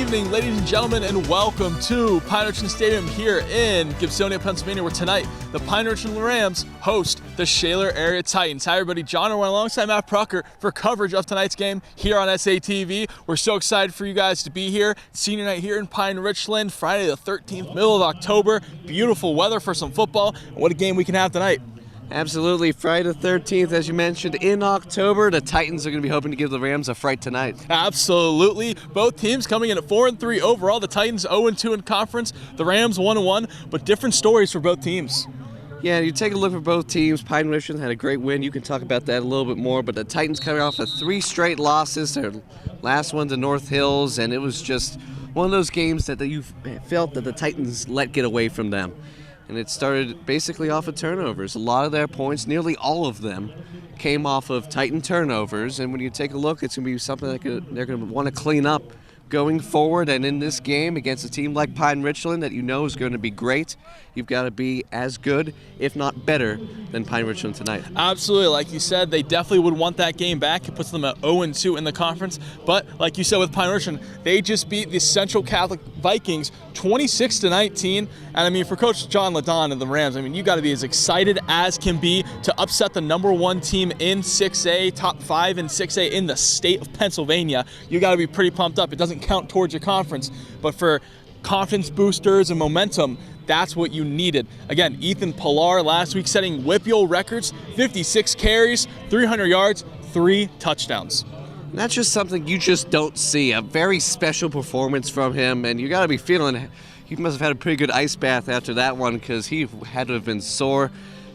evening, ladies and gentlemen, and welcome to Pine Richland Stadium here in Gibsonia, Pennsylvania, where tonight the Pine Richland Rams host the Shaler area Titans. Hi, everybody. John Irwin alongside Matt Prucker for coverage of tonight's game here on SATV. We're so excited for you guys to be here. Senior night here in Pine Richland, Friday the 13th, middle of October. Beautiful weather for some football. And what a game we can have tonight. Absolutely. Friday the 13th, as you mentioned, in October. The Titans are going to be hoping to give the Rams a fright tonight. Absolutely. Both teams coming in at 4-3 overall. The Titans 0-2 in conference. The Rams 1-1, but different stories for both teams. Yeah, you take a look for both teams. Pine Richland had a great win. You can talk about that a little bit more, but the Titans coming off of 3 straight losses. Their last one to North Hills, and it was just one of those games that you felt that the Titans let get away from them. And it started basically off of turnovers. A lot of their points, nearly all of them, came off of Titan turnovers. And when you take a look, it's going to be something that they're going to want to clean up going forward. And in this game against a team like Pine Richland that you know is going to be great, you've got to be as good, if not better, than Pine Richland tonight. Absolutely. Like you said, they definitely would want that game back. It puts them at 0-2 in the conference. But like you said with Pine Richland, they just beat the Central Catholic Vikings 26-19. And I mean, for Coach John Ladon and the Rams, I mean, you got to be as excited as can be to upset the #1 team in 6A, top 5 in 6A in the state of Pennsylvania. You got to be pretty pumped up. It doesn't count towards your conference, but for confidence boosters and momentum, that's what you needed. Again, Ethan Pilar last week setting WIPIO records, 56 carries, 300 yards, 3 touchdowns. And that's just something you just don't see. A very special performance from him, and you got to be feeling he must have had a pretty good ice bath after that one because he had to have been sore.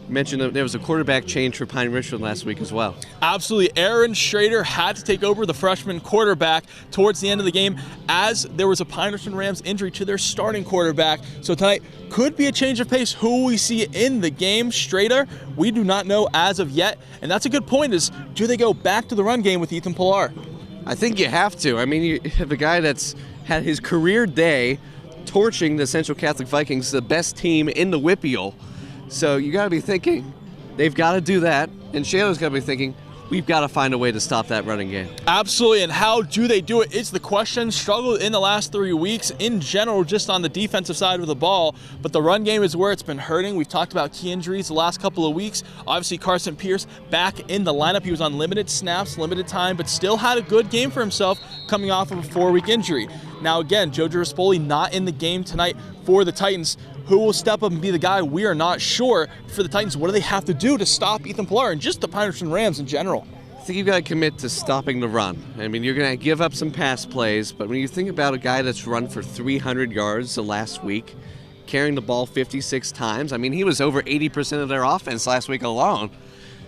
You mentioned that there was a quarterback change for Pine Richland last week as well. Absolutely. Aaron Schrader had to take over the freshman quarterback towards the end of the game as there was a Pine Richland Rams injury to their starting quarterback. So tonight could be a change of pace. Who we see in the game, Schrader, we do not know as of yet. And that's a good point is, do they go back to the run game with Ethan Pilar? I think you have to. I mean, you have a guy that's had his career day torching the Central Catholic Vikings, the best team in the WIPIO. So you got to be thinking, they've got to do that, and Shaler's got to be thinking, we've got to find a way to stop that running game. Absolutely, and how do they do it? It's the question. Struggled in the last 3 weeks in general, just on the defensive side of the ball, but the run game is where it's been hurting. We've talked about key injuries the last couple of weeks. Obviously, Carson Pierce back in the lineup. He was on limited snaps, limited time, but still had a good game for himself coming off of a 4-week injury. Now again, Joe Giraspoli not in the game tonight for the Titans. Who will step up and be the guy? We are not sure. For the Titans, what do they have to do to stop Ethan Pilar and just the Pine Richland Rams in general? I think you've got to commit to stopping the run. I mean, you're going to give up some pass plays, but when you think about a guy that's run for 300 yards the last week, carrying the ball 56 times, I mean, he was over 80% of their offense last week alone.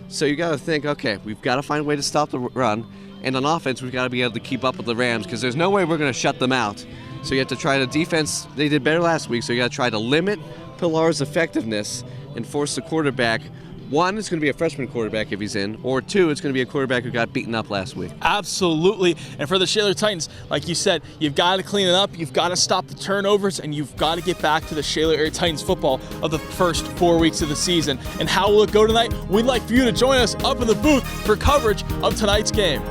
So you got to think, okay, we've got to find a way to stop the run, and on offense, we've got to be able to keep up with the Rams because there's no way we're going to shut them out. So you have to try to defense. They did better last week, so you got to try to limit Pilar's effectiveness and force the quarterback. 1, it's going to be a freshman quarterback if he's in, or 2, it's going to be a quarterback who got beaten up last week. Absolutely. And for the Shaler Titans, like you said, you've got to clean it up, you've got to stop the turnovers, and you've got to get back to the Shaler area Titans football of the first 4 weeks of the season. And how will it go tonight? We'd like for you to join us up in the booth for coverage of tonight's game.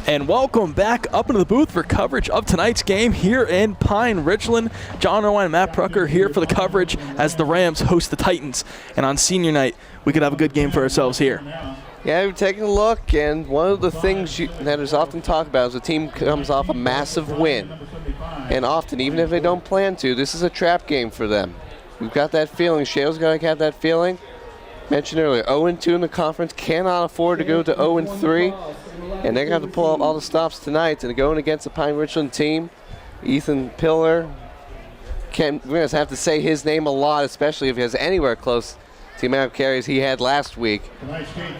And welcome back up into the booth for coverage of tonight's game here in Pine Richland. John Irwin and Matt Prucker here for the coverage as the Rams host the Titans. And on senior night, we could have a good game for ourselves here. Yeah, we're taking a look, and one of the things that is often talked about is a team comes off a massive win. And often, even if they don't plan to, this is a trap game for them. We've got that feeling. Shaler's got to have that feeling. Mentioned earlier, 0-2 in the conference, cannot afford to go to 0-3. And they're going to have to pull up all the stops tonight. And going against the Pine Richland team, Ethan Pilar, we're going to have to say his name a lot, especially if he has anywhere close the amount of carries he had last week.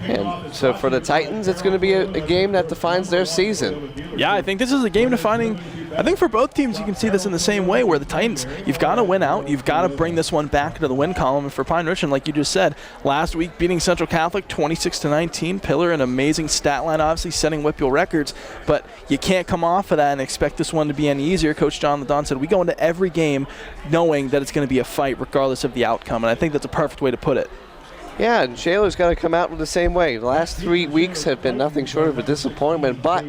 And so for the Titans, it's going to be a game that defines their season. Yeah, I think this is a game defining. I think for both teams, you can see this in the same way, where the Titans, you've got to win out. You've got to bring this one back into the win column. And for Pine Richland, like you just said, last week beating Central Catholic 26-19. Pillar, an amazing stat line, obviously setting WIPIAL records. But you can't come off of that and expect this one to be any easier. Coach John Ladon said, we go into every game knowing that it's going to be a fight regardless of the outcome. And I think that's a perfect way to put it. Yeah, and Shaler's got to come out with the same way. The last 3 weeks have been nothing short of a disappointment, but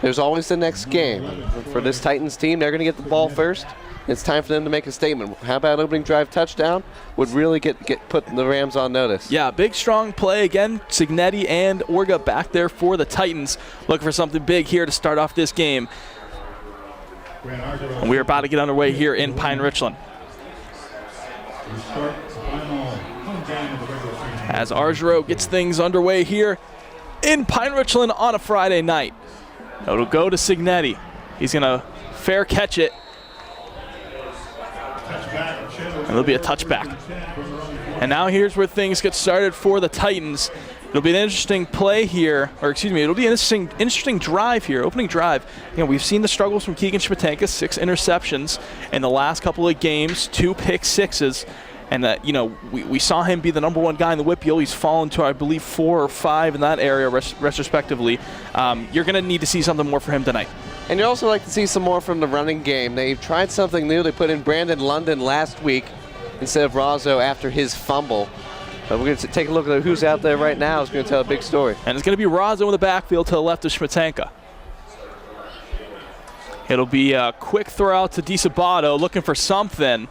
there's always the next game. For this Titans team, they're going to get the ball first. It's time for them to make a statement. How about opening drive touchdown? Would really get put the Rams on notice. Yeah, big, strong play again. Signetti and Orga back there for the Titans. Looking for something big here to start off this game. And we're about to get underway here in Pine Richland. As Argero gets things underway here in Pine Richland on a Friday night. It'll go to Signetti. He's going to fair catch it. And it'll be a touchback. And now here's where things get started for the Titans. It'll be an interesting play here, or excuse me, it'll be an interesting drive here, opening drive. You know, we've seen the struggles from Keegan Schmatanka, 6 interceptions in the last couple of games, 2 pick sixes. And, you know, we saw him be the #1 guy in the WIPIAL. He's fallen to, I believe, 4 or 5 in that area, retrospectively. You're going to need to see something more for him tonight. And you'd also like to see some more from the running game. They've tried something new. They put in Brandon London last week instead of Razzo after his fumble. But we're going to take a look at who's out there right now. It's going to tell a big story. And it's going to be Razzo in the backfield to the left of Schmatanka. It'll be a quick throw out to DiSabato, looking for something.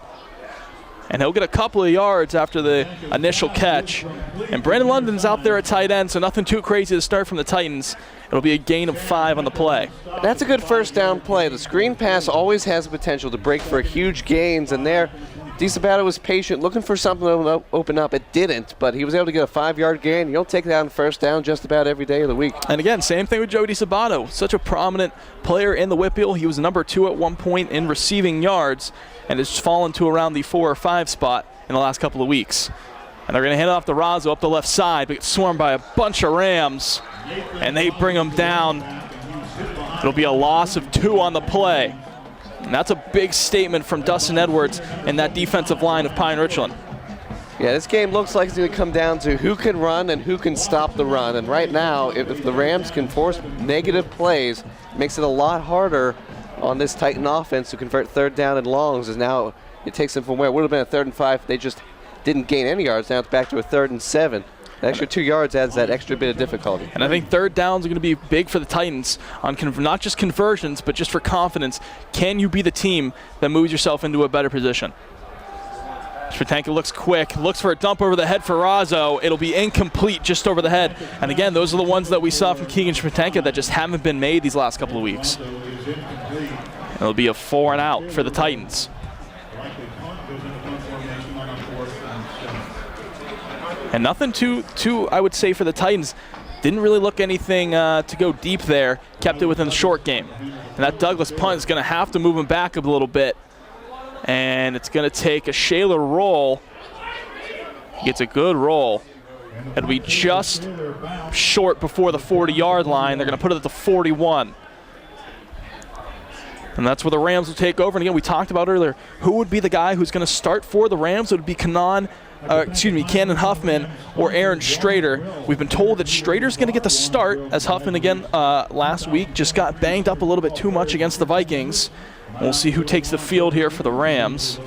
And he'll get a couple of yards after the initial catch. And Brandon London's out there at tight end, so nothing too crazy to start from the Titans. It'll be a gain of 5 on the play. That's a good first down play. The screen pass always has the potential to break for huge gains, and there DiSabato was patient, looking for something to open up. It didn't, but he was able to get a 5-yard gain. You don't take that on first down just about every day of the week. And again, same thing with Joe DiSabato. Such a prominent player in the WIPIAL. He was #2 at one point in receiving yards, and has fallen to around the 4 or 5 spot in the last couple of weeks. And they're going to hand it off to Razzo up the left side, but get swarmed by a bunch of Rams, and they bring him down. It'll be a loss of 2 on the play. And that's a big statement from Dustin Edwards and that defensive line of Pine Richland. Yeah, this game looks like it's going to come down to who can run and who can stop the run. And right now, if the Rams can force negative plays, it makes it a lot harder on this Titan offense to convert third down and longs. As now it takes them from where it would have been a 3rd and 5. They just didn't gain any yards. Now it's back to a 3rd and 7. The extra 2 yards adds that extra bit of difficulty. And I think third downs are going to be big for the Titans on not just conversions, but just for confidence. Can you be the team that moves yourself into a better position? Schmatanka looks quick, looks for a dump over the head for Razzo. It'll be incomplete just over the head. And again, those are the ones that we saw from Keegan Schmatanka that just haven't been made these last couple of weeks. It'll be a 4 and out for the Titans. And nothing too, I would say, for the Titans. Didn't really look anything to go deep there. Kept it within the short game. And that Douglas punt is going to have to move him back a little bit. And it's going to take a Shaler roll. He gets a good roll. It'll be just short before the 40-yard line. They're going to put it at the 41. And that's where the Rams will take over. And again, we talked about earlier, who would be the guy who's going to start for the Rams? It would be Cannon Huffman or Aaron Strader. We've been told that Strader's going to get the start, as Huffman, again, last week just got banged up a little bit too much against the Vikings. We'll see who takes the field here for the Rams.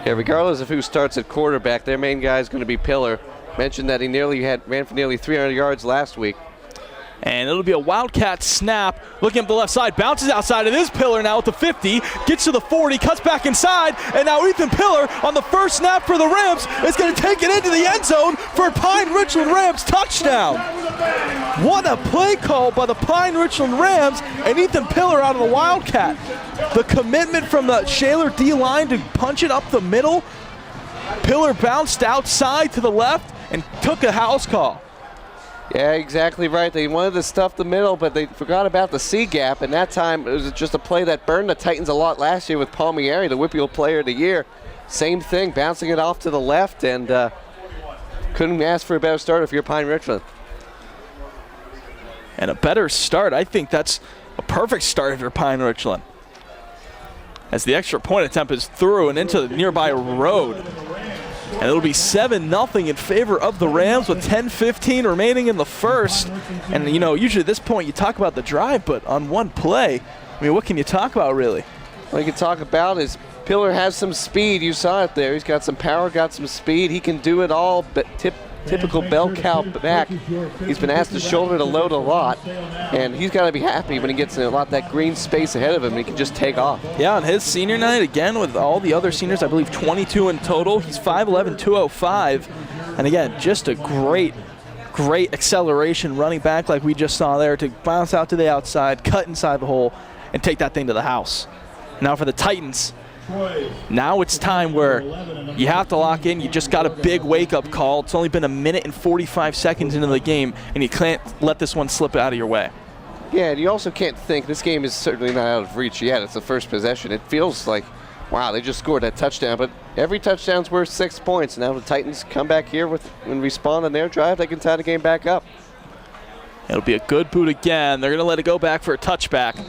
Yeah, regardless of who starts at quarterback, their main guy is going to be Pillar. Mentioned that he ran for nearly 300 yards last week. And it'll be a Wildcat snap. Looking up the left side, bounces outside. It is Pillar now at the 50, gets to the 40, cuts back inside, and now Ethan Pillar on the first snap for the Rams is going to take it into the end zone for Pine Richland Rams touchdown. What a play call by the Pine Richland Rams, and Ethan Pillar out of the Wildcat. The commitment from the Shaler D-line to punch it up the middle. Pillar bounced outside to the left and took a house call. Yeah, exactly right. They wanted to stuff the middle, but they forgot about the C gap, and that time it was just a play that burned the Titans a lot last year with Palmieri, the Whippeal Player of the Year. Same thing, bouncing it off to the left, and couldn't ask for a better start if you're Pine Richland. And a better start, I think that's a perfect start if you're Pine Richland. As the extra point attempt is through and into the nearby road. And it'll be 7-0 in favor of the Rams with 10:15 remaining in the first. And, you know, usually at this point you talk about the drive, but on one play, I mean, what can you talk about, really? What you can talk about is Pillar has some speed. You saw it there. He's got some power, got some speed. He can do it all, but typical bell cow back. He's been asked to shoulder the load a lot, and he's got to be happy when he gets in a lot of that green space ahead of him. He can just take off. Yeah, on his senior night, again, with all the other seniors, I believe 22 in total. He's 5'11", 205. And again, just a great acceleration running back like we just saw there to bounce out to the outside, cut inside the hole, and take that thing to the house. Now for the Titans, now it's time where you have to lock in. You just got a big wake-up call. It's only been 1 minute and 45 seconds into the game, and you can't let this one slip out of your way. Yeah, and you also can't think this game is certainly not out of reach yet. It's the first possession. It feels like, wow, they just scored that touchdown, but every touchdown's worth 6 points. Now the Titans come back here and respond on their drive. They can tie the game back up. It'll be a good boot again. They're going to let it go back for a touchback.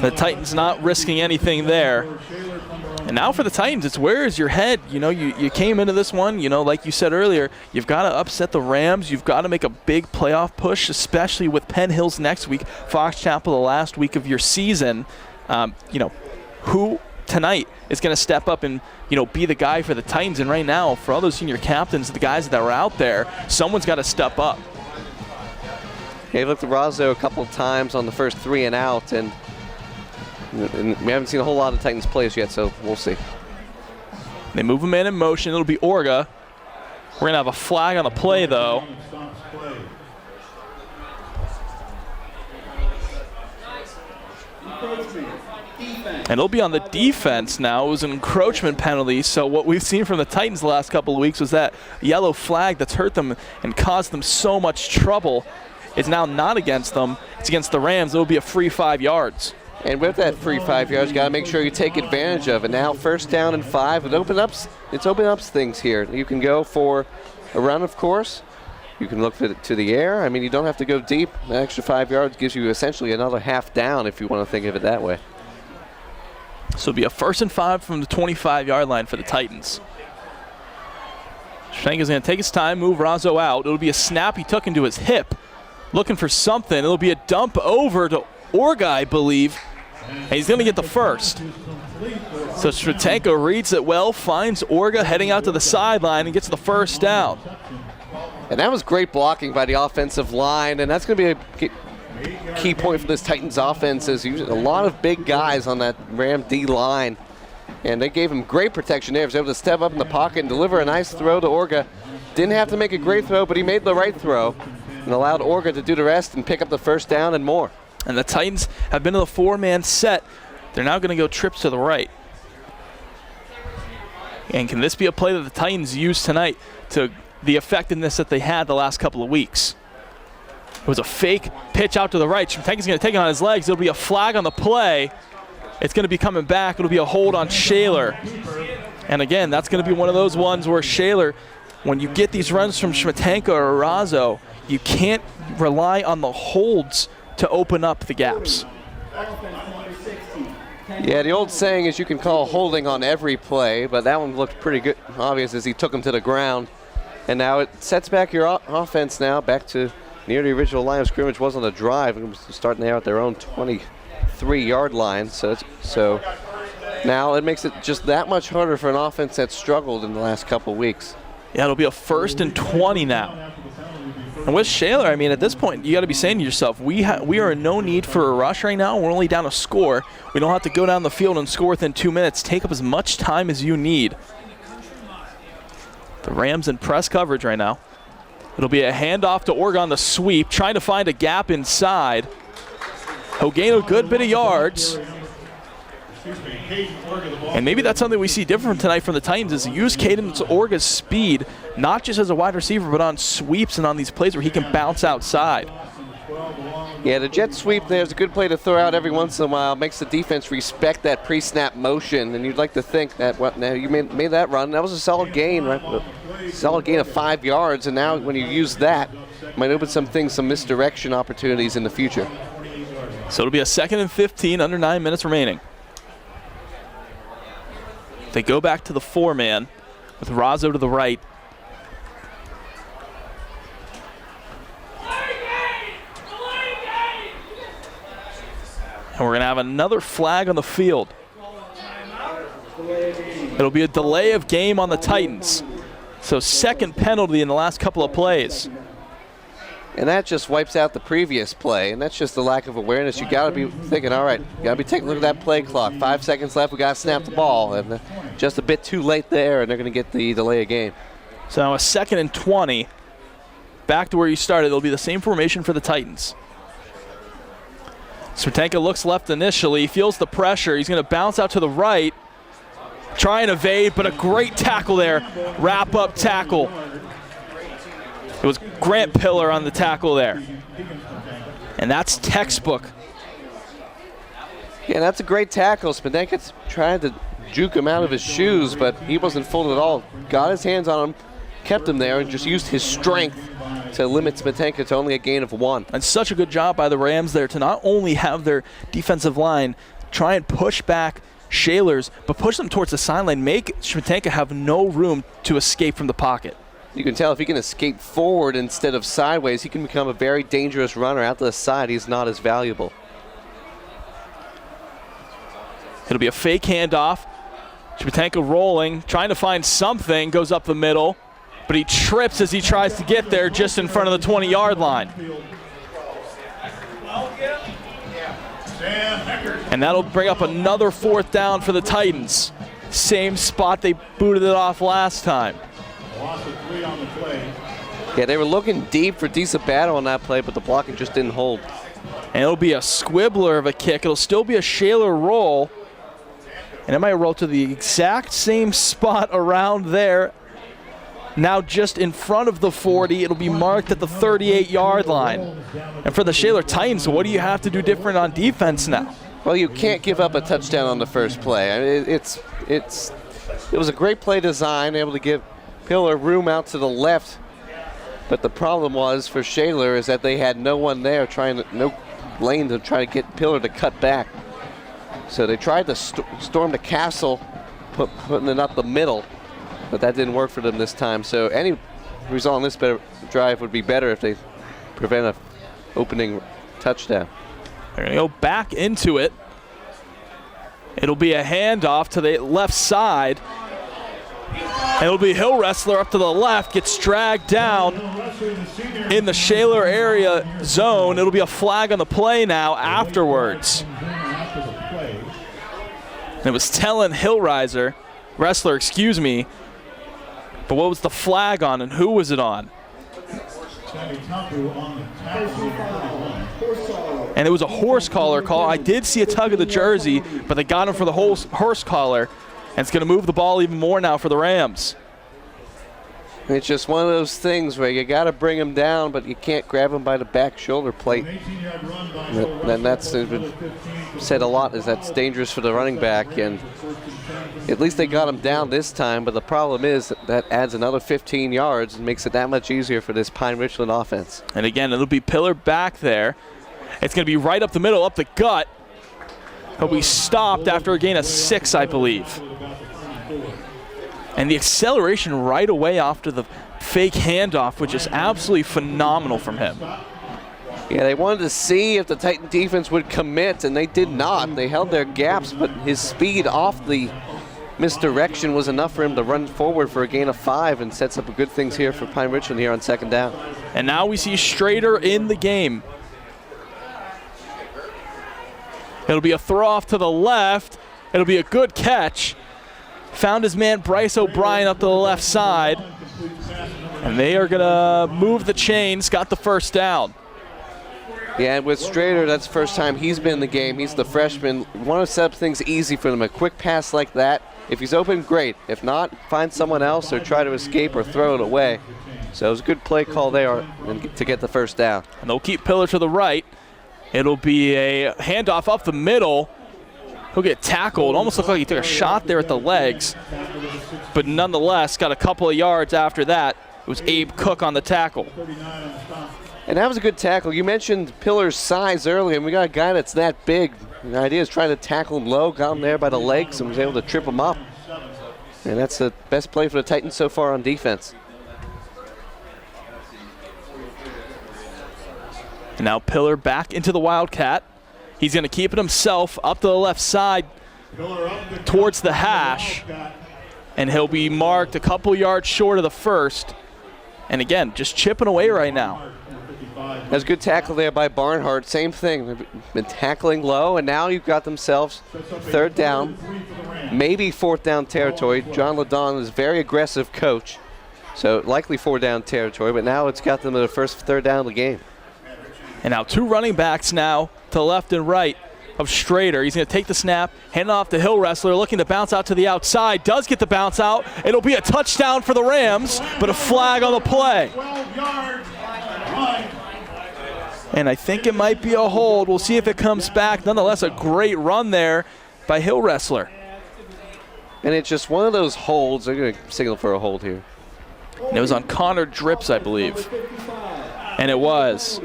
The Titans not risking anything there. And now for the Titans, it's where is your head? You know, you came into this one, you know, like you said earlier, you've got to upset the Rams. You've got to make a big playoff push, especially with Penn Hills next week, Fox Chapel the last week of your season. You know, who tonight is going to step up and, you know, be the guy for the Titans? And right now, for all those senior captains, the guys that are out there, someone's got to step up. They looked at Razzo a couple of times on the first 3 and out, and we haven't seen a whole lot of Titans plays yet, so we'll see. They move a man in motion. It'll be Orga. We're going to have a flag on the play, though. And it'll be on the defense now. It was an encroachment penalty, so what we've seen from the Titans the last couple of weeks was that yellow flag that's hurt them and caused them so much trouble is now not against them. It's against the Rams. It'll be a free 5 yards. And with that free 5 yards, you got to make sure you take advantage of it. Now, first down and 5. It opens up things here. You can go for a run, of course. You can look to the air. I mean, you don't have to go deep. An extra 5 yards gives you essentially another half down if you want to think of it that way. So it'll be a 1st and 5 from the 25-yard line for the Titans. Schwenk going to take his time, move Razzo out. It'll be a snap he took into his hip. Looking for something. It'll be a dump over to Orga, I believe, and he's going to get the first. So Stratenko reads it well, finds Orga heading out to the sideline and gets the first down. And that was great blocking by the offensive line, and that's going to be a key point for this Titans offense. Is a lot of big guys on that Ram D line, and they gave him great protection there. He was able to step up in the pocket and deliver a nice throw to Orga. Didn't have to make a great throw, but he made the right throw and allowed Orga to do the rest and pick up the first down and more. And the Titans have been to the 4-man set. They're now going to go trips to the right. And can this be a play that the Titans use tonight to the effectiveness that they had the last couple of weeks? It was a fake pitch out to the right. Stratenko's going to take it on his legs. It'll be a flag on the play. It's going to be coming back. It'll be a hold on Shaler. And again, that's going to be one of those ones where Shaler, when you get these runs from Stratenko or Razzo, you can't rely on the holds to open up the gaps. Yeah, the old saying is you can call holding on every play, but that one looked pretty good, obvious as he took him to the ground. And now it sets back your offense now back to near the original line of scrimmage. Was on a drive. It was starting there at their own 23-yard line. So now it makes it just that much harder for an offense that's struggled in the last couple of weeks. Yeah, it'll be a 1st and 20 now. And with Shaler, I mean, at this point, you got to be saying to yourself, we are in no need for a rush right now. We're only down a score. We don't have to go down the field and score within 2 minutes. Take up as much time as you need. The Rams in press coverage right now. It'll be a handoff to Orga on the sweep, trying to find a gap inside. He'll gain a good bit of yards. And maybe that's something we see different tonight from the Titans, is use Cadence Orga's speed, not just as a wide receiver, but on sweeps and on these plays where he can bounce outside. Yeah, the jet sweep there is a good play to throw out every once in a while. Makes the defense respect that pre-snap motion, and you'd like to think that now you made that run. That was a solid gain, right? A solid gain of 5 yards, and now when you use that, it might open some misdirection opportunities in the future. So it'll be a 2nd and 15, under 9 minutes remaining. They go back to the 4-man with Razzo to the right. And we're going to have another flag on the field. It'll be a delay of game on the Titans. So 2nd penalty in the last couple of plays. And that just wipes out the previous play, and that's just the lack of awareness. You got to be thinking, all right, you got to be taking a look at that play clock. 5 seconds left, we got to snap the ball, and just a bit too late there, and they're going to get the delay of game. So now a 2nd and 20. Back to where you started. It'll be the same formation for the Titans. Smetanka looks left initially, feels the pressure. He's going to bounce out to the right, try and evade, but a great tackle there. Wrap-up tackle. It was Grant Pillar on the tackle there. And that's textbook. Yeah, that's a great tackle. Smetanka's trying to juke him out of his shoes, but he wasn't fooled at all. Got his hands on him, kept him there, and just used his strength to limit Smetanka to only a gain of 1. And such a good job by the Rams there to not only have their defensive line try and push back Shaler's, but push them towards the sideline, make Smetanka have no room to escape from the pocket. You can tell if he can escape forward instead of sideways, he can become a very dangerous runner. Out to the side, he's not as valuable. It'll be a fake handoff. Smetanka rolling, trying to find something, goes up the middle, but he trips as he tries to get there just in front of the 20-yard line. And that'll bring up another 4th down for the Titans. Same spot they booted it off last time. Yeah, they were looking deep for decent battle on that play, but the blocking just didn't hold. And it'll be a squibbler of a kick. It'll still be a Shaler roll. And it might roll to the exact same spot around there. Now just in front of the 40, it'll be marked at the 38-yard line. And for the Shaler Titans, what do you have to do different on defense now? Well, you can't give up a touchdown on the first play. I mean, it was a great play design, able to give Pillar room out to the left. But the problem was for Shaler is that they had no one there no lane to try to get Pillar to cut back. So they tried to storm the castle, putting it up the middle, but that didn't work for them this time. So any result on this drive would be better if they prevent an opening touchdown. They're going to go back into it. It'll be a handoff to the left side. And it'll be Hill Wrestler up to the left, gets dragged down in the Shaler area zone. It'll be a flag on the play now afterwards. And it was Tellen Wrestler, excuse me. But what was the flag on and who was it on? And it was a horse collar call. I did see a tug of the jersey, but they got him for the whole horse collar. And it's going to move the ball even more now for the Rams. It's just one of those things where you got to bring him down, but you can't grab him by the back shoulder plate. And that's been said a lot, is that's dangerous for the running back. And at least they got him down this time, but the problem is that adds another 15 yards and makes it that much easier for this Pine Richland offense. And again, it'll be Pillar back there. It's going to be right up the middle, up the gut. But we stopped after a gain of 6, I believe. And the acceleration right away after the fake handoff, which is absolutely phenomenal from him. Yeah, they wanted to see if the Titan defense would commit, and they did not. They held their gaps, but his speed off the misdirection was enough for him to run forward for a gain of 5 and sets up good things here for Pine Richland here on 2nd down. And now we see Strader in the game. It'll be a throw off to the left. It'll be a good catch. Found his man Bryce O'Brien up to the left side. And they are going to move the chains. Got the first down. Yeah, and with Shaler, that's the first time he's been in the game. He's the freshman. Want to set up things easy for them. A quick pass like that. If he's open, great. If not, find someone else or try to escape or throw it away. So it was a good play call there to get the first down. And they'll keep Pillar to the right. It'll be a handoff up the middle. He'll get tackled. Almost looked like he took a shot there at the legs. But nonetheless, got a couple of yards after that. It was Abe Cook on the tackle. And that was a good tackle. You mentioned Pillar's size earlier, and we got a guy that's that big. The idea is trying to tackle him low, got him there by the legs, and was able to trip him up. And that's the best play for the Titans so far on defense. And now Pillar back into the Wildcat. He's going to keep it himself up to the left side towards the hash. And he'll be marked a couple yards short of the first. And again, just chipping away right now. That's a good tackle there by Barnhart. Same thing. They've been tackling low, and now you've got themselves third down, maybe fourth down territory. John Ladon is a very aggressive coach, so likely fourth down territory, but now it's got them to the first third down of the game. And now two running backs now to left and right of Shaler. He's going to take the snap, hand it off to Hill Wrestler, looking to bounce out to the outside. Does get the bounce out. It'll be a touchdown for the Rams, but a flag on the play. And I think it might be a hold. We'll see if it comes back. Nonetheless, a great run there by Hill Wrestler. And it's just one of those holds. They're going to signal for a hold here. And it was on Connor Drips, I believe. And it was.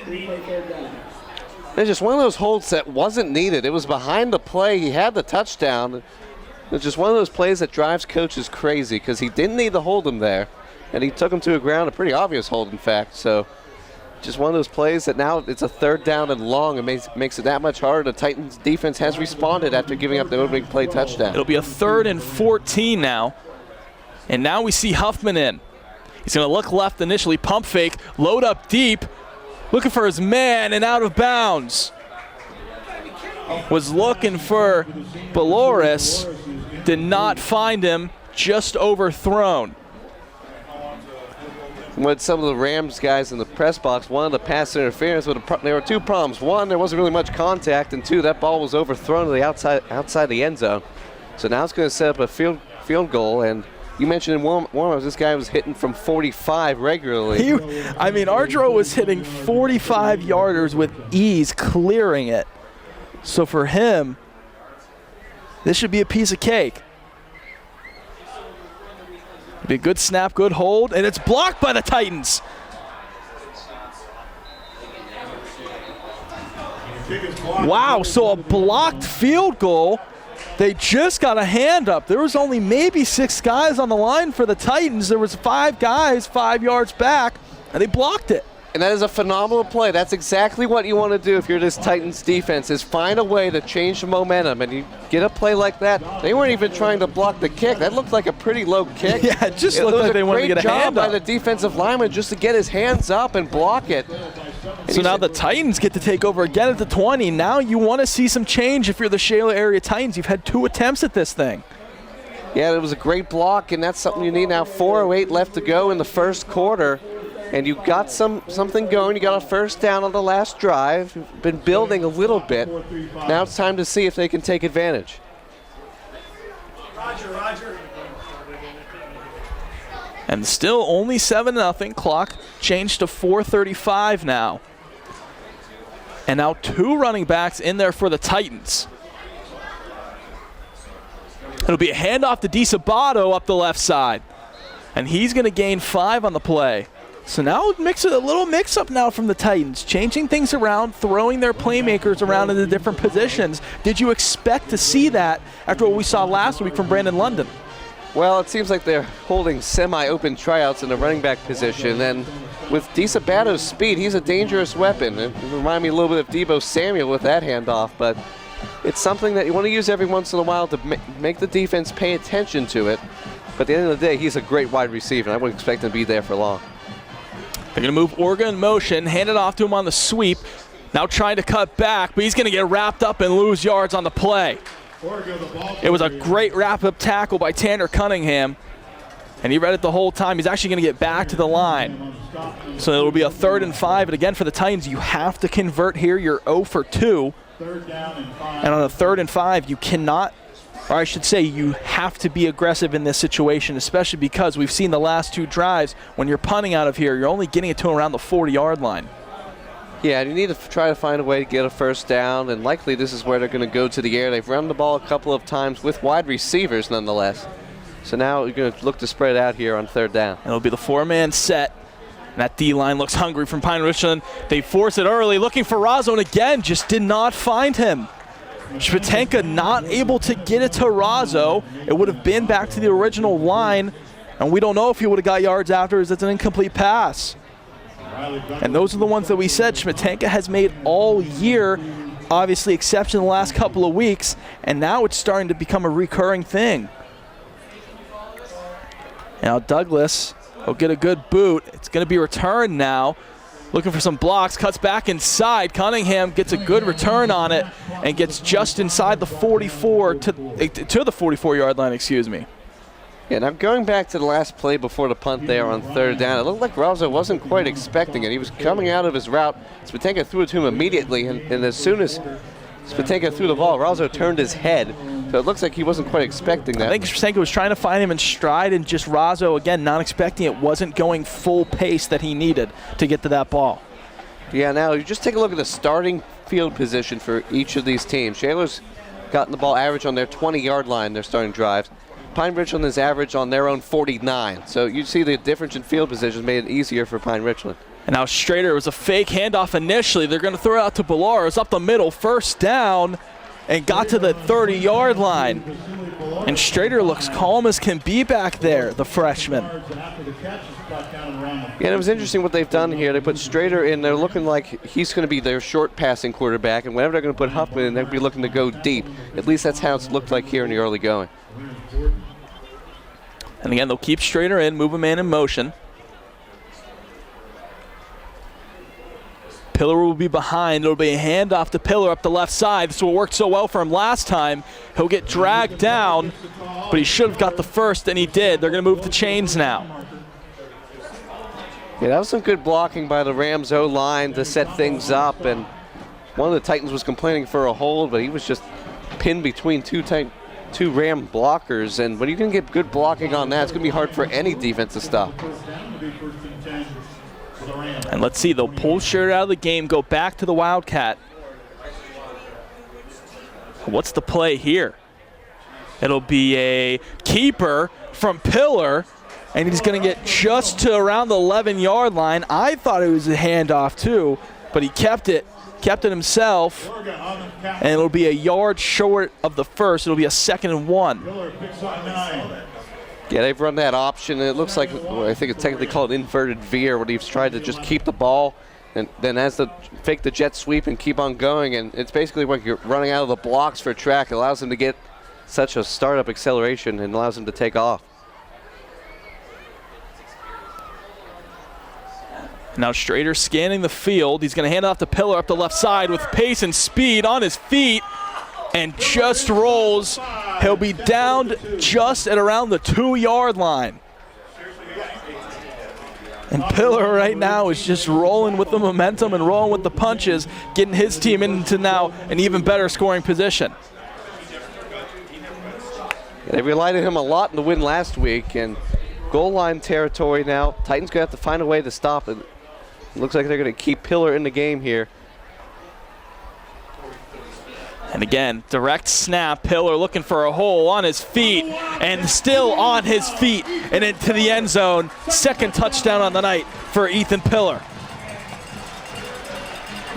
It's just one of those holds that wasn't needed. It was behind the play. He had the touchdown. It's just one of those plays that drives coaches crazy because he didn't need to hold him there. And he took him to the ground, a pretty obvious hold, in fact. So just one of those plays that now it's a third down and long. It makes it that much harder. The Titans defense has responded after giving up the opening play touchdown. It'll be a 3rd and 14 now. And now we see Huffman in. He's going to look left initially, pump fake, load up deep, looking for his man and out of bounds. Was looking for Baloris, did not find him, just overthrown. With some of the Rams guys in the press box, one of the pass interference, there were two problems. One, there wasn't really much contact, and two, that ball was overthrown to the outside the end zone. So now it's going to set up a field goal, and you mentioned in warm-ups, this guy was hitting from 45 regularly. Ardro was hitting 45-yarders with ease, clearing it. So for him, this should be a piece of cake. Be a good snap, good hold, and it's blocked by the Titans. Wow, so a blocked field goal. They just got a hand up. There was only maybe 6 guys on the line for the Titans. There was 5 guys 5 yards back, and they blocked it. And that is a phenomenal play. That's exactly what you want to do if you're this Titans defense, is find a way to change the momentum. And you get a play like that. They weren't even trying to block the kick. That looked like a pretty low kick. Yeah, it just looked like they wanted to get a hand up. By the defensive lineman just to get his hands up and block it. So now the Titans get to take over again at the 20. Now you want to see some change if you're the Shaler area Titans. You've had 2 attempts at this thing. Yeah, it was a great block, and that's something you need now. 4:08 left to go in the first quarter. And you got something going. You got a first down on the last drive. You've been building a little bit. Now it's time to see if they can take advantage. Roger. And still only 7-0. Clock changed to 4:35 now. And now 2 running backs in there for the Titans. It'll be a handoff to DiSabato up the left side. And he's going to gain 5 on the play. So now a little mix-up now from the Titans, changing things around, throwing their playmakers around into different positions. Did you expect to see that after what we saw last week from Brandon London? Well, it seems like they're holding semi-open tryouts in the running back position, and with DiSabato's speed, he's a dangerous weapon. It reminded me a little bit of Deebo Samuel with that handoff, but it's something that you want to use every once in a while to make the defense pay attention to it. But at the end of the day, he's a great wide receiver, and I wouldn't expect him to be there for long. They're going to move Orga in motion, hand it off to him on the sweep. Now trying to cut back, but he's going to get wrapped up and lose yards on the play. It was a great wrap-up tackle by Tanner Cunningham. And he read it the whole time. He's actually going to get back to the line. So it'll be a 3rd and 5. And again, for the Titans, you have to convert here. You're 0 for 2. And on a 3rd and 5, you cannot, or I should say, you have to be aggressive in this situation, especially because we've seen the last 2 drives. When you're punting out of here, you're only getting it to around the 40-yard line. Yeah, you need to try to find a way to get a first down, and likely this is where they're going to go to the air. They've run the ball a couple of times with wide receivers nonetheless. So now you're going to look to spread out here on 3rd down. It'll be the 4-man set. And that D-line looks hungry from Pine Richland. They force it early, looking for Razzo, and again, just did not find him. Shpatenka not able to get it to Razzo. It would have been back to the original line, and we don't know if he would have got yards after, as it's an incomplete pass. And those are the ones that we said Shpatenka has made all year, obviously exception the last couple of weeks, and now it's starting to become a recurring thing. Now Douglas will get a good boot. It's going to be returned now. Looking for some blocks, cuts back inside. Cunningham gets a good return on it and gets just inside the 44 to the 44-yard line, excuse me. Yeah, now going back to the last play before the punt there on 3rd down, it looked like Razzo wasn't quite expecting it. He was coming out of his route. Shpatenka threw it to him immediately, and as soon as Shpatenka threw the ball, Razzo turned his head. So it looks like he wasn't quite expecting that. I think Shpatenka was trying to find him in stride, and just Razzo, again, not expecting it, wasn't going full pace that he needed to get to that ball. Yeah, now you just take a look at the starting field position for each of these teams. Shaler's gotten the ball average on their 20-yard line, their starting drives. Pine Richland is average on their own 49. So you see the difference in field positions made it easier for Pine Richland. And now Strader, was a fake handoff initially. They're going to throw it out to Bolaros up the middle, 1st down, and got to the 30-yard line. And Strader looks calm as can be back there, the freshman. Yeah, and it was interesting what they've done here. They put Strader in. They're looking like he's going to be their short passing quarterback, and whenever they're going to put Huffman in, they'll be looking to go deep. At least that's how it's looked like here in the early going. And again, they'll keep Strader in, move a man in motion. Pillar will be behind. It'll be a handoff to Pillar up the left side. This is what worked so well for him last time. He'll get dragged down, but he should have got the first, and he did. They're going to move the chains now. Yeah, that was some good blocking by the Rams O-line to set things up, and one of the Titans was complaining for a hold, but he was just pinned between two Ram blockers, and when you can get good blocking on that, it's going to be hard for any defense to stop. And let's see, they'll pull Shaler out of the game, go back to the Wildcat. What's the play here? It'll be a keeper from Pillar, and he's going to get just to around the 11-yard line. I thought it was a handoff too, but he kept it himself, and it'll be a yard short of the first. It'll be a 2nd and 1. Yeah, they've run that option, and it looks like, I think it's technically called inverted veer, where he's tried to just keep the ball and then fake the jet sweep and keep on going, and it's basically like you're running out of the blocks for track. It allows him to get such a startup acceleration and allows him to take off. Now Strader scanning the field. He's going to hand it off to Pillar up the left side with pace and speed on his feet, and just rolls. He'll be down just at around the 2-yard line. And Pillar right now is just rolling with the momentum and rolling with the punches, getting his team into now an even better scoring position. Yeah, they relied on him a lot in the win last week, and goal line territory now. Titans going to have to find a way to stop it. Looks like they're going to keep Pillar in the game here. And again, direct snap. Pillar looking for a hole on his feet, and still on his feet and into the end zone. 2nd touchdown on the night for Ethan Pillar.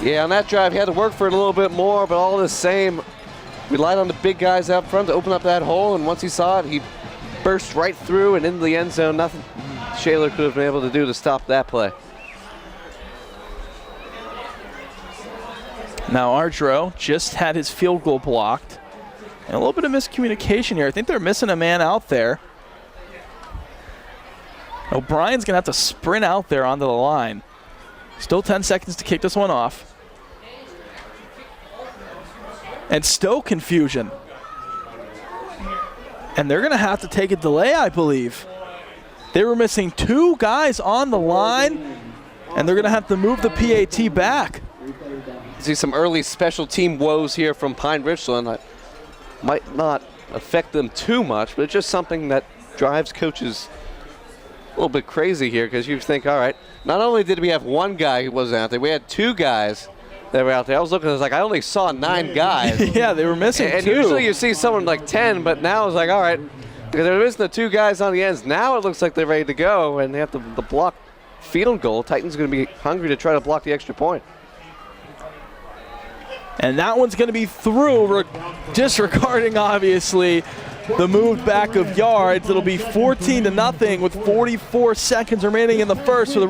Yeah, on that drive, he had to work for it a little bit more, but all the same, relied on the big guys out front to open up that hole, and once he saw it, he burst right through and into the end zone. Nothing Shaler could have been able to do to stop that play. Now Ardro just had his field goal blocked. And a little bit of miscommunication here. I think they're missing a man out there. O'Brien's going to have to sprint out there onto the line. Still 10 seconds to kick this one off. And still confusion. And they're going to have to take a delay, I believe. They were missing 2 guys on the line, and they're going to have to move the PAT back. See some early special team woes here from Pine Richland. That might not affect them too much, but it's just something that drives coaches a little bit crazy here, because you think, all right, not only did we have 1 guy who wasn't out there, we had 2 guys that were out there. I was looking, I was like, I only saw 9 guys. Yeah, they were missing 2. And usually you see someone like 10, but now it's like, all right, there is the 2 guys on the ends. Now it looks like they're ready to go, and they have the block field goal. Titans going to be hungry to try to block the extra point. And that one's going to be through, disregarding, obviously, the moved back of yards. It'll be 14-0 with 44 seconds remaining in the first for the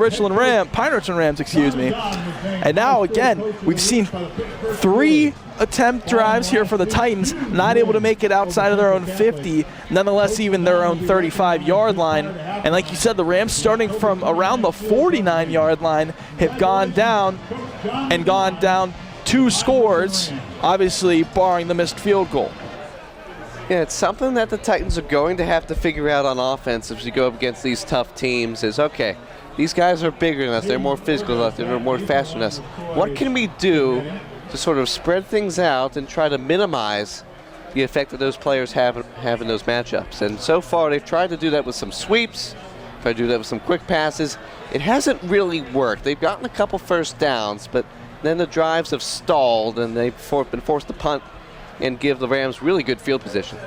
Pine Richland Rams, excuse me. And now, again, we've seen 3 attempt drives here for the Titans, not able to make it outside of their own 50, nonetheless even their own 35-yard line. And like you said, the Rams, starting from around the 49-yard line, have gone down 2 scores, obviously barring the missed field goal. Yeah, it's something that the Titans are going to have to figure out on offense as we go up against these tough teams is, okay, these guys are bigger than us, they're more physical than us, they're more faster than us. What can we do to sort of spread things out and try to minimize the effect that those players have in those matchups? And so far, they've tried to do that with some sweeps, tried to do that with some quick passes. It hasn't really worked. They've gotten a couple first downs, but then the drives have stalled and they've been forced to punt and give the Rams really good field position.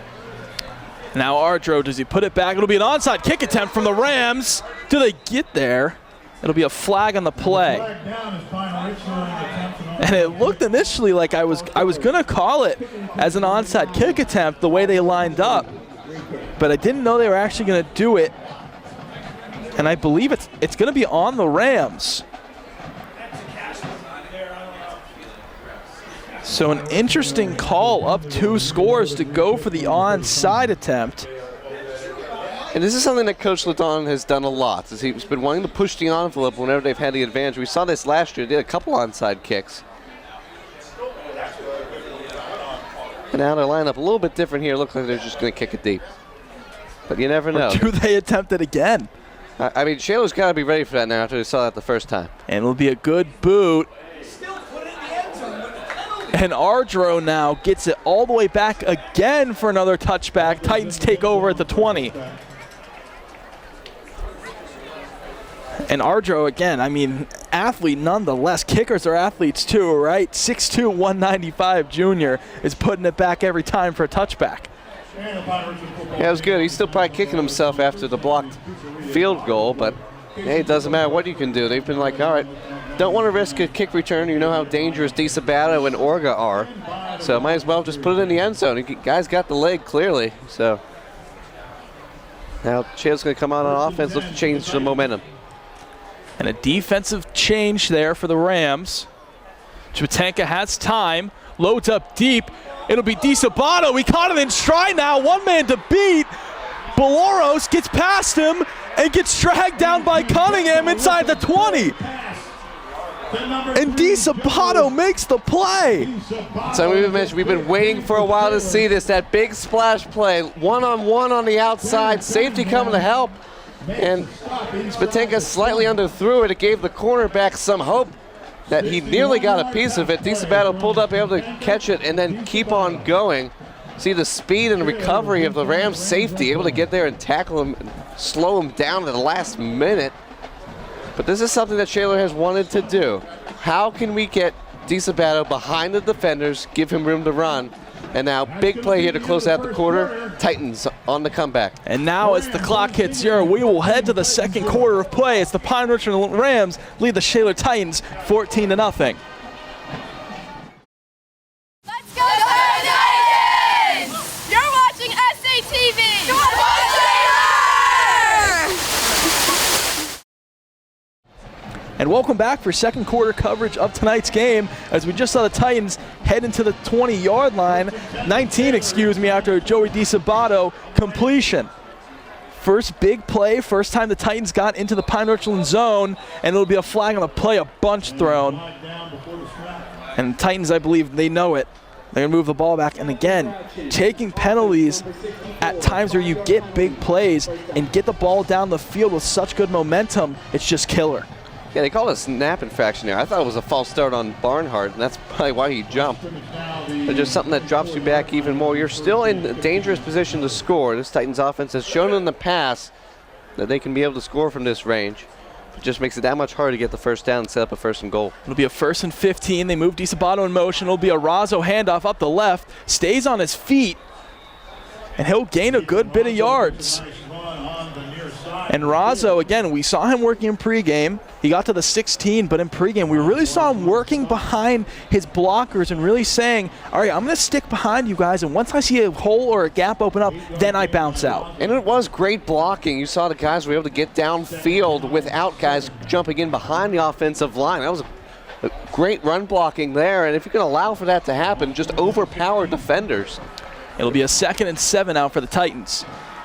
Now Ardro, does he put it back? It'll be an onside kick attempt from the Rams. Do they get there? It'll be a flag on the play. And it looked initially like I was gonna call it as an onside kick attempt the way they lined up, but I didn't know they were actually gonna do it. And I believe it's gonna be on the Rams. So an interesting call, up 2 scores to go for the onside attempt. And this is something that Coach Ladon has done a lot. He's been wanting to push the envelope whenever they've had the advantage. We saw this last year. They did a couple onside kicks. And now they line up a little bit different here. Looks like they're just going to kick it deep. But you never know. Or do they attempt it again? I mean, Shaler's got to be ready for that now after they saw that the first time. And it'll be a good boot. And Ardro now gets it all the way back again for another touchback. Titans take over at the 20. And Ardro, again, I mean, athlete nonetheless. Kickers are athletes too, right? 6'2", 195 junior is putting it back every time for a touchback. Yeah, it was good. He's still probably kicking himself after the blocked field goal, but hey, it doesn't matter what you can do. They've been like, all right, don't want to risk a kick return. You know how dangerous DiSabato and Orga are. So might as well just put it in the end zone. The guy's got the leg clearly. So now Chail's going to come out on offense, look to change the momentum. And a defensive change there for the Rams. Chwatanka has time, loads up deep. It'll be DiSabato. He caught him in stride now. 1 man to beat. Boloros gets past him and gets dragged down by Cunningham inside the 20. And DiSabato makes the play. So we've been waiting for a while to see this, that big splash play. One-on-one on the outside, safety coming to help. And Chwatanka slightly underthrew it. It gave the cornerback some hope that he nearly got a piece of it. DiSabato pulled up, able to catch it, and then keep on going. See the speed and recovery of the Rams safety, able to get there and tackle him, and slow him down at the last minute. But this is something that Shaler has wanted to do. How can we get DiSabato behind the defenders, give him room to run? And now big play here to close out the quarter. Titans on the comeback. And now as the clock hits 0, we will head to the second quarter of play as the Pine Richland Rams lead the Shaler Titans 14-0. Let's go Titans! You're watching SATV! Go And welcome back for second quarter coverage of tonight's game as we just saw the Titans head into the 20-yard line, 19, excuse me, after a Joey DiSabato completion. First big play, first time the Titans got into the Pine Richland zone, and it'll be a flag on the play, a bunch thrown. And the Titans, I believe, they know it. They're going to move the ball back. And again, taking penalties at times where you get big plays and get the ball down the field with such good momentum, it's just killer. Yeah, they call it a snap infraction there. I thought it was a false start on Barnhart, and that's probably why he jumped. But just something that drops you back even more. You're still in a dangerous position to score. This Titans offense has shown in the past that they can be able to score from this range. It just makes it that much harder to get the first down and set up a 1st and goal. It'll be a 1st and 15. They move DiSabato in motion. It'll be a Razzo handoff up the left. Stays on his feet, and he'll gain a good bit of yards. And Razzo, again, we saw him working in pregame. He got to the 16, but in pregame, we really saw him working behind his blockers and really saying, all right, I'm going to stick behind you guys, and once I see a hole or a gap open up, then I bounce out. And it was great blocking. You saw the guys were able to get downfield without guys jumping in behind the offensive line. That was a great run blocking there, and if you can allow for that to happen, just overpower defenders. It'll be a 2nd and 7 now for the Titans.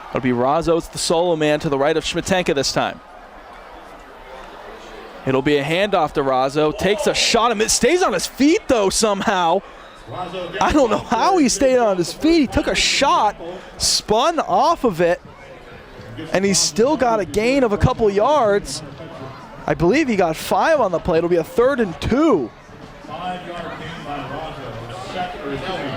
It'll be Razzo's the solo man to the right of Schmietenka this time. It'll be a handoff to Razzo. Takes a shot. It stays on his feet, though, somehow. I don't know how he stayed on his feet. He took a shot, spun off of it, and he's still got a gain of a couple yards. I believe he got 5 on the play. It'll be a 3rd and 2.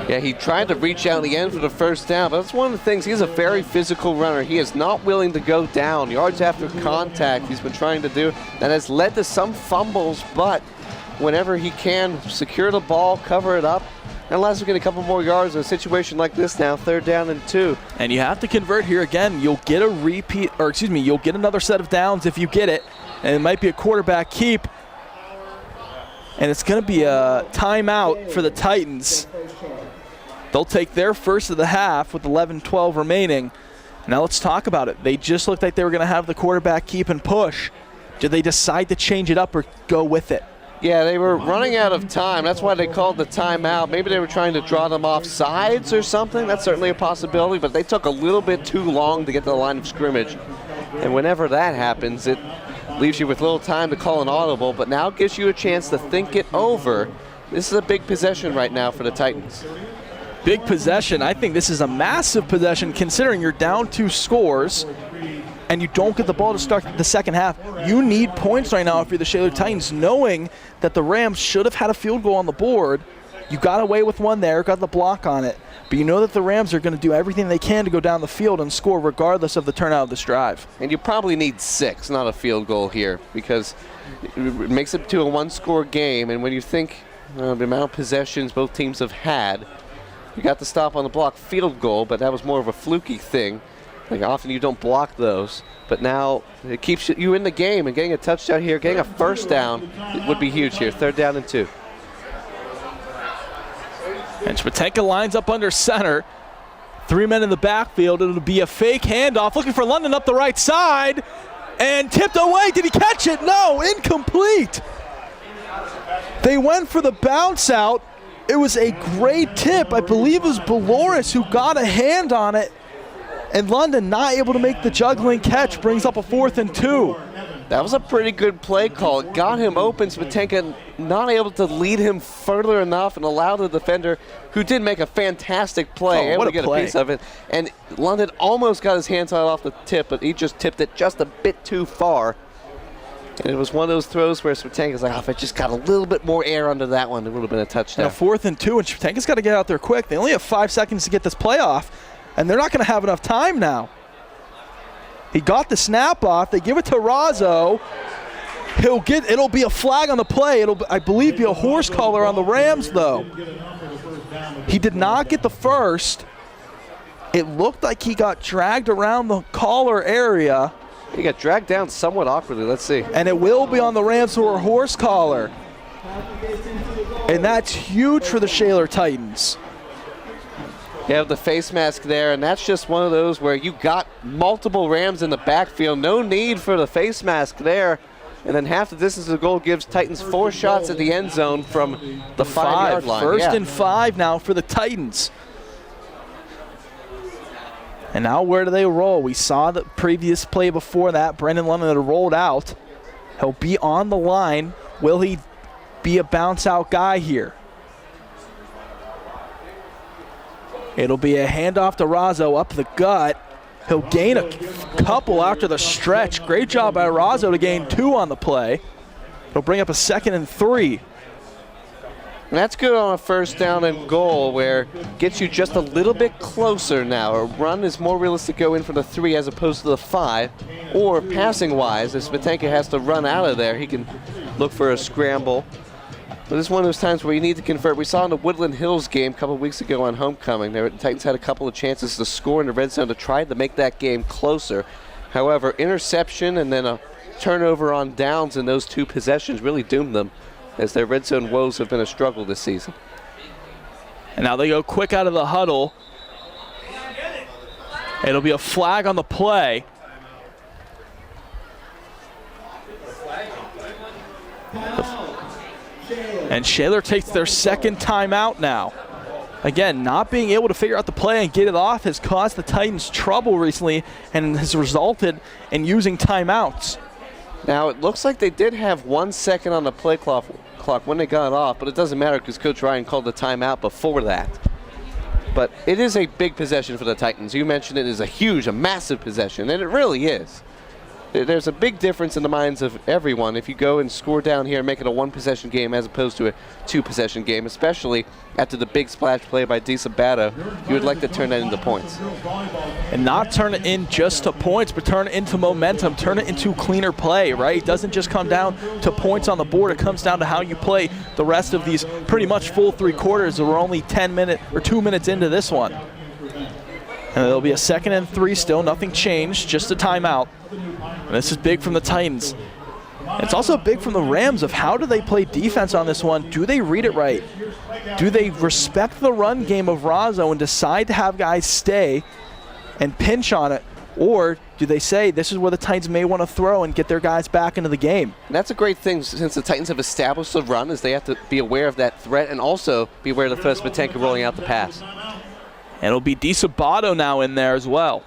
Yeah, he tried to reach out in the end for the first down, but that's one of the things. He's a very physical runner. He is not willing to go down. Yards after contact he's been trying to do. That has led to some fumbles, but whenever he can secure the ball, cover it up, and allows him to get a couple more yards in a situation like this now, 3rd down and 2. And you have to convert here again. You'll get a repeat, or excuse me, you'll get another set of downs if you get it, and it might be a quarterback keep. And it's going to be a timeout for the Titans. They'll take their first of the half with 11-12 remaining. Now let's talk about it. They just looked like they were going to have the quarterback keep and push. Did they decide to change it up or go with it? Yeah, they were running out of time. That's why they called the timeout. Maybe they were trying to draw them off sides or something. That's certainly a possibility, but they took a little bit too long to get to the line of scrimmage. And whenever that happens, it leaves you with little time to call an audible, but now gives you a chance to think it over. This is a big possession right now for the Titans. Big possession. I think this is a massive possession considering you're down 2 scores and you don't get the ball to start the second half. You need points right now if you're the Shaler Titans, knowing that the Rams should have had a field goal on the board. You got away with one there, got the block on it, but you know that the Rams are going to do everything they can to go down the field and score regardless of the turnout of this drive. And you probably need 6, not a field goal here, because it makes it to a 1-score game, and when you think the amount of possessions both teams have had, you got the stop on the block field goal, but that was more of a fluky thing. Like often you don't block those, but now it keeps you in the game, and getting a touchdown here, getting a first down would be huge here. 3rd down and 2. And Schmietenka lines up under center. 3 men in the backfield. It'll be a fake handoff. Looking for London up the right side. And tipped away. Did he catch it? No, incomplete. They went for the bounce out. It was a great tip. I believe it was Baloris who got a hand on it. And London not able to make the juggling catch. Brings up a 4th and 2. That was a pretty good play call. It got him open. Schmietenka not able to lead him further enough and allow the defender, who did make a fantastic play, able to get a piece of it. And London almost got his hands on it off the tip, but he just tipped it just a bit too far. And it was one of those throws where Schmietenka's like, oh, if I just got a little bit more air under that one, it would have been a touchdown. And a 4th and 2, and Schmietenka's got to get out there quick. They only have 5 seconds to get this play off, and they're not going to have enough time now. He got the snap off. They give it to Razzo. It'll be a flag on the play. It'll, I believe, be a horse collar on the Rams, though. He did not get the first. It looked like he got dragged around the collar area. He got dragged down somewhat awkwardly. Let's see. And it will be on the Rams who are horse collar. And that's huge for the Shaler Titans. You have the face mask there, and that's just one of those where you got multiple Rams in the backfield. No need for the face mask there. And then half the distance of the goal gives Titans 4 shots at the end zone from the 5-yard line. First and 5 now for the Titans. And now where do they roll? We saw the previous play before that. Brendan London had rolled out. He'll be on the line. Will he be a bounce out guy here? It'll be a handoff to Razzo up the gut. He'll gain a couple after the stretch. Great job by Razzo to gain 2 on the play. It'll bring up a 2nd and 3. And that's good on a first down and goal where it gets you just a little bit closer now. A run is more realistic to go in for the 3 as opposed to the 5. Or passing-wise, if Smetanka has to run out of there, he can look for a scramble. But this is one of those times where you need to convert. We saw in the Woodland Hills game a couple weeks ago on homecoming, the Titans had a couple of chances to score in the red zone to try to make that game closer. However, interception and then a turnover on downs in those 2 possessions really doomed them, as their red zone woes have been a struggle this season. And now they go quick out of the huddle. It'll be a flag on the play. And Shaler takes their 2nd timeout now. Again, not being able to figure out the play and get it off has caused the Titans trouble recently and has resulted in using timeouts. Now, it looks like they did have 1 second on the play clock when they got off, but it doesn't matter because Coach Ryan called the timeout before that. But it is a big possession for the Titans. You mentioned it is a massive possession, and it really is. There's a big difference in the minds of everyone if you go and score down here and make it a 1-possession game as opposed to a 2-possession game, especially after the big splash play by DeSabato. You would like to turn that into points. And not turn it in just to points, but turn it into momentum, turn it into cleaner play, right? It doesn't just come down to points on the board. It comes down to how you play the rest of these pretty much full 3 quarters. We're only 2 minutes into this one. And it'll be a 2nd and 3 still, nothing changed, just a timeout. And this is big from the Titans. It's also big from the Rams of how do they play defense on this one? Do they read it right? Do they respect the run game of Razzo and decide to have guys stay and pinch on it? Or do they say this is where the Titans may want to throw and get their guys back into the game? And that's a great thing since the Titans have established the run, is they have to be aware of that threat and also be aware of the threat of Smetanka rolling out the pass. And it'll be DeSabato now in there as well.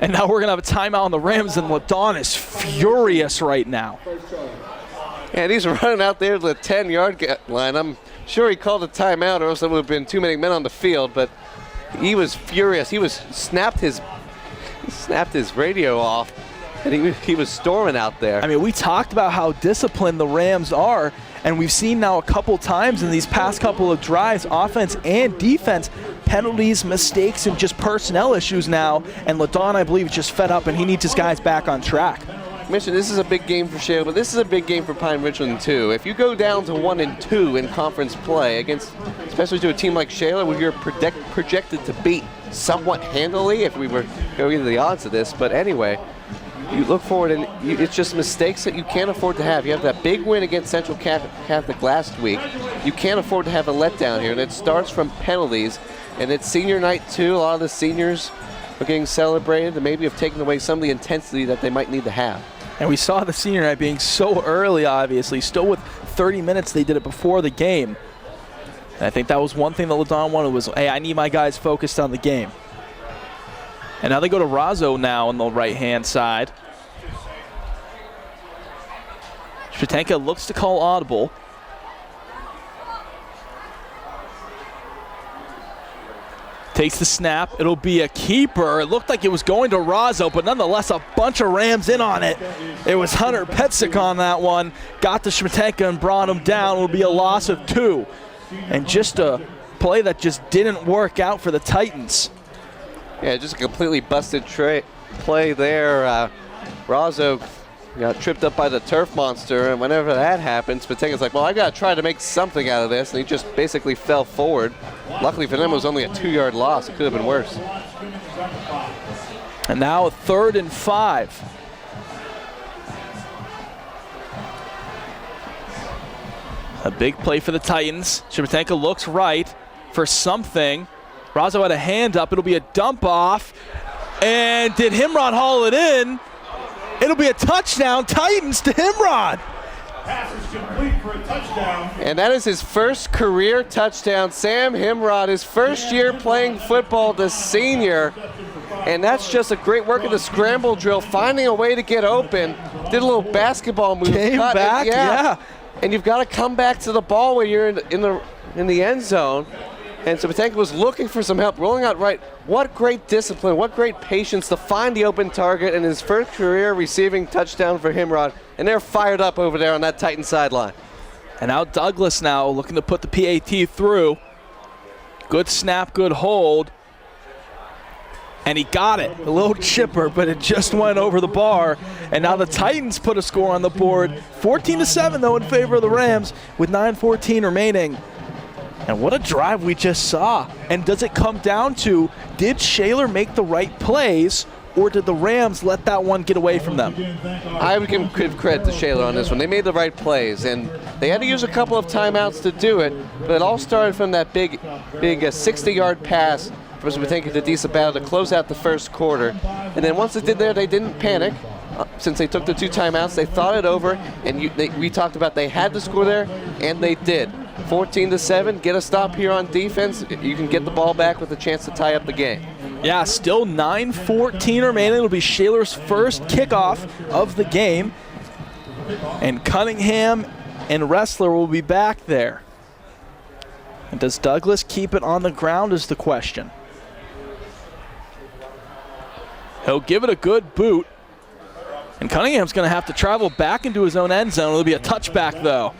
And now we're going to have a timeout on the Rams, and LaDon is furious right now. And he's running out there to the 10-yard line. I'm sure he called a timeout, or else there would have been too many men on the field, but he was furious. He snapped his radio off, and he was storming out there. I mean, we talked about how disciplined the Rams are, and we've seen now a couple times in these past couple of drives, offense and defense, penalties, mistakes, and just personnel issues now. And LaDon, I believe, is just fed up, and he needs his guys back on track. Mentioned this is a big game for Shaler, but this is a big game for Pine Richland too. If you go down to 1-2 in conference play against, especially to a team like Shaler, where you're projected to beat somewhat handily, if we were going into the odds of this, but anyway, you look forward, and it's just mistakes that you can't afford to have. You have that big win against Central Catholic last week. You can't afford to have a letdown here, and it starts from penalties. And it's senior night too. A lot of the seniors are getting celebrated and maybe have taken away some of the intensity that they might need to have. And we saw the senior night being so early, obviously. Still with 30 minutes, they did it before the game. And I think that was one thing that LaDon wanted was, hey, I need my guys focused on the game. And now they go to Razzo now on the right-hand side. Smetanka looks to call audible. Takes the snap. It'll be a keeper. It looked like it was going to Razzo, but nonetheless, a bunch of Rams in on it. It was Hunter Petzik on that one. Got to Smetanka and brought him down. It'll be a loss of 2. And just a play that just didn't work out for the Titans. Yeah, just a completely busted play there. Razzo got tripped up by the turf monster, and whenever that happens, Smetanka's like, well, I got to try to make something out of this, and he just basically fell forward. Luckily for them, it was only a 2-yard loss. It could have been worse. And now a 3rd and 5. A big play for the Titans. Smetanka looks right for something. Razzo had a hand up. It'll be a dump off. And did Himrod haul it in? It'll be a touchdown. Titans to Himrod. Pass is complete for a touchdown. And that is his first career touchdown. Sam Himrod, his first year playing football, the senior. And that's just a great work of the scramble drill, finding a way to get open. Did a little basketball move. Came back, yeah. And you've got to come back to the ball when you're in the end zone. And Sabatenka was looking for some help, rolling out right. What great discipline, what great patience to find the open target, and his first career receiving touchdown for Himrod. And they're fired up over there on that Titan sideline. And now Douglas now looking to put the PAT through. Good snap, good hold. And he got it. A little chipper, but it just went over the bar. And now the Titans put a score on the board. 14-7, though, in favor of the Rams with 9:14 remaining. And what a drive we just saw. And does it come down to, did Shaler make the right plays, or did the Rams let that one get away from them? I would give credit to Shaler on this one. They made the right plays, and they had to use a couple of timeouts to do it, but it all started from that big 60-yard pass from Sabatenka to DeSabato to close out the first quarter. And then once it did there, they didn't panic. Since they took the 2 timeouts, they thought it over, and we talked about they had to score there, and they did. 14-7, get a stop here on defense. You can get the ball back with a chance to tie up the game. Yeah, still 9:14 remaining. It'll be Shaler's first kickoff of the game. And Cunningham and Ressler will be back there. And does Douglas keep it on the ground is the question. He'll give it a good boot. And Cunningham's going to have to travel back into his own end zone. It'll be a touchback, though.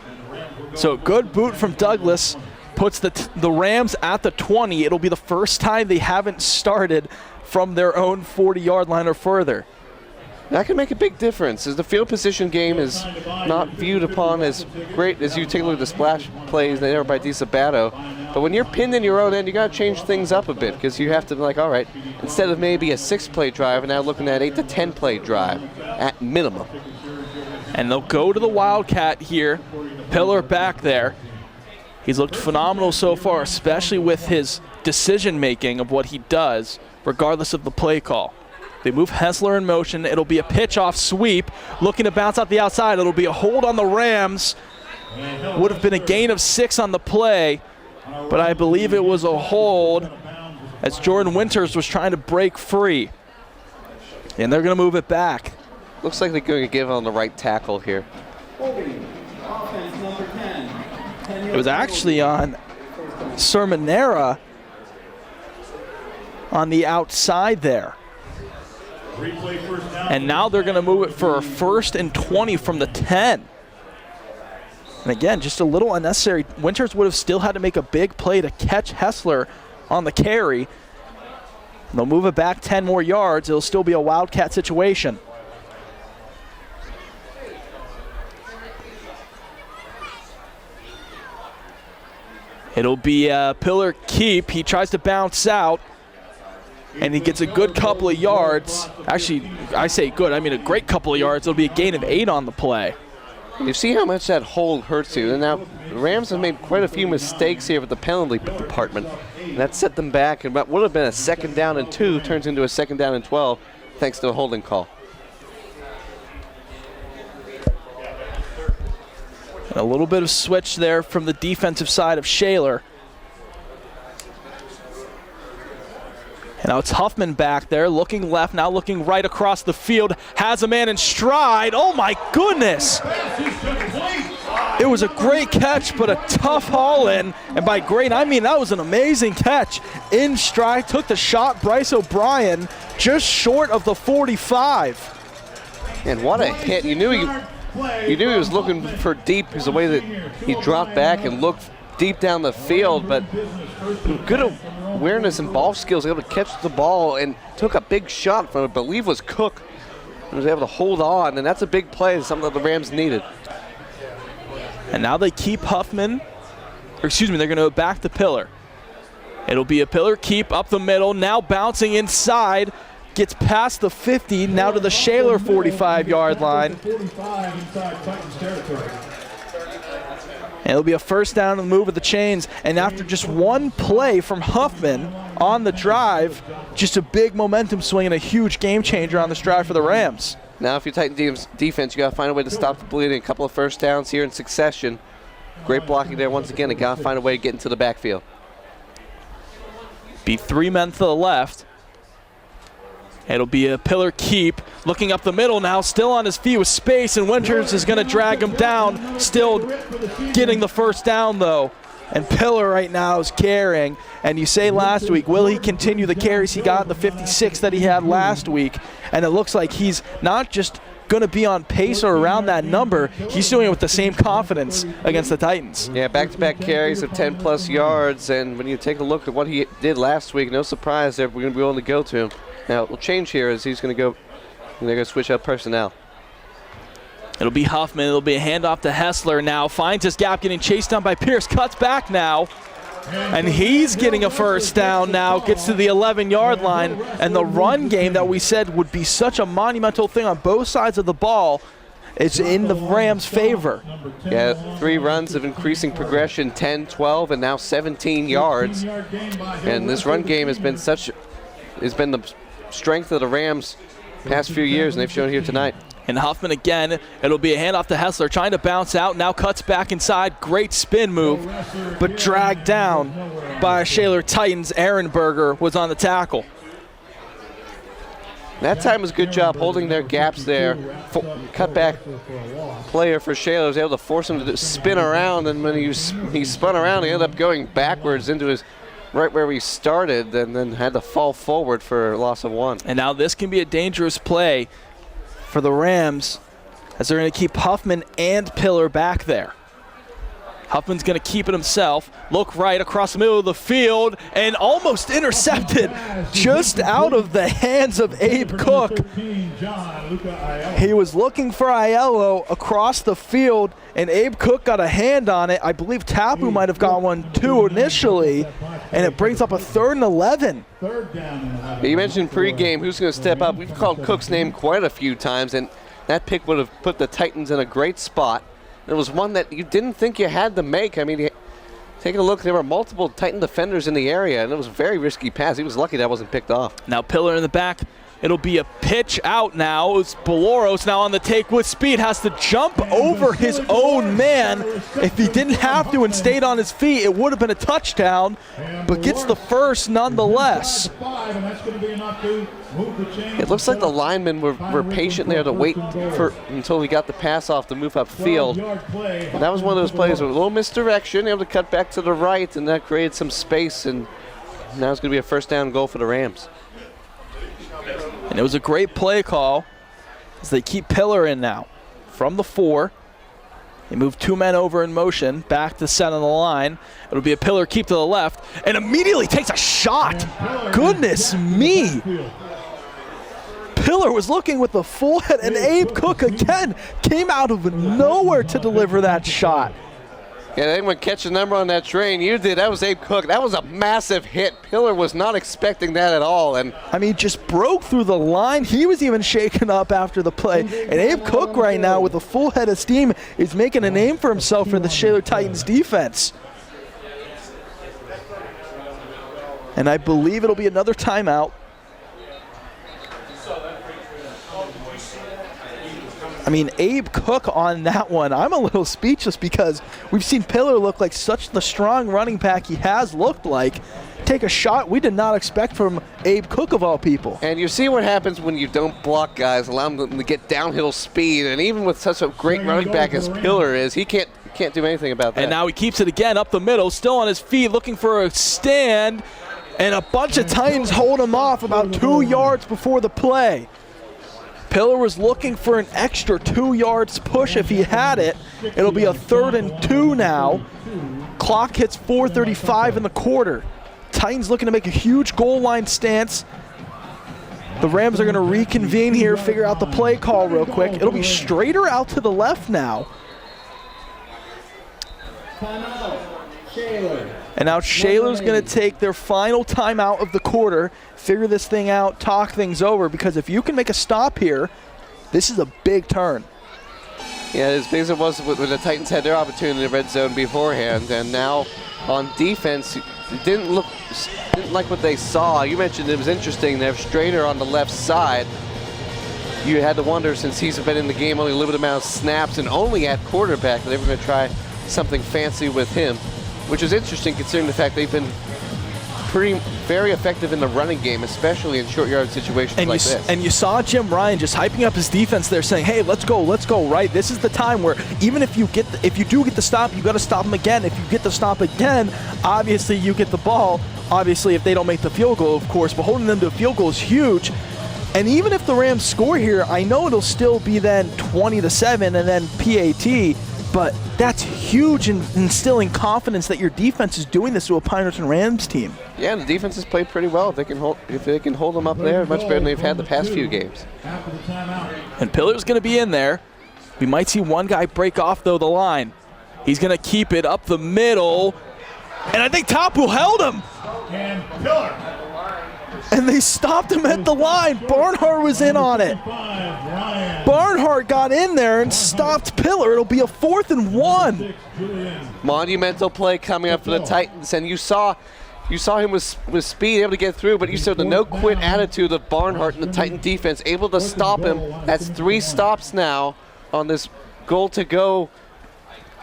So good boot from Douglas puts the Rams at the 20. It'll be the first time they haven't started from their own 40-yard line or further. That can make a big difference, as the field position game is not viewed upon as great as you take a look at the splash plays there by DeSabato. But when you're pinned in your own end, you got to change things up a bit, because you have to be like, all right, instead of maybe a 6-play drive, and now looking at 8 to 10-play drive at minimum. And they'll go to the Wildcat here. Pillar back there. He's looked phenomenal so far, especially with his decision-making of what he does, regardless of the play call. They move Hessler in motion. It'll be a pitch-off sweep. Looking to bounce out the outside. It'll be a hold on the Rams. Would have been a gain of 6 on the play, but I believe it was a hold as Jordan Winters was trying to break free. And they're going to move it back. Looks like they're going to give on the right tackle here. It was actually on Sermonera on the outside there. And now they're going to move it for a 1st and 20 from the 10. And again, just a little unnecessary. Winters would have still had to make a big play to catch Hessler on the carry. They'll move it back 10 more yards. It'll still be a Wildcat situation. It'll be a Pillar keep. He tries to bounce out, and he gets a good couple of yards. Actually, I say good. I mean a great couple of yards. It'll be a gain of 8 on the play. You see how much that hold hurts you. And now the Rams have made quite a few mistakes here with the penalty department. And that set them back. And what would have been a 2nd down and 2 turns into a 2nd down and 12 thanks to the holding call. And a little bit of switch there from the defensive side of Shaler. And now it's Huffman back there, looking left, now looking right across the field. Has a man in stride. Oh, my goodness. It was a great catch, but a tough haul in. And by great, I mean that was an amazing catch. In stride, took the shot. Bryce O'Brien just short of the 45. And what a hit. You knew he was looking for deep because the way that he dropped back and looked deep down the field, but good awareness and ball skills, able to catch the ball and took a big shot from, I believe, was Cook. He was able to hold on, and that's a big play, something that the Rams needed. And now they keep Huffman, they're going to go back to Pillar. It'll be a Pillar keep up the middle, now bouncing inside, gets past the 50, now to the Shaler 45-yard line. And it'll be a 1st down and move of the chains. And after just one play from Huffman on the drive, just a big momentum swing and a huge game changer on this drive for the Rams. Now if you tighten defense, you got to find a way to stop the bleeding. A couple of 1st downs here in succession. Great blocking there once again. You got to find a way to get into the backfield. Be 3 men to the left. It'll be a Pillar keep, looking up the middle now, still on his feet with space, and Winters is going to drag him down, still getting the 1st down, though. and Pillar right now is carrying. And you say last week, will he continue the carries he got in the 56 that he had last week? And it looks like he's not just going to be on pace or around that number, he's doing it with the same confidence against the Titans. Yeah, back-to-back carries of 10-plus yards, and when you take a look at what he did last week, no surprise that we're going to be able to go to him. Now, it will change here as he's going to go, and they're going to switch up personnel. It'll be Huffman. It'll be a handoff to Hessler now. Finds his gap, getting chased down by Pierce. Cuts back now. And he's getting a first down now. Gets to the 11-yard line. And the run game that we said would be such a monumental thing on both sides of the ball is in the Rams' favor. Yeah, 3 runs of increasing progression, 10, 12, and now 17 yards. And this run game has been the strength of the Rams past few years, and they've shown here tonight. And Huffman again, it'll be a handoff to Hessler, trying to bounce out, now cuts back inside, great spin move, but dragged down by Shaler Titans. Ehrenberger was on the tackle. That time was a good job holding their gaps there. Cutback player for Shaler was able to force him to spin around, and when he spun around, he ended up going backwards into his right where we started, and then had to fall forward for a loss of 1. And now this can be a dangerous play for the Rams, as they're going to keep Huffman and Pillar back there. Huffman's going to keep it himself, look right across the middle of the field, and almost intercepted just out of the hands of Abe Cook. He was looking for Aiello across the field, and Abe Cook got a hand on it. I believe Tapu might have got one too initially, and it brings up a 3rd and 11. You mentioned pregame, who's going to step up? We've called Cook's name quite a few times, and that pick would have put the Titans in a great spot. It was one that you didn't think you had to make. I mean, taking a look, there were multiple Titan defenders in the area, and it was a very risky pass. He was lucky that wasn't picked off. Now Pillar in the back. It'll be a pitch out now. It's Boloros now on the take with speed. Has to jump over his own man. If he didn't have to and stayed on his feet, it would have been a touchdown, but gets the first nonetheless. It looks like the linemen were patient there to wait until he got the pass off to move upfield. And that was one of those plays with a little misdirection, able to cut back to the right, and that created some space, and now it's going to be a first down goal for the Rams. And it was a great play call as they keep Pillar in now. From the 4, they move 2 men over in motion, back to center of the line. It'll be a Pillar keep to the left, and immediately takes a shot. Goodness me. Pillar was looking with the full head, and Abe Cook again came out of nowhere to deliver that shot. Yeah, anyone catch a number on that train? You did. That was Abe Cook. That was a massive hit. Pillar was not expecting that at all. And I mean, just broke through the line. He was even shaken up after the play. And Abe Cook right now with a full head of steam is making a name for himself for the Shaler Titans defense. And I believe it'll be another timeout. I mean, Abe Cook on that one, I'm a little speechless because we've seen Pillar look like such the strong running back he has looked like. Take a shot we did not expect from Abe Cook of all people. And you see what happens when you don't block guys, allow them to get downhill speed, and even with such a great running back as Pillar is, he can't do anything about that. And now he keeps it again up the middle, still on his feet, looking for a stand, and a bunch of Titans hold him off about 2 yards before the play. Pillar was looking for an extra 2 yards push if he had it. It'll be a 3rd and 2 now. Clock hits 4:35 in the quarter. Titans looking to make a huge goal line stance. The Rams are going to reconvene here, figure out the play call real quick. It'll be straighter out to the left now. And now Shaler's going to take their final timeout of the quarter, figure this thing out, talk things over, because if you can make a stop here, this is a big turn. Yeah, as big as it was when the Titans had their opportunity in the red zone beforehand, and now on defense, it didn't like what they saw. You mentioned it was interesting. They have Strader on the left side. You had to wonder, since he's been in the game only a limited amount of snaps and only at quarterback, that they were going to try something fancy with him, which is interesting considering the fact they've been very effective in the running game, especially in short yard situations like this. And you saw Jim Ryan just hyping up his defense there, saying, "Hey, let's go, right? This is the time where even if you do get the stop, you got to stop them again. If you get the stop again, obviously you get the ball. Obviously, if they don't make the field goal, of course, but holding them to a field goal is huge." And even if the Rams score here, I know it'll still be then 20-7 and then PAT. But that's huge in instilling confidence that your defense is doing this to a Pine Richland Rams team. Yeah, and the defense has played pretty well. If they can hold them up there, much better than they've had the past few games. And Pillar's going to be in there. We might see one guy break off, though, the line. He's going to keep it up the middle. And I think Tapu held him. And Pillar. And they stopped him at the line. Barnhart was in on it. Barnhart got in there and stopped Pillar. It'll be a 4th and 1. Monumental play coming up for the Titans, and you saw him with speed, able to get through, but you saw the no-quit attitude of Barnhart and the Titan defense, able to stop him. That's 3 stops now on this goal-to-go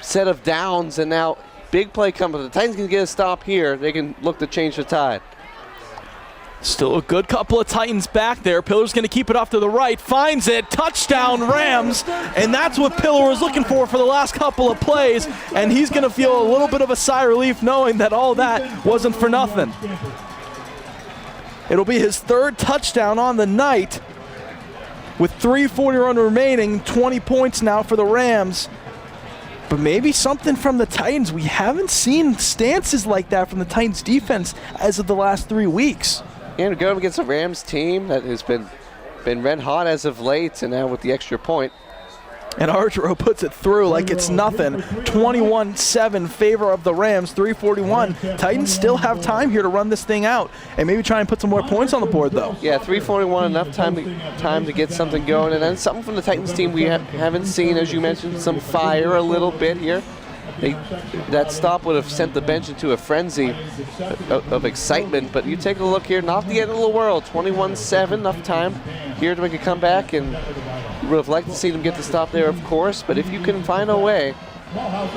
set of downs, and now big play coming. The Titans can get a stop here. They can look to change the tide. Still a good couple of Titans back there. Pillar's going to keep it off to the right, finds it, touchdown Rams, and that's what Pillar was looking for the last couple of plays, and he's going to feel a little bit of a sigh of relief knowing that all that wasn't for nothing. It'll be his 3rd touchdown on the night with 3:41 remaining, 20 points now for the Rams. But maybe something from the Titans. We haven't seen stances like that from the Titans defense as of the last 3 weeks. Yeah, to go up against a Rams team that has been red hot as of late, and now with the extra point. And Argero puts it through like it's nothing. 21-7 favor of the Rams, 3:41. Titans still have time here to run this thing out and maybe try and put some more points on the board, though. Yeah, 3:41, enough time to get something going. And then something from the Titans team we haven't seen, as you mentioned, some fire a little bit here. That stop would have sent the bench into a frenzy of excitement, but you take a look here, not the end of the world. 21-7, enough time here to make a comeback, and would have liked to see them get the stop there, of course, but if you can find a way,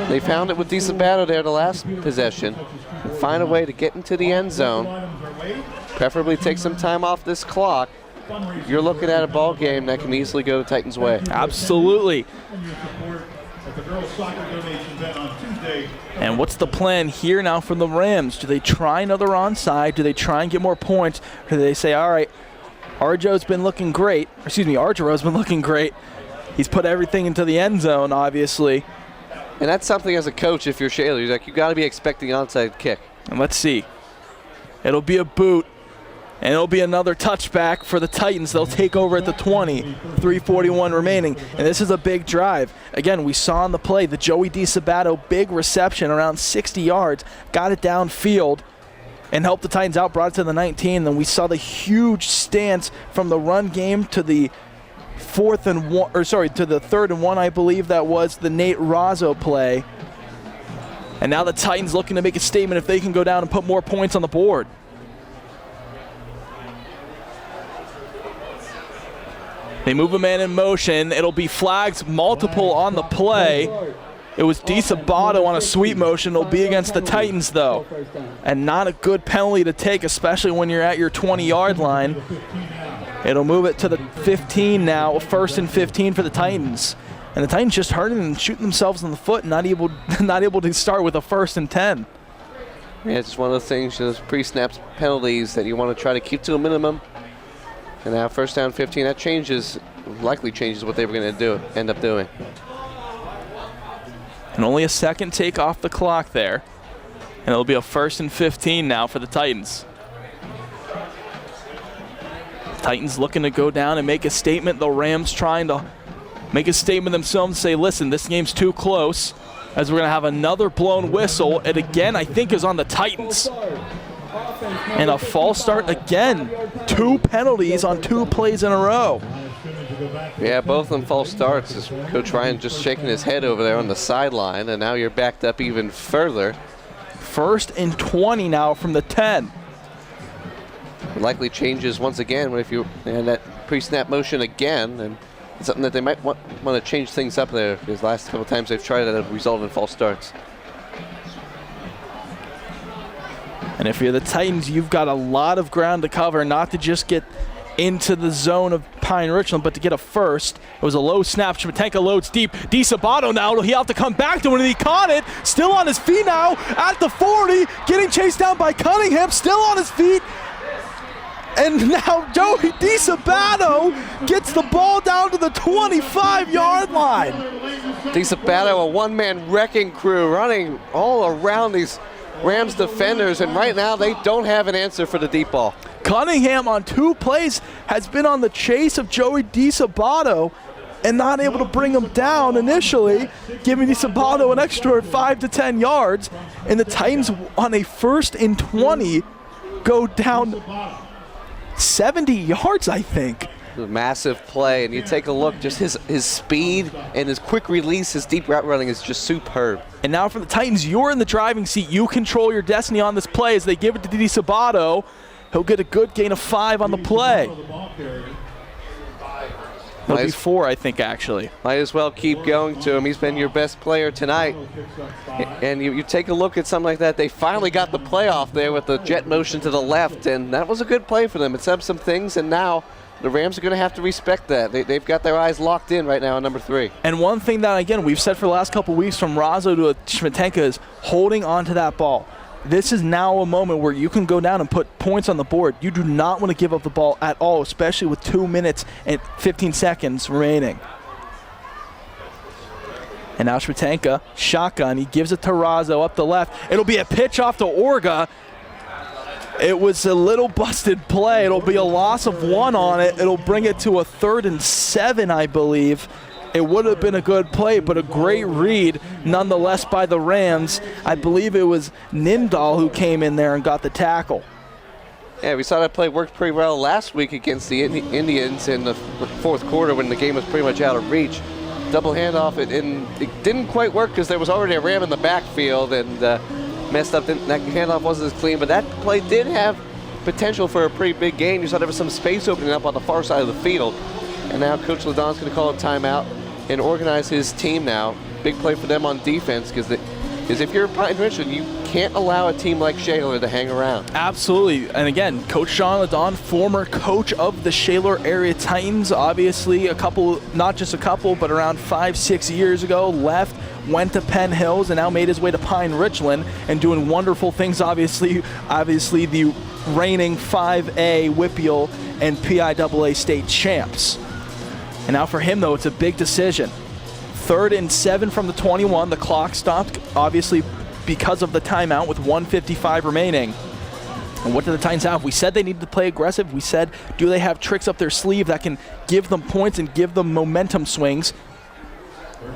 they found it with decent battle there the last possession, and find a way to get into the end zone, preferably take some time off this clock, you're looking at a ball game that can easily go the Titans' way. Absolutely. And what's the plan here now from the Rams? Do they try another onside? Do they try and get more points? Or do they say, all right, Argero's been looking great. He's put everything into the end zone, obviously. And that's something as a coach, if you're Shaler, you got to be expecting an onside kick. And let's see. It'll be a boot. And it'll be another touchback for the Titans. They'll take over at the 20, 3:41 remaining. And this is a big drive. Again, we saw on the play the Joey DiSabato big reception around 60 yards, got it downfield, and helped the Titans out, brought it to the 19. Then we saw the huge stance from the run game to the to the 3rd and 1, I believe that was the Nate Razzo play. And now the Titans looking to make a statement if they can go down and put more points on the board. They move a man in motion. It'll be flags multiple on the play. It was DiSabato on a sweep motion. It'll be against the Titans, though. And not a good penalty to take, especially when you're at your 20-yard line. It'll move it to the 15 now, 1st and 15 for the Titans. And the Titans just hurting and shooting themselves in the foot, not able to start with a 1st and 10. Yeah, it's just one of those things, those pre-snap penalties that you want to try to keep to a minimum. And now 1st down 15, that likely changes what they were going to end up doing. And only a second take off the clock there. And it'll be a 1st and 15 now for the Titans. Titans looking to go down and make a statement. The Rams trying to make a statement themselves and say, listen, this game's too close, as we're going to have another blown whistle. And again, I think is on the Titans. And a false start again. 2 penalties on 2 plays in a row. Yeah, both of them false starts. As Coach Ryan just shaking his head over there on the sideline, and now you're backed up even further. 1st and 20 now from the 10. Likely changes once again and that pre-snap motion again, and it's something that they might want to change things up there, because last couple times they've tried it have resulted in false starts. And if you're the Titans, you've got a lot of ground to cover, not to just get into the zone of Pine Richland, but to get a first. It was a low snap. Schmatenka loads deep. DiSabato now, he'll have to come back to it, and he caught it. Still on his feet now at the 40, getting chased down by Cunningham, still on his feet. And now Joey DiSabato gets the ball down to the 25-yard line. DiSabato, a one-man wrecking crew running all around these Rams defenders, and right now they don't have an answer for the deep ball. Cunningham on 2 plays has been on the chase of Joey DiSabato and not able to bring him down initially, giving DiSabato an extra 5 to 10 yards. And the Titans on a 1st and 20 go down 70 yards, I think. A massive play, and you take a look, just his speed and his quick release, his deep route running is just superb. And now for the Titans, you're in the driving seat. You control your destiny on this play as they give it to DiSabato. He'll get a good gain of 5 on the play. It'll be 4, I think, actually. Might as well keep going to him. He's been your best player tonight. And you take a look at something like that. They finally got the play off there with the jet motion to the left, and that was a good play for them. It set up some things, and now the Rams are going to have to respect that. They've got their eyes locked in right now on number 3. And one thing that, again, we've said for the last couple weeks from Razzo to Schmatenka is holding on to that ball. This is now a moment where you can go down and put points on the board. You do not want to give up the ball at all, especially with 2 minutes and 15 seconds remaining. And now Schmatenka, shotgun, he gives it to Razzo up the left. It'll be a pitch off to Orga. It was a little busted play. It'll be a loss of 1 on it. It'll bring it to a 3rd and 7, I believe. It would have been a good play, but a great read nonetheless by the Rams. I believe it was Nindal who came in there and got the tackle. Yeah, we saw that play worked pretty well last week against the Indians in the 4th quarter when the game was pretty much out of reach. Double handoff, and it didn't quite work because there was already a Ram in the backfield and messed up. That handoff wasn't as clean, but that play did have potential for a pretty big gain. You saw there was some space opening up on the far side of the field. And now Coach LaDon's going to call a timeout and organize his team now. Big play for them on defense because if you're Pine Richland, you can't allow a team like Shaler to hang around. Absolutely. And again, Coach Sean LaDon, former coach of the Shaler area Titans, obviously a couple, not just a couple, but around 5-6 years ago, left, went to Penn Hills, and now made his way to Pine Richland and doing wonderful things. Obviously the reigning 5A WPIAL and PIAA state champs. And now for him, though, it's a big decision. 3rd and 7 from the 21. The clock stopped, obviously, because of the timeout with 1:55 remaining. And what do the Titans have? We said they needed to play aggressive. We said, do they have tricks up their sleeve that can give them points and give them momentum swings?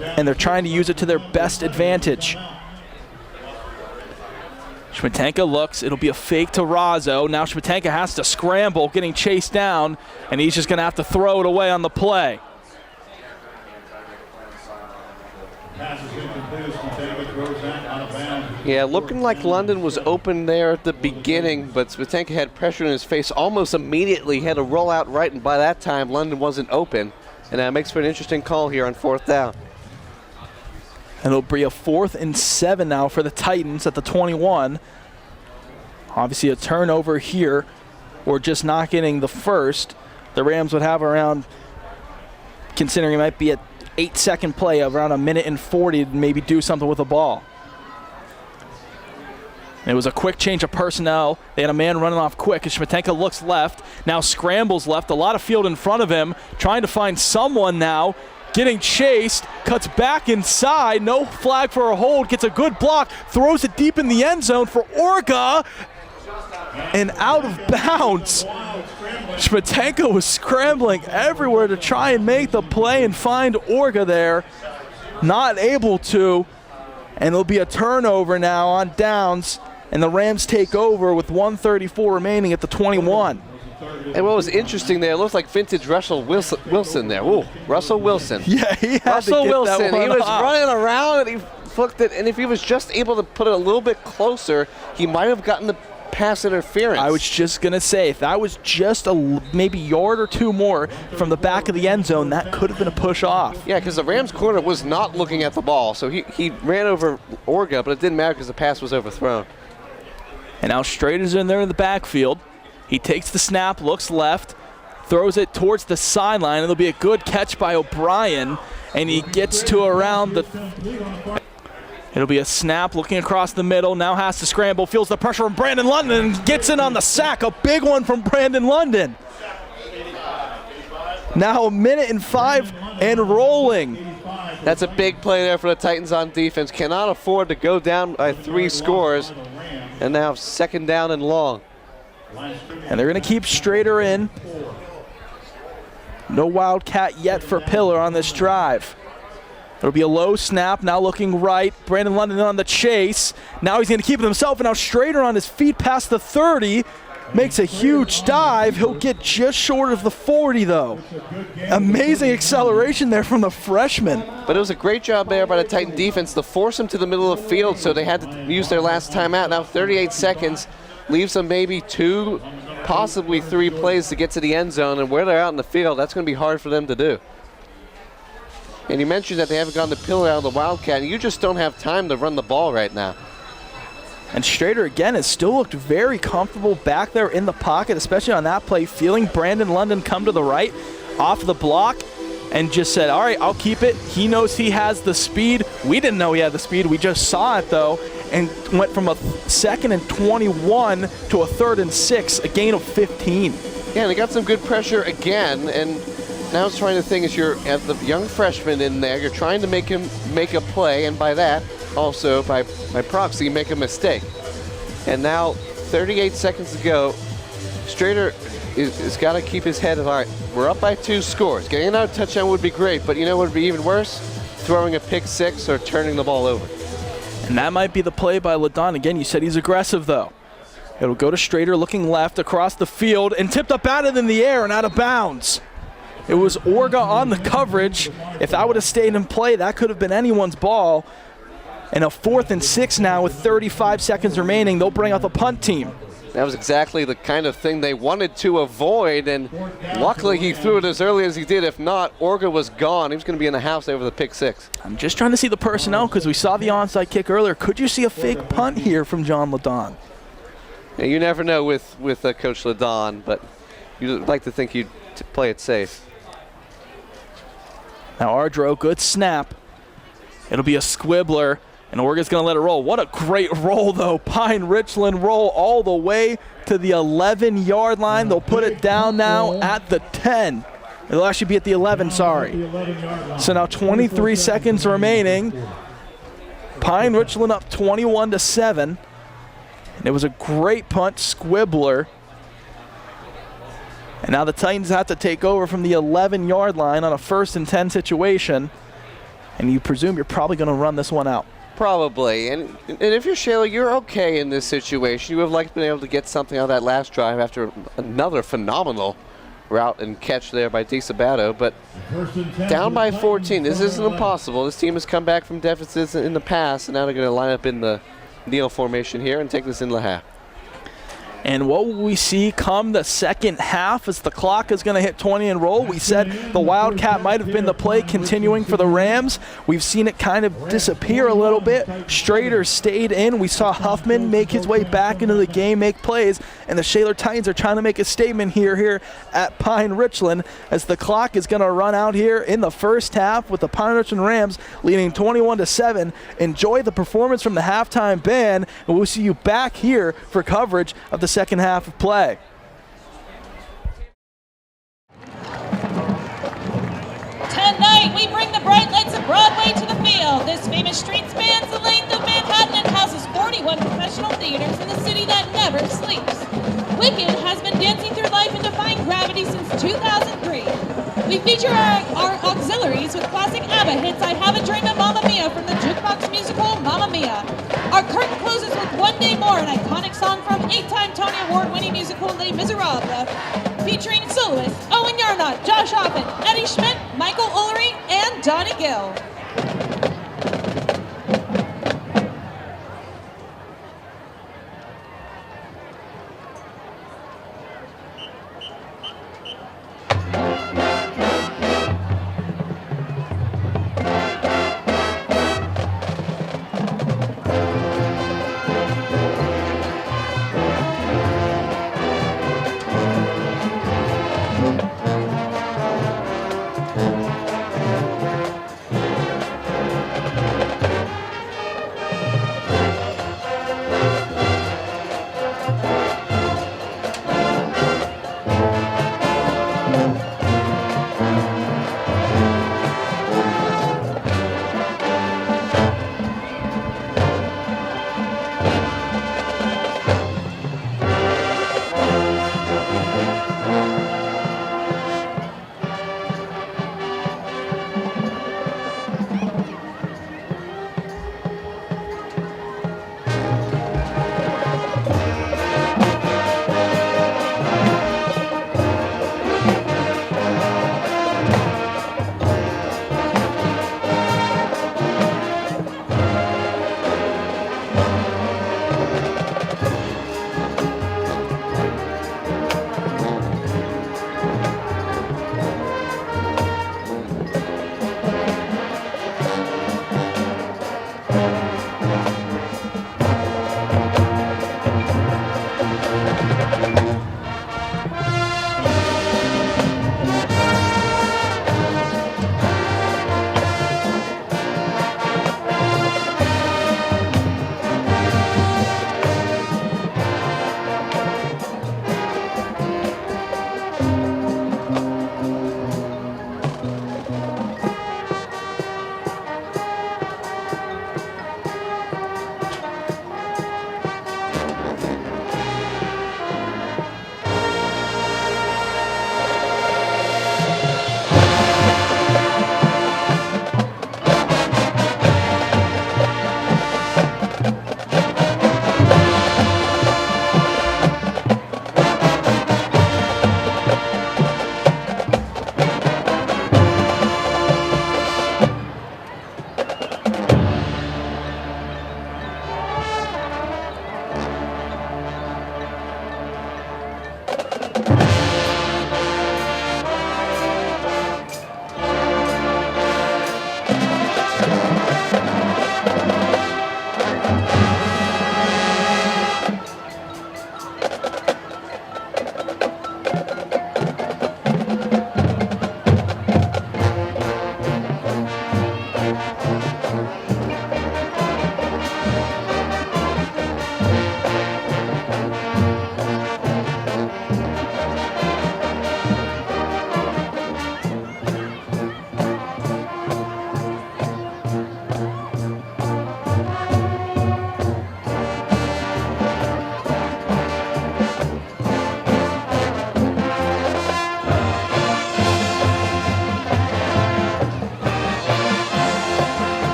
And they're trying to use it to their best advantage. Schmatenka looks. It'll be a fake to Razzo. Now Schmatenka has to scramble, getting chased down, and he's just going to have to throw it away on the play. Yeah, looking like London was open there at the beginning, but Schmatenka had pressure in his face almost immediately. He had a rollout right, and by that time, London wasn't open. And that makes for an interesting call here on 4th down. And it'll be a 4th and 7 now for the Titans at the 21. Obviously a turnover here, or just not getting the first. The Rams would have around, considering it might be a 8-second play, of around 1:40 to maybe do something with the ball. And it was a quick change of personnel. They had a man running off quick as Schmatenka looks left, now scrambles left, a lot of field in front of him, trying to find someone now. Getting chased, cuts back inside, no flag for a hold, gets a good block, throws it deep in the end zone for Orga, and out of bounds. Schmatenka was scrambling everywhere to try and make the play and find Orga there, not able to, and it'll be a turnover now on downs, and the Rams take over with 1:34 remaining at the 21. And what was interesting there, it looked like vintage Russell Wilson there. Ooh, Russell Wilson. Yeah, he had Russell to get Wilson. that one He was off. running around and he flicked it. And if he was just able to put it a little bit closer, he might have gotten the pass interference. I was just going to say, if that was just a maybe yard or two more from the back of the end zone, that could have been a push off. Yeah, because the Rams corner was not looking at the ball. So he ran over Orga, but it didn't matter because the pass was overthrown. And now Strader's in there in the backfield. He takes the snap, looks left, throws it towards the sideline. It'll be a good catch by O'Brien, and he gets to around the... It'll be a snap looking across the middle, now has to scramble, feels the pressure from Brandon London, and gets in on the sack. A big one from Brandon London. Now 1:05 and rolling. That's a big play there for the Titans on defense. Cannot afford to go down by 3 scores. And now 2nd down and long. And they're going to keep Strader in. No Wildcat yet for Pillar on this drive. It'll be a low snap, now looking right. Brandon London on the chase. Now he's going to keep it himself, and now Strader on his feet past the 30. Makes a huge dive. He'll get just short of the 40, though. Amazing acceleration there from the freshman. But it was a great job there by the Titan defense to force him to the middle of the field, so they had to use their last timeout. Now 38 seconds leaves them maybe 2, possibly 3 plays to get to the end zone, and where they're out in the field, that's going to be hard for them to do. And you mentioned that they haven't gone to Pillar out of the Wildcat, and you just don't have time to run the ball right now. And Strader, again, has still looked very comfortable back there in the pocket, especially on that play, feeling Brandon London come to the right off the block and just said, all right, I'll keep it. He knows he has the speed. We didn't know he had the speed. We just saw it, though, and went from a 2nd and 21 to a 3rd and 6, a gain of 15. Yeah, they got some good pressure again, and now it's trying to think is you're at the young freshman in there, you're trying to make him make a play, and by that, also by proxy, make a mistake. And now 38 seconds to go. Strader is got to keep his head of, all right, we're up by 2 scores. Getting another touchdown would be great, but you know what would be even worse? Throwing a pick 6 or turning the ball over. And that might be the play by LaDon. Again, you said he's aggressive, though. It'll go to Strader looking left across the field and tipped up out of in the air and out of bounds. It was Orga on the coverage. If that would have stayed in play, that could have been anyone's ball. And a 4th and 6 now with 35 seconds remaining. They'll bring out the punt team. That was exactly the kind of thing they wanted to avoid, and luckily he threw it as early as he did. If not, Orga was gone. He was going to be in the house over the pick 6. I'm just trying to see the personnel because we saw the onside kick earlier. Could you see a fake punt here from John LaDon? Yeah, you never know with Coach LaDon, but you'd like to think he'd play it safe. Now Ardro, good snap. It'll be a squibbler, and Orga's going to let it roll. What a great roll, though. Pine Richland roll all the way to the 11-yard line. They'll put it down now at the 10. It'll actually be at the 11, sorry. So now 23 seconds remaining. Pine Richland up 21-7. And it was a great punt, squibbler. And now the Titans have to take over from the 11-yard line on a 1st and 10 situation. And you presume you're probably going to run this one out. Probably. And if you're Shaler, you're okay in this situation. You would have liked to be able to get something out of that last drive after another phenomenal route and catch there by DeSabato. But down by 14, this isn't impossible. This team has come back from deficits in the past, and now they're going to line up in the Neal formation here and take this into the half. And what will we see come the second half as the clock is going to hit 20 and roll? We said the Wildcat might have been the play continuing for the Rams. We've seen it kind of disappear a little bit. Strader stayed in. We saw Huffman make his way back into the game, make plays, and the Shaler Titans are trying to make a statement here at Pine Richland as the clock is going to run out here in the first half with the Pine Richland Rams leading 21-7. Enjoy the performance from the halftime band, and we'll see you back here for coverage of the second half of play. Tonight, we bring the bright lights of Broadway to the field. This famous street spans the length of Manhattan and houses 41 professional theaters in the city that never sleeps. Wicked has been dancing through life and defying gravity since 2003. We feature our auxiliaries with classic ABBA hits I Have a Dream of Mamma Mia from the jukebox musical Mamma Mia. Our curtain closes with One Day More, an iconic song from 8-time Tony Award-winning musical Les Miserables, featuring soloists Owen Yarnott, Josh Oppen, Eddie Schmidt, Michael Ullery, and Donnie Gill.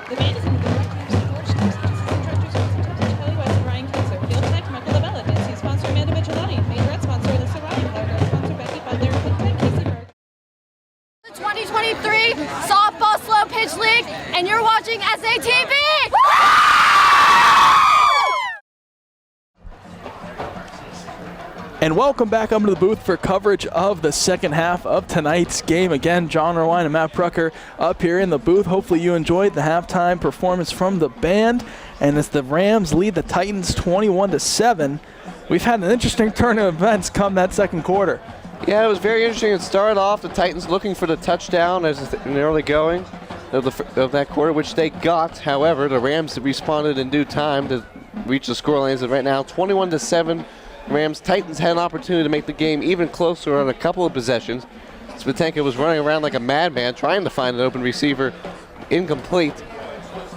The band is in the directors of George Steps, assistant directors Wilson Thomas, Kelly West, and Ryan Kaiser. Field tech, Michael Labella. Dancing sponsor Amanda Michelati. Majorette sponsor Alyssa Ryan. Color guard sponsor Becky Butler. Pit tech Casey Berg. The 2023 Softball Slow Pitch League, and you're watching SATV! And welcome back up to the booth for coverage of the second half of tonight's game. Again, John Irwine and Matt Prucker up here in the booth. Hopefully you enjoyed the halftime performance from the band. And as the Rams lead the Titans 21-7, we've had an interesting turn of events come that second quarter. Yeah, it was very interesting. It started off the Titans looking for the touchdown in the early going of that quarter, which they got. However, the Rams responded in due time to reach the scorelines. And right now, 21-7. Rams. Titans had an opportunity to make the game even closer on a couple of possessions. Spatenka was running around like a madman trying to find an open receiver, incomplete.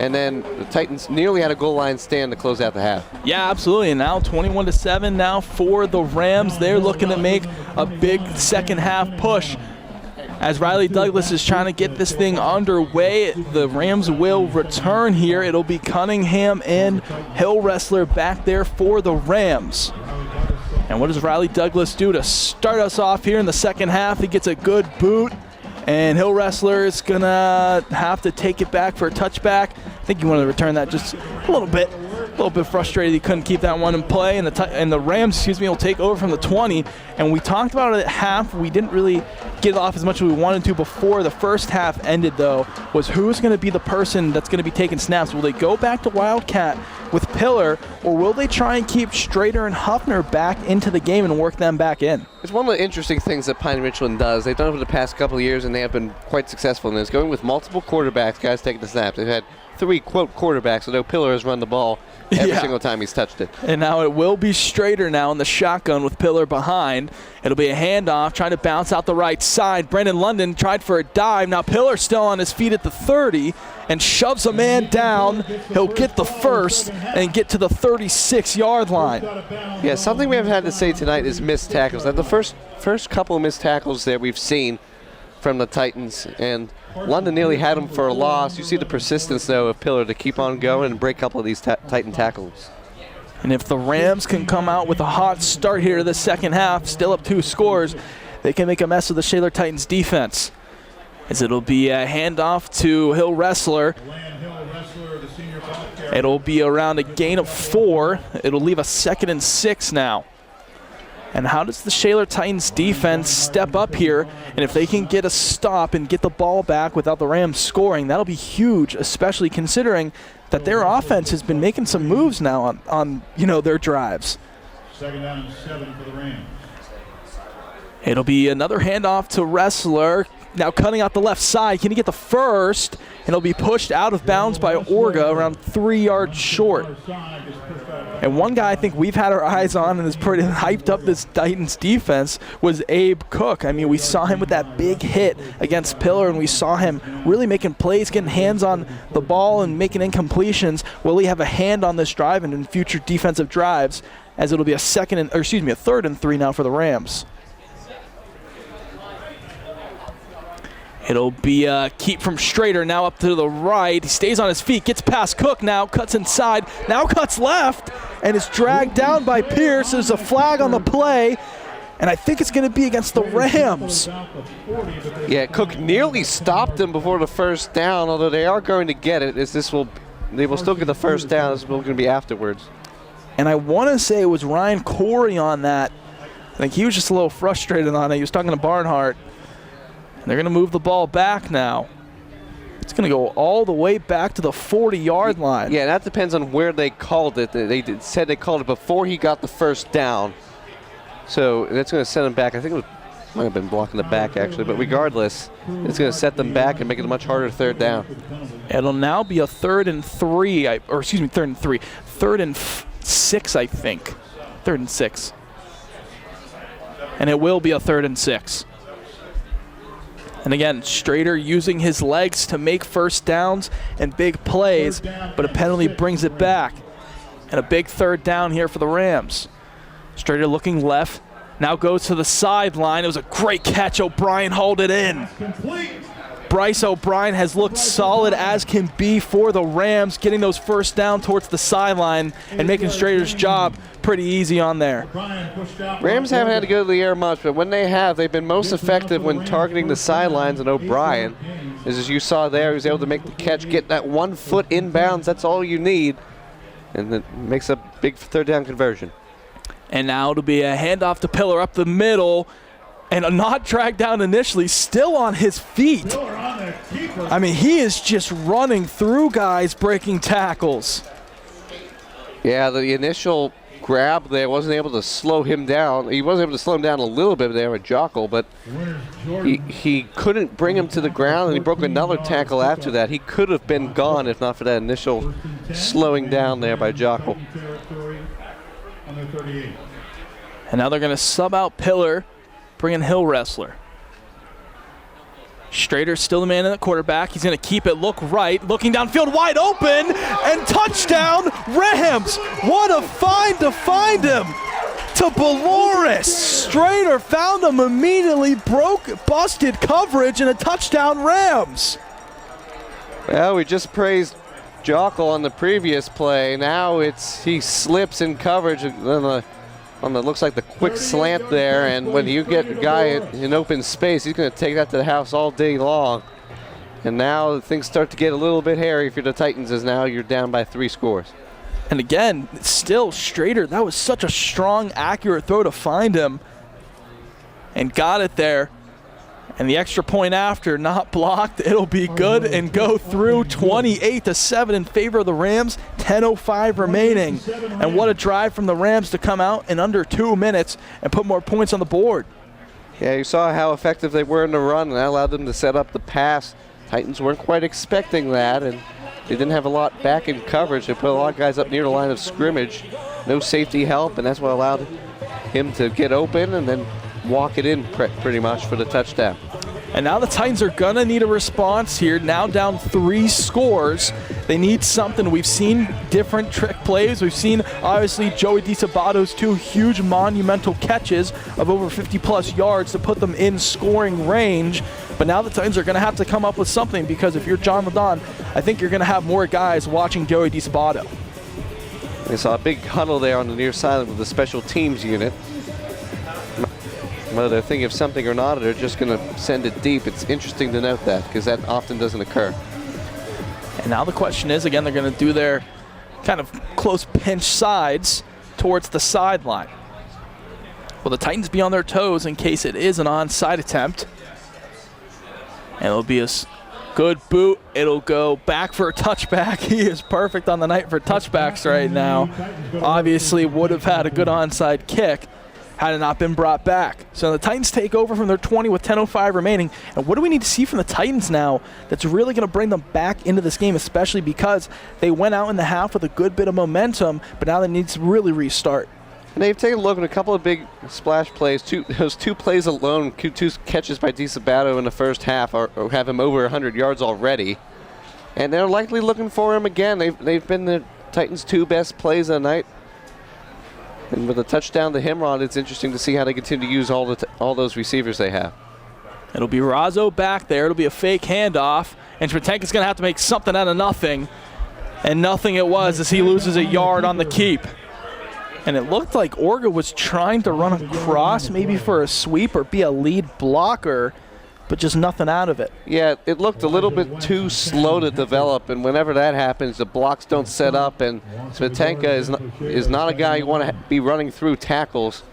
And then the Titans nearly had a goal line stand to close out the half. Yeah, absolutely. And now 21-7 now for the Rams. They're looking to make a big second half push. As Riley Douglas is trying to get this thing underway, the Rams will return here. It'll be Cunningham and Hill Wrestler back there for the Rams. And what does Riley Douglas do to start us off here in the second half? He gets a good boot, and Hill Wrestler is going to have to take it back for a touchback. I think he wanted to return that just a little bit frustrated he couldn't keep that one in play. And the Rams, will take over from the 20. And we talked about it at half. We didn't really get off as much as we wanted to before the first half ended, though, was who's going to be the person that's going to be taking snaps. Will they go back to Wildcat with Pillar, or will they try and keep Strader and Huffner back into the game and work them back in? It's one of the interesting things that Pine Richland does. They've done it for the past couple of years, and they have been quite successful in this, going with multiple quarterbacks, guys taking the snaps. They've had 3, quote, quarterbacks, although Pillar has run the ball every single time he's touched it. And now it will be Strader now in the shotgun with Pillar behind. It'll be a handoff, trying to bounce out the right side. Brendan London tried for a dive. Now Pillar still on his feet at the 30 and shoves a man down. He'll get the first and get to the 36-yard line. Yeah, something we haven't had to say tonight is missed tackles. Now, the first couple of missed tackles that we've seen from the Titans, and London nearly had him for a loss. You see the persistence, though, of Pillar to keep on going and break a couple of these Titan tackles. And if the Rams can come out with a hot start here to the second half, still up 2 scores, they can make a mess of the Shaler Titans defense. As it'll be a handoff to Hill Wrestler. It'll be around a gain of 4. It'll leave a 2nd and 6 now. And how does the Shaler Titans defense step up here? And if they can get a stop and get the ball back without the Rams scoring, that'll be huge, especially considering that their offense has been making some moves now on their drives. 2nd down and 7 for the Rams. It'll be another handoff to Wrestler. Now cutting out the left side. Can he get the first? And it'll be pushed out of bounds by Orga around 3 yards short. And one guy I think we've had our eyes on and has pretty hyped up this Titans defense was Abe Cook. I mean, we saw him with that big hit against Pillar, and we saw him really making plays, getting hands on the ball and making incompletions. Will he have a hand on this drive and in future defensive drives, as it'll be a 3rd and 3 now for the Rams. It'll be a keep from Strader, now up to the right. He stays on his feet, gets past Cook now, cuts inside, now cuts left, and is dragged down by Pierce. There's a flag on the play, and I think it's going to be against the Rams. Yeah, Cook nearly stopped him before the first down, although they are going to get it. They will still get the first down. It's going to be afterwards. And I want to say it was Ryan Corey on that. I think he was just a little frustrated on it. He was talking to Barnhart. And they're going to move the ball back now. It's going to go all the way back to the 40-yard line. Yeah, that depends on where they called it. Said they called it before he got the first down. So that's going to send him back. I think it might have been blocking the back, actually. But regardless, it's going to set them back and make it a much harder 3rd down. It'll now be a 3rd and 3. 3rd and 3. 3rd and 6, I think. 3rd and 6. And it will be a 3rd and 6. And again, Strader using his legs to make first downs and big plays, but a penalty brings it back. And a big 3rd down here for the Rams. Strader looking left, now goes to the sideline. It was a great catch. O'Brien hauled it in. Bryce O'Brien has looked solid as can be for the Rams, getting those first down towards the sideline and making Strader's job pretty easy on there. Rams haven't had to go to the air much, but when they have, they've been most effective when targeting the sidelines, and O'Brien, as you saw there, he was able to make the catch, get that 1 foot inbounds. That's all you need, and it makes a big third down conversion. And now it'll be a handoff to Pillar up the middle, and not dragged down initially, still on his feet. I mean, he is just running through guys, breaking tackles. Yeah, the initial grab there wasn't able to slow him down. He was able to slow him down a little bit there with Jockle, but he couldn't bring him to the ground, and he broke another tackle after that. He could have been gone if not for that initial slowing down there by Jockle. And now they're going to sub out Pillar, bring in Hill Wrestler. Strader's still the man in the quarterback. He's going to keep it, look right, looking downfield, wide open, and touchdown, Rams. What a find to find him to Baloris. Strader found him immediately, busted coverage, and a touchdown, Rams. Well, we just praised Jockle on the previous play. Now he slips in coverage on the looks like the quick slant there, and when you get a guy in open space, he's going to take that to the house all day long. And now things start to get a little bit hairy for the Titans, as now you're down by 3 scores. And again, still Strader, that was such a strong, accurate throw to find him, and got it there. And the extra point after, not blocked. It'll be good and go through 28-7 in favor of the Rams. 10:05 remaining. And what a drive from the Rams to come out in under 2 minutes and put more points on the board. Yeah, you saw how effective they were in the run, and that allowed them to set up the pass. Titans weren't quite expecting that, and they didn't have a lot back in coverage. They put a lot of guys up near the line of scrimmage. No safety help, and that's what allowed him to get open and then walk it in pretty much for the touchdown. And now the Titans are going to need a response here. Now down 3 scores. They need something. We've seen different trick plays. We've seen, obviously, Joey DiSabato's 2 huge monumental catches of over 50-plus yards to put them in scoring range. But now the Titans are going to have to come up with something, because if you're John Ladon, I think you're going to have more guys watching Joey DiSabato. They saw a big huddle there on the near side with the special teams unit. Whether they're thinking of something or not, or they're just going to send it deep. It's interesting to note that, because that often doesn't occur. And now the question is, again, they're going to do their kind of close pinch sides towards the sideline. Will the Titans be on their toes in case it is an onside attempt? And it'll be a good boot. It'll go back for a touchback. He is perfect on the night for touchbacks right now. Obviously would have had a good onside kick had it not been brought back. So the Titans take over from their 20 with 10:05 remaining. And what do we need to see from the Titans now that's really going to bring them back into this game, especially because they went out in the half with a good bit of momentum, but now they need to really restart. And they've taken a look at a couple of big splash plays. Those 2 plays alone, 2 catches by DiSabato in the first half, or have him over 100 yards already. And they're likely looking for him again. They've been the Titans' 2 best plays of the night. And with a touchdown to Himrod, it's interesting to see how they continue to use all those receivers they have. It'll be Razzo back there. It'll be a fake handoff. And Schmatenka's going to have to make something out of nothing. And nothing it was, as he loses a yard on the keep. And it looked like Orga was trying to run across, maybe for a sweep or be a lead blocker, but just nothing out of it. Yeah, it looked a little bit too slow to develop, and whenever that happens, the blocks don't set up, and Schmatenka is not a guy you want to be running through tackles,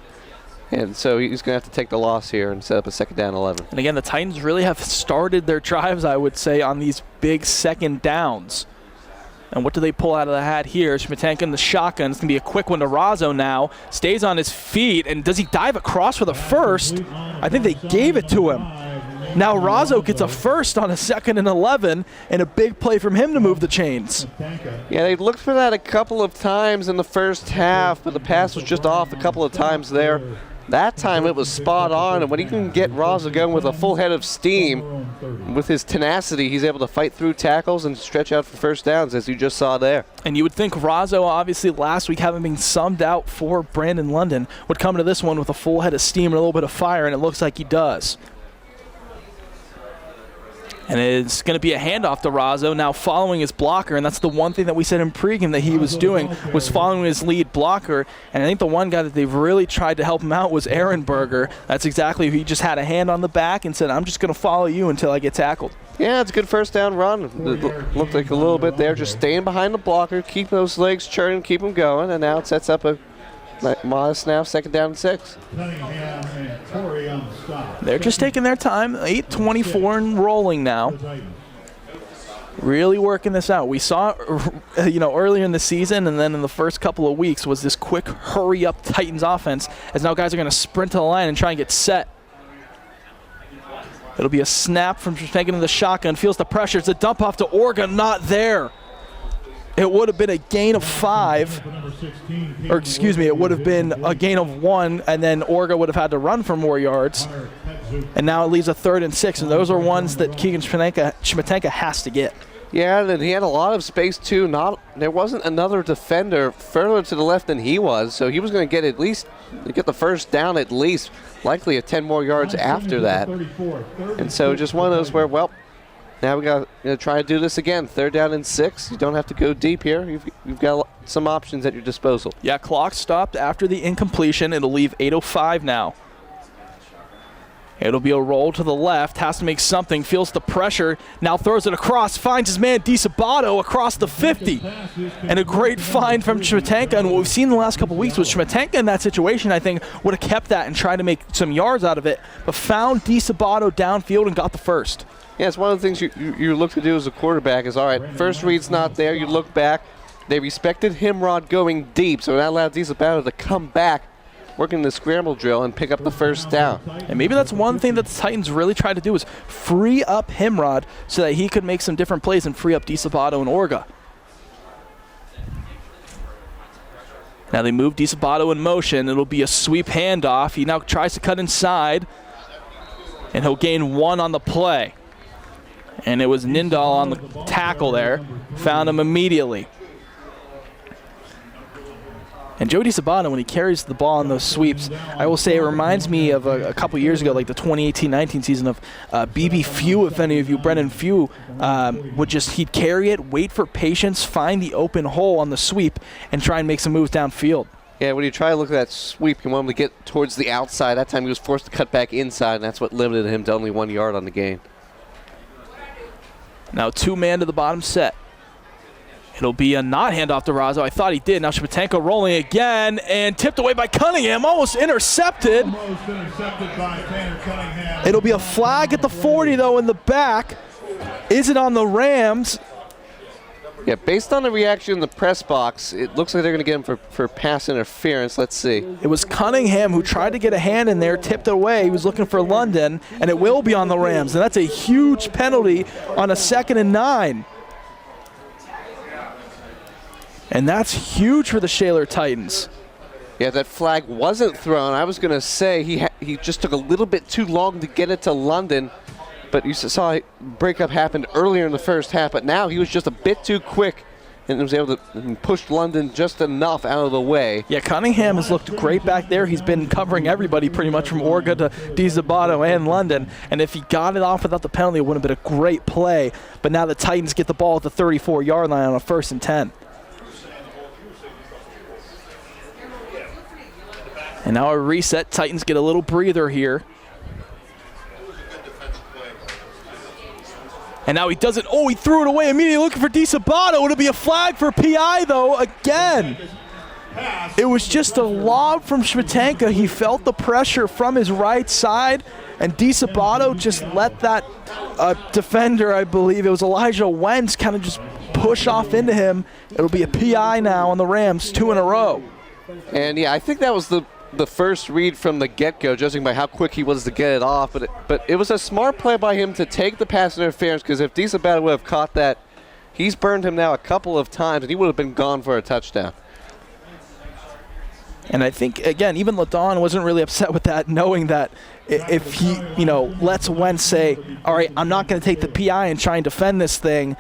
and so he's going to have to take the loss here and set up a 2nd down 11. And again, the Titans really have started their drives, I would say, on these big 2nd downs. And what do they pull out of the hat here? Schmatenka in the shotgun. It's going to be a quick one to Razzo now. Stays on his feet, and does he dive across for the first? I think they gave it to him. Now Razzo gets a first on a 2nd and 11, and a big play from him to move the chains. Yeah, they looked for that a couple of times in the first half, but the pass was just off a couple of times there. That time it was spot on, and when he can get Razzo going with a full head of steam, with his tenacity, he's able to fight through tackles and stretch out for first downs, as you just saw there. And you would think Razzo, obviously last week having been summed out for Brandon London, would come to this one with a full head of steam and a little bit of fire, and it looks like he does. And it's going to be a handoff to Razzo, now following his blocker, and that's the one thing that we said in pregame that he was doing, was following his lead blocker. And I think the one guy that they've really tried to help him out was Ehrenberger. That's exactly who he just had a hand on the back and said, I'm just going to follow you until I get tackled. Yeah, it's a good first down run. It looked like a little bit there, just staying behind the blocker, keep those legs churning, keep them going, and now it sets up a modest now, 2nd down and 6. They're just taking their time, 8:24 and rolling now. Really working this out. We saw, earlier in the season and then in the first couple of weeks was this quick hurry-up Titans offense, as now guys are going to sprint to the line and try and get set. It'll be a snap from Schmetenka in the shotgun, feels the pressure. It's a dump off to Orga, not there. It would have been a gain of 5, or excuse me, it would have been a gain of 1, and then Orga would have had to run for more yards. And now it leaves a 3rd and 6, and those are ones that Keegan Schmetenka has to get. Yeah, and he had a lot of space too. There wasn't another defender further to the left than he was, so he was going to get the first down at least, likely a 10 more yards after that. And so just one of those where, well, now we got to try to do this again. 3rd down and 6. You don't have to go deep here. You've got some options at your disposal. Yeah, clock stopped after the incompletion. It'll leave 8:05 now. It'll be a roll to the left, has to make something, feels the pressure, now throws it across, finds his man DiSabato across the 50. And a great find from Schmetenka. And what we've seen in the last couple of weeks was Schmetenka in that situation, I think, would have kept that and tried to make some yards out of it, but found DiSabato downfield and got the first. Yeah, it's one of the things you look to do as a quarterback is, all right, first read's not there, you look back. They respected Himrod going deep, so that allowed DiSabato to come back, working the scramble drill and pick up the first down. And maybe that's one thing that the Titans really tried to do, is free up Himrod so that he could make some different plays and free up DiSabato and Orga. Now they move DiSabato in motion. It'll be a sweep handoff. He now tries to cut inside, and he'll gain 1 on the play. And it was Nindal on the tackle there. Found him immediately. And Joe DiSabato, when he carries the ball on those sweeps, I will say it reminds me of a couple years ago, like the 2018-19 season of BB Few, if any of you, Brendan Few, he'd carry it, wait for patience, find the open hole on the sweep, and try and make some moves downfield. Yeah, when you try to look at that sweep, you want him to get towards the outside. That time he was forced to cut back inside, and that's what limited him to only 1 yard on the gain. Now 2-man to the bottom set. It'll be a not handoff to Razzo. I thought he did. Now Schmetenka rolling again and tipped away by Cunningham. Almost intercepted. Almost intercepted by Tanner Cunningham. It'll be a flag at the 40, though, in the back. Is it on the Rams? Yeah, based on the reaction in the press box, it looks like they're going to get him for pass interference. Let's see. It was Cunningham who tried to get a hand in there, tipped it away. He was looking for London, and it will be on the Rams. And that's a huge penalty on a 2nd and 9. And that's huge for the Shaler Titans. Yeah, that flag wasn't thrown. I was going to say he just took a little bit too long to get it to London. But you saw breakup happened earlier in the first half, but now he was just a bit too quick and was able to push London just enough out of the way. Yeah, Cunningham has looked great back there. He's been covering everybody pretty much from Orga to DiSabato and London. And if he got it off without the penalty, it would have been a great play. But now the Titans get the ball at the 34-yard line on a 1st and 10. And now a reset. Titans get a little breather here. And now he does it. Oh, he threw it away immediately looking for DiSabato. It'll be a flag for PI, though, again. It was just a lob from Schmetenka. He felt the pressure from his right side, and DiSabato just let that defender, I believe it was Elijah Wentz, kind of just push off into him. It'll be a PI now on the Rams, 2 in a row. And, yeah, I think that was the first read from the get-go, judging by how quick he was to get it off. But it was a smart play by him to take the pass interference, because if DiSabato would have caught that, he's burned him now a couple of times, and he would have been gone for a touchdown. And I think, again, even LaDon wasn't really upset with that, knowing that if he, lets Wentz say, all right, I'm not going to take the PI and try and defend this thing,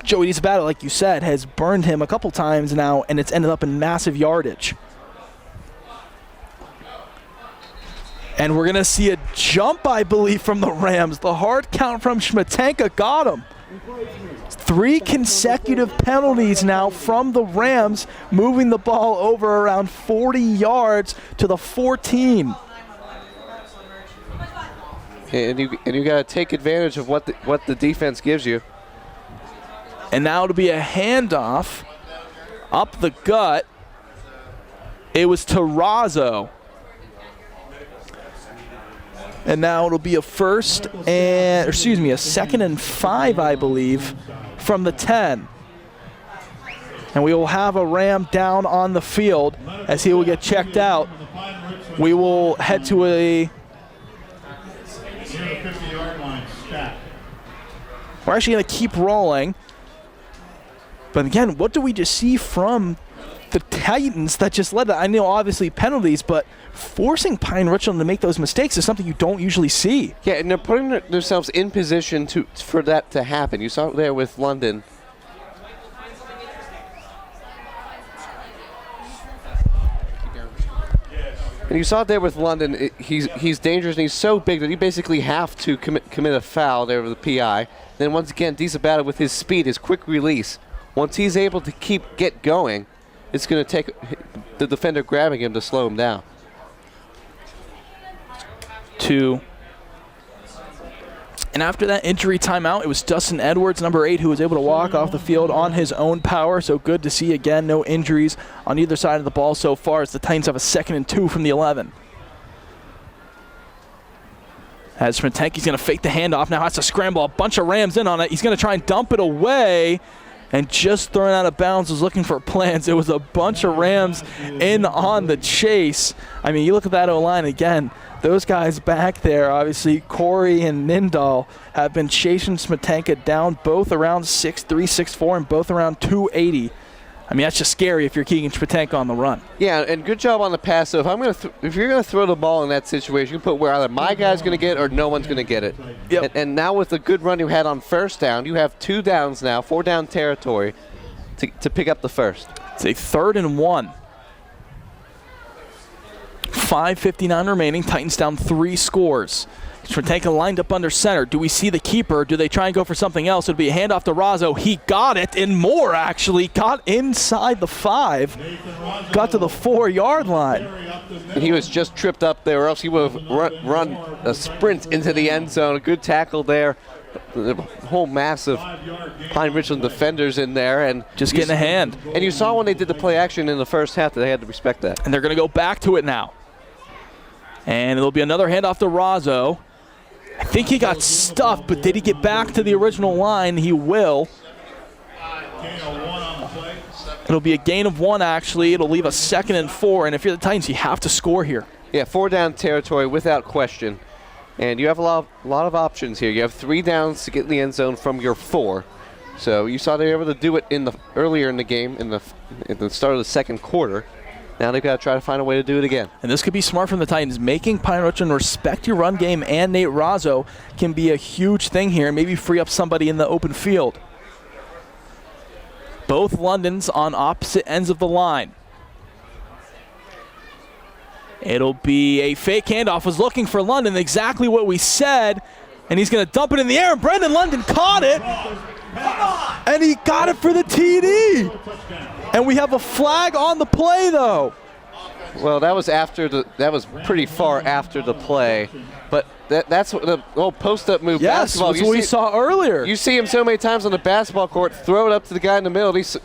Joey DiSabato, like you said, has burned him a couple times now, and it's ended up in massive yardage. And we're going to see a jump, I believe, from the Rams. The hard count from Schmatenka got him. 3 consecutive penalties now from the Rams, moving the ball over around 40 yards to the 14. And you got to take advantage of what the defense gives you. And now it'll be a handoff up the gut. It was to Razzo. And now it'll be a second and 5, I believe, from the 10. And we will have a Ram down on the field as he will get checked out. We will head to a... We're actually going to keep rolling. But again, what do we just see from the Titans that just led that? I know obviously penalties, but forcing Pine Richland to make those mistakes is something you don't usually see. Yeah, and they're putting themselves in position for that to happen. You saw it there with London. And you saw it there with London. He's dangerous, and he's so big that you basically have to commit a foul there with the PI. Then once again, Disabato with his speed, his quick release. Once he's able to get going, it's going to take the defender grabbing him to slow him down. 2. And after that injury timeout, it was Dustin Edwards, number 8, who was able to walk off the field on his own power. So good to see, again, no injuries on either side of the ball so far as the Titans have a 2nd and 2 from the 11. As Schmatenki's going to fake the handoff, now has to scramble a bunch of Rams in on it. He's going to try and dump it away, and just throwing out of bounds was looking for plans. It was a bunch of Rams in on the chase. I mean, you look at that O-line again. Those guys back there, obviously Corey and Nindal, have been chasing Schmatenka down, both around 6'3", 6'4", and both around 280. I mean, that's just scary if you're Keegan Schmatenka on the run. Yeah, and good job on the pass. So if you're going to throw the ball in that situation, you can put where either my guy's going to get it or no one's going to get it. Yep. And now with the good run you had on first down, you have 2 downs now, 4 down territory to pick up the first. It's a 3rd and 1. 5:59 remaining. Titans down 3 scores. Schmatenka lined up under center. Do we see the keeper? Do they try and go for something else? It'll be a handoff to Razzo. He got it and more, actually. Got inside the 5. Got to the 4-yard line. And he was just tripped up there, or else he would have run a sprint into the end zone. A good tackle there. The whole mass of Pine Richland defenders in there. And just getting a hand. And you saw when they did the play action in the first half that they had to respect that. And they're going to go back to it now. And it'll be another handoff to Razzo. I think he got stuffed, but did he get back to the original line? He will. It'll be a gain of 1, actually. It'll leave a 2nd and 4, and if you're the Titans, you have to score here. Yeah, 4 down territory without question. And you have a lot of options here. You have 3 downs to get in the end zone from your 4. So you saw they were able to do it earlier in the game, at the start of the second quarter. Now they've got to try to find a way to do it again. And this could be smart from the Titans. Making Pine Richland respect your run game and Nate Razzo can be a huge thing here. Maybe free up somebody in the open field. Both Londons on opposite ends of the line. It'll be a fake handoff. Was looking for London, exactly what we said. And he's going to dump it in the air. And Brendan London caught it. And he got it for the TD. And we have a flag on the play, though. Well, that was pretty far after the play, but that's what the old post-up move. Yes, basketball. that's what we saw earlier. You see him so many times on the basketball court, throw it up to the guy in the middle. He's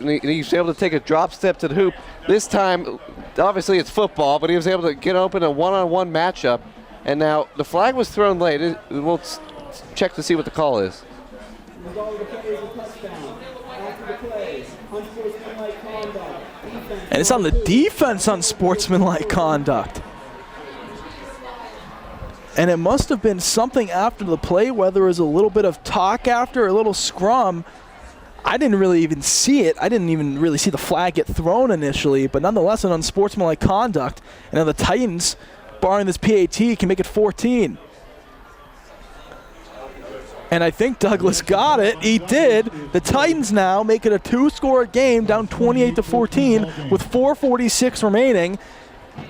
able to take a drop step to the hoop. This time, obviously it's football, but he was able to get open a one-on-one matchup. And now the flag was thrown late. We'll check to see what the call is. And it's on the defense on sportsmanlike conduct. And it must have been something after the play, whether it was a little bit of talk after, a little scrum. I didn't really even see it. I didn't even really see the flag get thrown initially, but nonetheless an unsportsmanlike conduct. And now the Titans, barring this PAT, can make it 14. And I think Douglas got it. He did. The Titans now make it a 2-score game, down 28-14 with 4:46 remaining.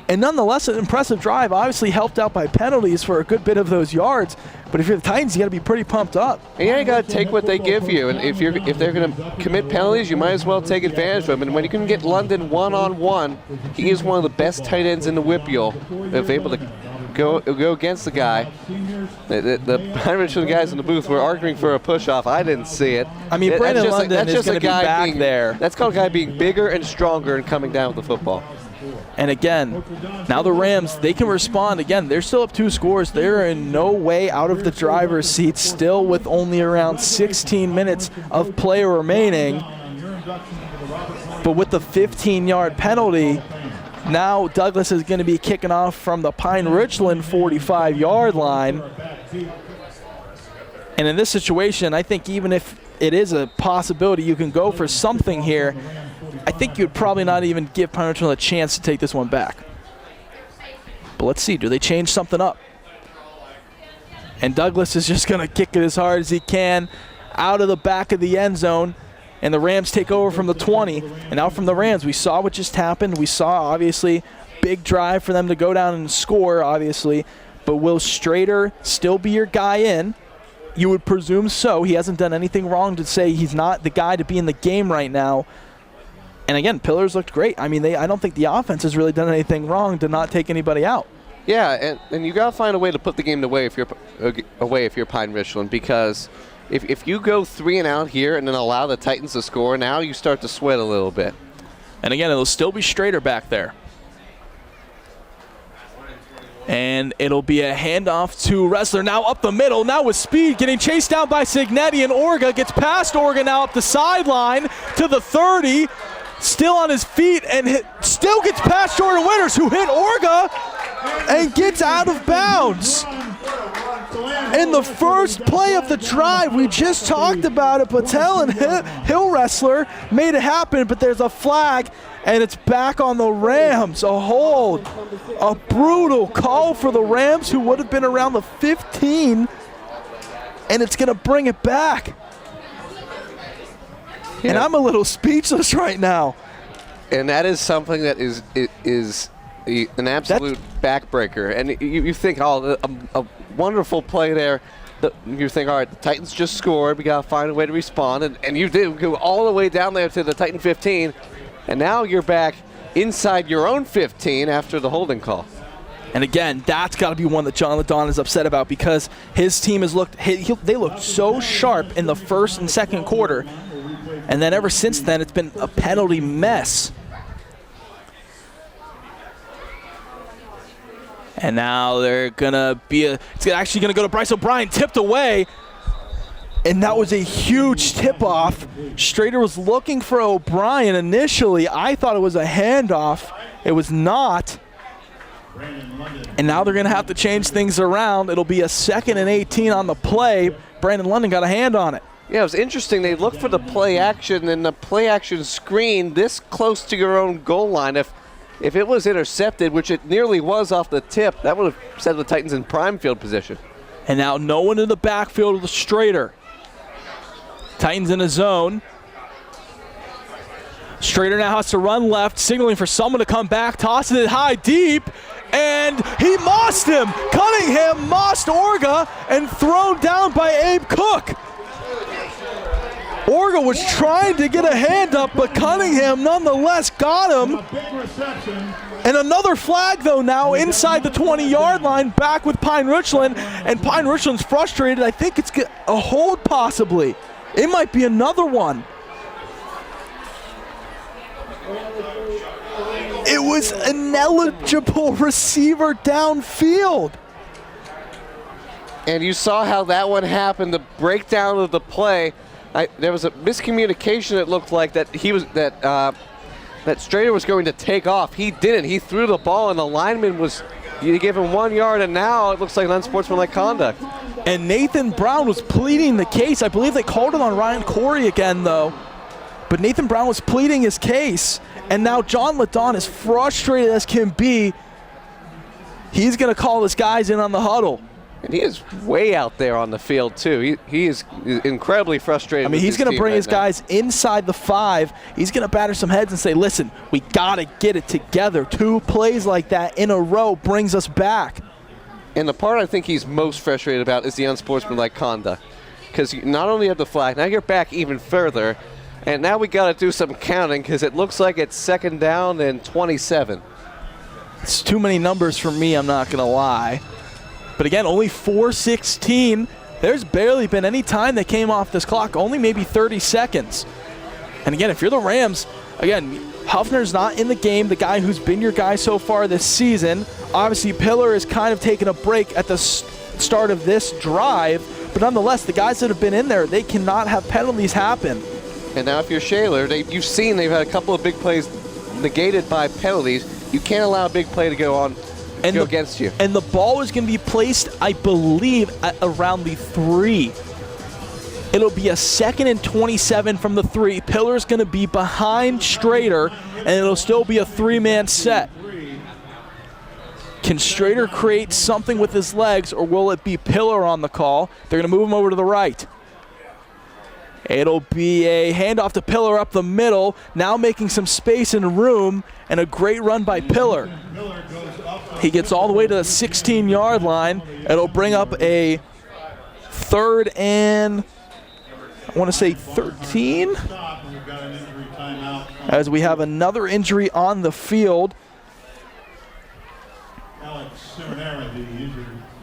And nonetheless, an impressive drive, obviously helped out by penalties for a good bit of those yards. But if you're the Titans, you got to be pretty pumped up. Yeah, you got to take what they give you. And if they're going to commit penalties, you might as well take advantage of them. And when you can get London one-on-one, he is one of the best tight ends in the Whippeal. If able to go against the guy. The Pine Richland guys in the booth were arguing for a push-off. I didn't see it. I mean, Brandon London is going to be back there. That's called a guy being bigger and stronger and coming down with the football. And again, now the Rams, they can respond. Again, they're still up 2 scores. They're in no way out of the driver's seat, still with only around 16 minutes of play remaining. But with the 15-yard penalty, now Douglas is going to be kicking off from the Pine Richland 45-yard line. And in this situation, I think even if it is a possibility you can go for something here, I think you'd probably not even give Pine Richland a chance to take this one back. But let's see, do they change something up? And Douglas is just going to kick it as hard as he can out of the back of the end zone. And the Rams take over from the 20. And out from the Rams, we saw what just happened. We saw, obviously, big drive for them to go down and score, obviously. But will Strader still be your guy in? You would presume so. He hasn't done anything wrong to say he's not the guy to be in the game right now. And again, Pillars looked great. I mean, I don't think the offense has really done anything wrong to not take anybody out. Yeah, and you got to find a way to put the game away if you're Pine Richland, because if you go 3 and out here and then allow the Titans to score, now you start to sweat a little bit. And again, it'll still be Strader back there. And it'll be a handoff to Wrestler. Now up the middle, now with speed, getting chased down by Signetti, and Orga gets past Orga now up the sideline to the 30. Still on his feet and still gets past Jordan Winters, who hit Orga and gets out of bounds. In the first play of the drive, we just talked about it. Patel and Hill Wrestler made it happen, but there's a flag, and it's back on the Rams. A hold, a brutal call for the Rams, who would have been around the 15, and it's going to bring it back. Yeah. And I'm a little speechless right now. And that is something that is an absolute backbreaker. And you think, oh, a wonderful play there. You think, all right, the Titans just scored. We got to find a way to respond. And you did go all the way down there to the Titan 15. And now you're back inside your own 15 after the holding call. And again, that's got to be one that John LaDon is upset about, because his team has they looked so sharp in the first and second quarter. And then ever since then, it's been a penalty mess. And now they're going to be it's actually going to go to Bryce O'Brien, tipped away. And that was a huge tip-off. Strader was looking for O'Brien initially. I thought it was a handoff. It was not. And now they're going to have to change things around. It'll be a 2nd and 18 on the play. Brandon London got a hand on it. Yeah, it was interesting. They looked for the play action, and the play action screen this close to your own goal line. If it was intercepted, which it nearly was off the tip, that would have set the Titans in prime field position. And now no one in the backfield of the Strader. Titans in a zone. Strader now has to run left, signaling for someone to come back, tosses it high, deep, and he mossed him. Cunningham mossed Orga and thrown down by Abe Cook. Orga was trying to get a hand up, but Cunningham nonetheless got him. And another flag, though, now inside the 20-yard line, back with Pine Richland. And Pine Richland's frustrated. I think it's a hold, possibly. It might be another one. It was an ineligible receiver downfield. And you saw how that one happened, the breakdown of the play. There was a miscommunication. It looked like that that Strader was going to take off. He didn't. He threw the ball, and the lineman you gave him 1 yard, and now it looks like unsportsmanlike conduct. And Nathan Brown was pleading the case. I believe they called it on Ryan Corey again, though. But Nathan Brown was pleading his case, and now John LaDon is frustrated as can be. He's going to call his guys in on the huddle. And he is way out there on the field, too. He is incredibly frustrated. I mean, he's going to bring his guys inside the 5. He's going to batter some heads and say, listen, we got to get it together. 2 plays like that in a row brings us back. And the part I think he's most frustrated about is the unsportsmanlike conduct. Because you not only have the flag, now you're back even further. And now we got to do some counting because it looks like it's 2nd down and 27. It's too many numbers for me, I'm not going to lie. But again, only 4:16. There's barely been any time that came off this clock, only maybe 30 seconds. And again, if you're the Rams, again, Huffner's not in the game, the guy who's been your guy so far this season. Obviously, Pillar is kind of taking a break at the start of this drive, but nonetheless, the guys that have been in there, they cannot have penalties happen. And now if you're Shaler, you've seen they've had a couple of big plays negated by penalties. You can't allow a big play to go against you. And the ball is going to be placed, I believe, at around the 3. It'll be a 2nd and 27 from the 3. Pillar's going to be behind Strader, and it'll still be a 3-man set. Can Strader create something with his legs, or will it be Pillar on the call? They're going to move him over to the right. It'll be a handoff to Pillar up the middle, now making some space and room, and a great run by Pillar. He gets all the way to the 16-yard line. It'll bring up a 3rd and, I want to say 13, as we have another injury on the field.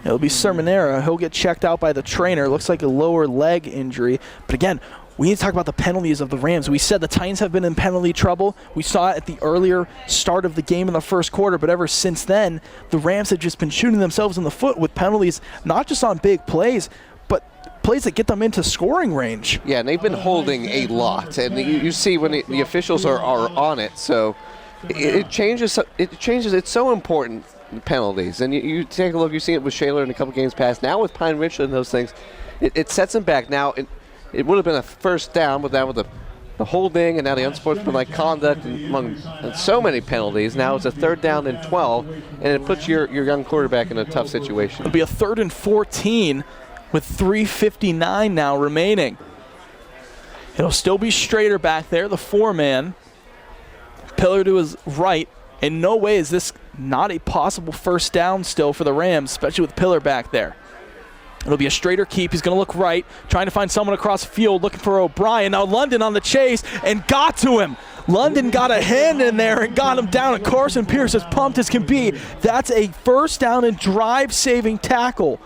It'll be Sermonera. He'll get checked out by the trainer. Looks like a lower leg injury. But again, we need to talk about the penalties of the Rams. We said the Titans have been in penalty trouble. We saw it at the earlier start of the game in the first quarter, but ever since then, the Rams have just been shooting themselves in the foot with penalties, not just on big plays, but plays that get them into scoring range. Yeah, and they've been holding a lot. And you see when the officials are on it, so it changes. It's so important, penalties. And you take a look, you've seen it with Shaler in a couple games past. Now with Pine Richland and those things, it sets them back. Now, it would have been a 1st down, but that with the holding and now the unsportsmanlike conduct and so many penalties. Now it's a 3rd down and 12, and it puts your young quarterback in a tough situation. It'll be a 3rd and 14 with 3:59 now remaining. It'll still be Strader back there, the 4-man. Pillar to his right. In no way is this not a possible 1st down still for the Rams, especially with Pillar back there. It'll be a Strader keep. He's going to look right, trying to find someone across the field, looking for O'Brien. Now London on the chase and got to him. London got a hand in there and got him down, and Carson Pierce as pumped as can be. That's a 1st down and drive-saving tackle.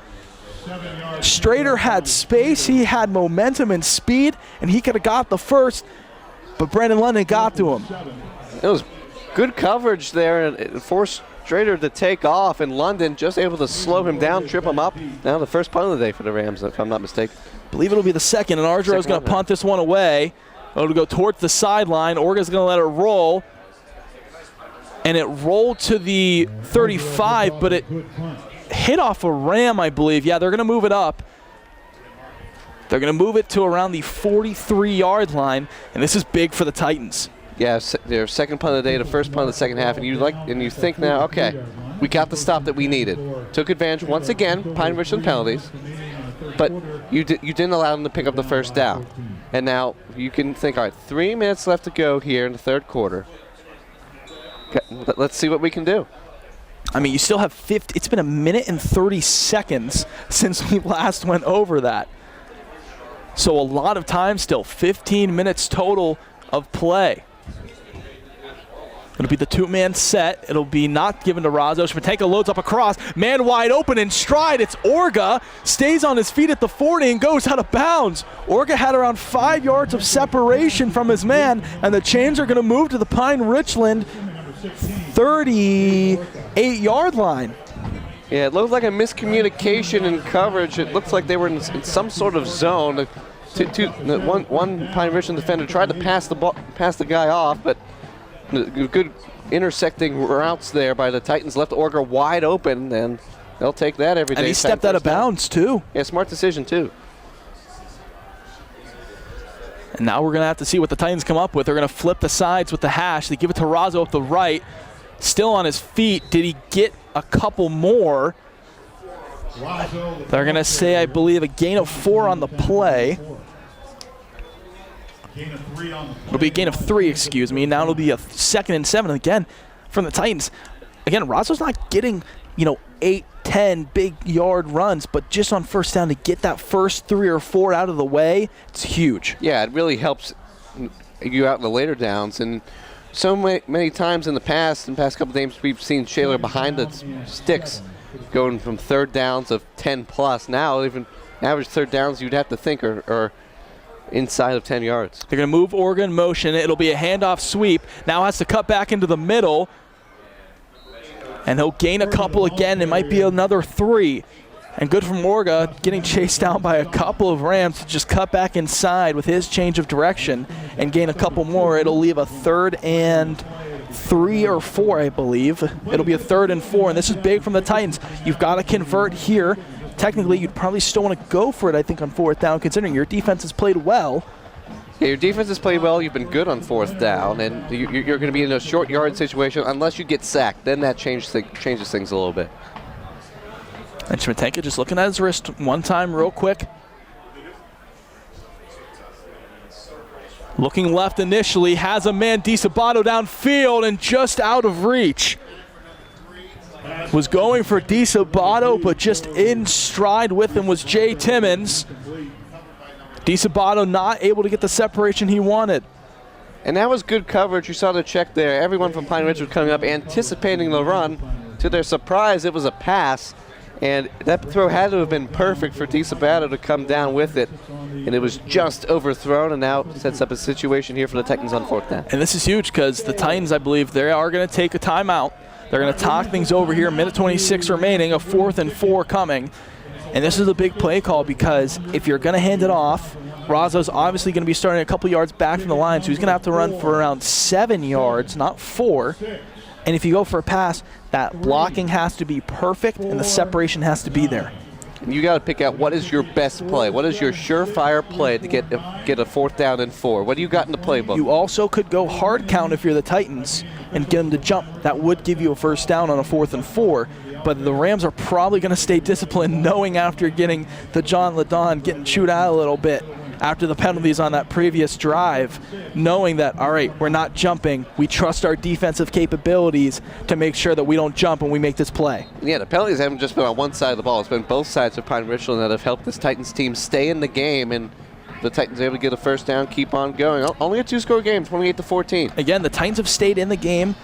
Strader had space, he had momentum and speed, and he could have got the 1st, but Brandon London got to him. It was good coverage there and forced Strader to take off, and London just able to slow him down, trip him up. Now the first punt of the day for the Rams, if I'm not mistaken. I believe it'll be the 2nd, and Argero's going to punt this one away. It'll go towards the sideline. Orga's going to let it roll. And it rolled to the 35, but it hit off a Ram, I believe. Yeah, they're going to move it up. They're going to move it to around the 43-yard line, and this is big for the Titans. Yeah, their 2nd punt of the day, the 1st punt of the 2nd half, and you think now, okay, we got the stop that we needed. Took advantage once again, Pine Richland penalties, but you didn't allow them to pick up the 1st down. And now you can think, all right, 3 minutes left to go here in the 3rd quarter. Okay, let's see what we can do. I mean, you still have 50. It's been 1 minute and 30 seconds since we last went over that. So a lot of time still, 15 minutes total of play. It'll be the 2-man set. It'll be not given to Razzo. Schmateka loads up across. Man wide open in stride. It's Orga. Stays on his feet at the 40 and goes out of bounds. Orga had around 5 yards of separation from his man, and the chains are going to move to the Pine Richland 38-yard line. Yeah, it looked like a miscommunication in coverage. It looks like they were in some sort of zone. One Pine Richland defender tried to pass the guy off, but good intersecting routes there by the Titans left Orga wide open, and they'll take that every day. And he stepped out of bounds, too. Yeah, smart decision, too. And now we're going to have to see what the Titans come up with. They're going to flip the sides with the hash. They give it to Razzo up the right. Still on his feet. Did he get a couple more? They're going to say, I believe, a gain of 4 on the play. It'll be a gain of 3, excuse me. Now it'll be a 2nd and 7 again from the Titans. Again, Rosso's not getting, 8, 10 big yard runs, but just on first down to get that first 3 or 4 out of the way, it's huge. Yeah, it really helps you out in the later downs. And so many times in the past couple games, we've seen Shaler behind the sticks going from third downs of 10 plus. Now even average third downs you'd have to think are inside of 10 yards. They're going to move Oregon in motion. It'll be a handoff sweep. Now has to cut back into the middle. And he'll gain a couple again. It might be another 3. And good from Morga, getting chased down by a couple of Rams to just cut back inside with his change of direction and gain a couple more. It'll leave a 3rd and 3 or 4, I believe. It'll be a 3rd and 4, and this is big from the Titans. You've got to convert here. Technically, you'd probably still want to go for it, I think, on 4th down, considering your defense has played well. Yeah, your defense has played well. You've been good on 4th down, and you're going to be in a short yard situation unless you get sacked. Then that changes things a little bit. And Schmidtenka just looking at his wrist one time real quick. Looking left initially, has a man, DiSabato downfield and just out of reach. Was going for DiSabato, but just in stride with him was Jay Timmons. DiSabato not able to get the separation he wanted. And that was good coverage. You saw the check there. Everyone from Pine Ridge was coming up, anticipating the run. To their surprise, it was a pass. And that throw had to have been perfect for DiSabato to come down with it. And it was just overthrown, and now sets up a situation here for the Titans on 4th down. And this is huge because the Titans, I believe, they are going to take a timeout. They're going to talk things over here, minute 26 remaining, a 4th and 4 coming. And this is a big play call because if you're going to hand it off, Razzo's obviously going to be starting a couple yards back from the line, so he's going to have to run for around 7 yards, not 4. And if you go for a pass, that blocking has to be perfect and the separation has to be there. You got to pick out what is your best play. What is your surefire play to get a 4th down and 4? What do you got in the playbook? You also could go hard count if you're the Titans and get them to jump. That would give you a 1st down on a 4th and 4. But the Rams are probably going to stay disciplined, knowing after getting the John Ladon getting chewed out a little bit after the penalties on that previous drive, knowing that, all right, we're not jumping. We trust our defensive capabilities to make sure that we don't jump when we make this play. Yeah, the penalties haven't just been on one side of the ball. It's been both sides of Pine Richland that have helped this Titans team stay in the game, and the Titans able to get a 1st down, keep on going. Only a 2-score game, 28-14. Again, the Titans have stayed in the game.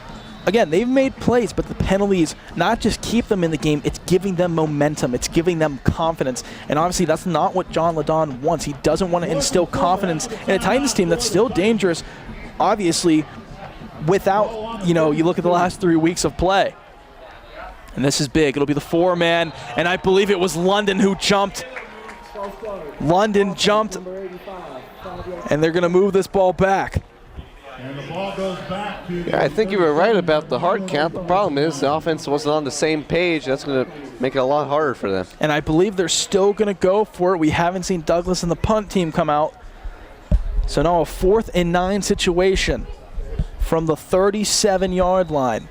Again, they've made plays, but the penalties not just keep them in the game, it's giving them momentum. It's giving them confidence. And obviously, that's not what John Ladon wants. He doesn't want to instill confidence in a Titans team that's still dangerous, obviously, without, you look at the last 3 weeks of play. And this is big. It'll be the 4-man, and I believe it was London who jumped. London jumped, and they're going to move this ball back. And the ball goes back to Yeah, I think you were right about the hard count. The problem is the offense wasn't on the same page. That's going to make it a lot harder for them. And I believe they're still going to go for it. We haven't seen Douglas and the punt team come out. So now a 4th and 9 situation from the 37-yard line.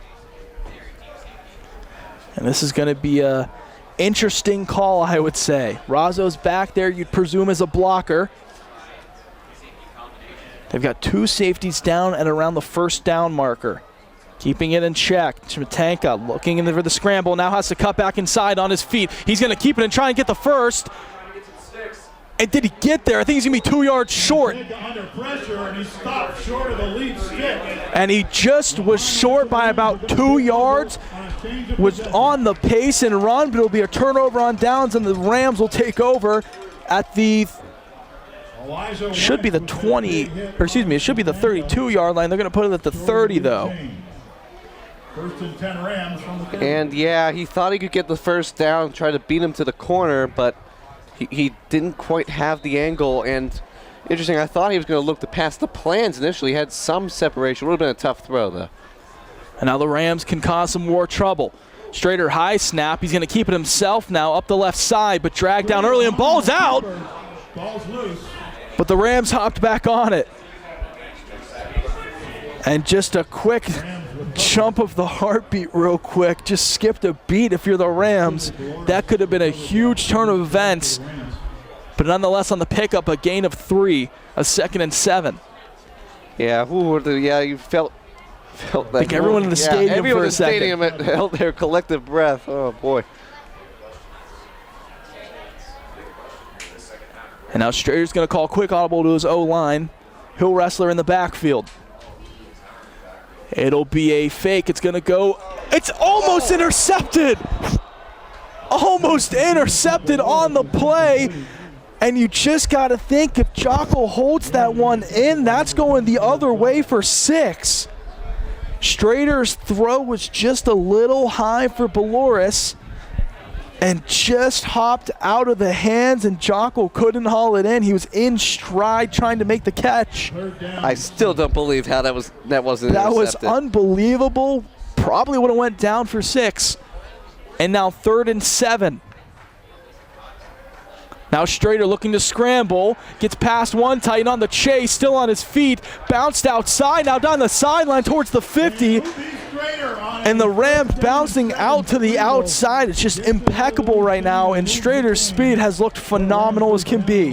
And this is going to be a interesting call, I would say. Razzo's back there, you'd presume, as a blocker. They've got 2 safeties down at around the 1st down marker. Keeping it in check. Schmidtenka looking in for the scramble. Now has to cut back inside on his feet. He's going to keep it and try and get the 1st. And did he get there? I think he's going to be 2 yards short. under pressure, and he stopped short of the lead stick. And he just was short by about 2 yards. Was on the pace and run, but it'll be a turnover on downs, and the Rams will take over at the should be the 20, or excuse me, it should be the 32-yard line. They're going to put it at the 30, though. 1st and 10 Rams from the 30. And yeah, he thought he could get the 1st down, try to beat him to the corner, but he didn't quite have the angle. And interesting, I thought he was going to look to pass the plans initially. He had some separation. Would have been a tough throw, though. And now the Rams can cause some more trouble. Straighter high snap. He's going to keep it himself now up the left side, but dragged down early and ball's out. Ball's loose. But the Rams hopped back on it. And just a quick jump of the heartbeat real quick. Just skipped a beat if you're the Rams. That could have been a huge turn of events. But nonetheless, on the pickup, a gain of 3, a 2nd and 7. Yeah, you felt that. I think everyone in the stadium everyone for in a the second. stadium held their collective breath. Oh, boy. And now Strader's going to call quick audible to his O-line. Hill Wrestler in the backfield. It'll be a fake. It's going to go. It's almost intercepted. Almost intercepted on the play. And you just got to think if Jocko holds that one in, that's going the other way for 6. Strader's throw was just a little high for Beloris and just hopped out of the hands, and Jocko couldn't haul it in. He was in stride trying to make the catch. I still don't believe how that wasn't intercepted. That was unbelievable. Probably would have went down for 6. And now 3rd and 7. Now Strader looking to scramble, gets past one, Titan on the chase, still on his feet, bounced outside, now down the sideline towards the 50, and the Rams bouncing out to the outside. It's just impeccable right now, and Strader's speed has looked phenomenal as can be.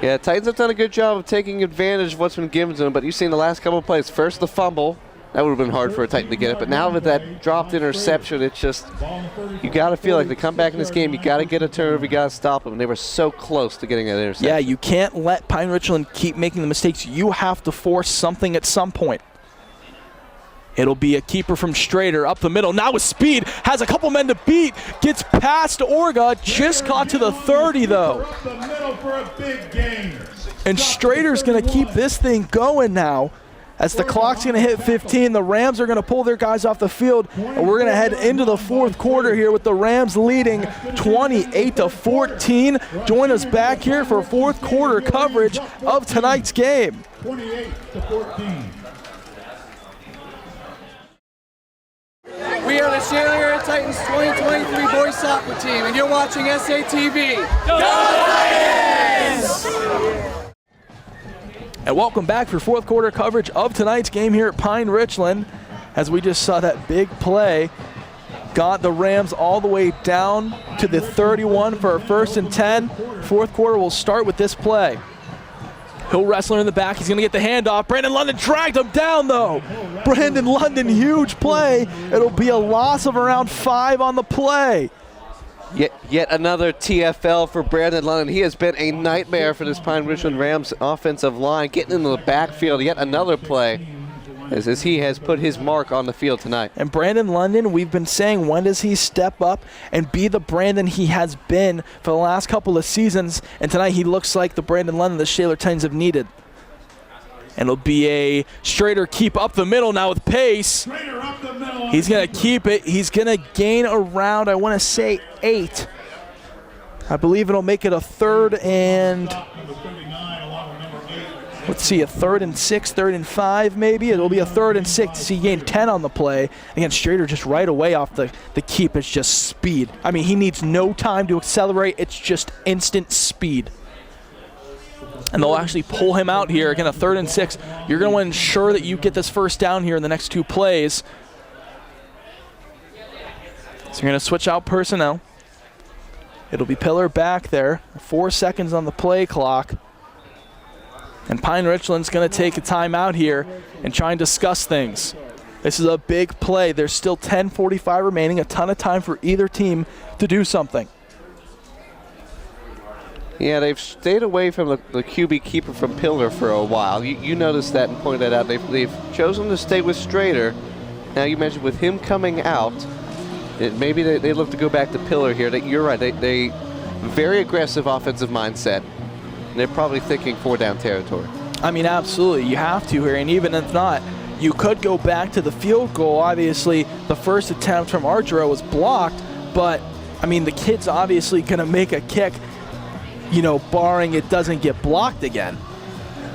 Yeah, Titans have done a good job of taking advantage of what's been given to them, but you've seen the last couple of plays. First, the fumble. That would have been hard for a Titan to get it, but now with that dropped interception, it's just, you got to feel like to come back in this game, you got to get a turnover, you got to stop them, and they were so close to getting that interception. Yeah, you can't let Pine Richland keep making the mistakes. You have to force something at some point. It'll be a keeper from Strader up the middle. Now with speed, has a couple men to beat, gets past Orga, just caught to the 30 though. And Strader's going to keep this thing going now. As the clock's going to hit 15, the Rams are going to pull their guys off the field, and we're going to head into the 4th quarter here with the Rams leading 28-14. Join us back here for 4th quarter coverage of tonight's game. 28-14. We are the Shaler Titans 2023 boys soccer team, and you're watching SATV. Go Titans! And welcome back for 4th quarter coverage of tonight's game here at Pine Richland. As we just saw that big play, got the Rams all the way down to the 31 for our 1st and 10. 4th quarter will start with this play. Hill Wrestler in the back, he's going to get the handoff. Brandon London dragged him down though. Brandon London, huge play. It'll be a loss of around 5 on the play. Yet another TFL for Brandon London. He has been a nightmare for this Pine Richland Rams offensive line, getting into the backfield. Yet another play as he has put his mark on the field tonight. And Brandon London, we've been saying, when does he step up and be the Brandon he has been for the last couple of seasons? And tonight he looks like the Brandon London the Shaler Titans have needed. And it'll be a Strader keep up the middle now with pace. He's going to keep it. He's going to gain around, I want to say, 8. I believe it'll make it a 3rd and, let's see, a 3rd and 6, 3rd and 5 maybe. It'll be a 3rd and 6. He gained 10 on the play. Again, Strader just right away off the keep. It's just speed. I mean, he needs no time to accelerate. It's just instant speed. And they'll actually pull him out here. Again, a 3rd and 6. You're going to ensure that you get this 1st down here in the next 2 plays. So you're going to switch out personnel. It'll be Pillar back there. 4 seconds on the play clock. And Pine Richland's going to take a timeout here and try and discuss things. This is a big play. There's still 10:45 remaining, a ton of time for either team to do something. Yeah, they've stayed away from the QB keeper from Pillar for a while. You noticed that and pointed that out. They've chosen to stay with Strader. Now you mentioned with him coming out, maybe they look to go back to Pillar here. You're right. They very aggressive offensive mindset. They're probably thinking 4-down territory. I mean, absolutely. You have to here, and even if not, you could go back to the field goal. Obviously, the first attempt from Argero was blocked, but, I mean, the kid's obviously going to make a kick, you know, barring it doesn't get blocked again.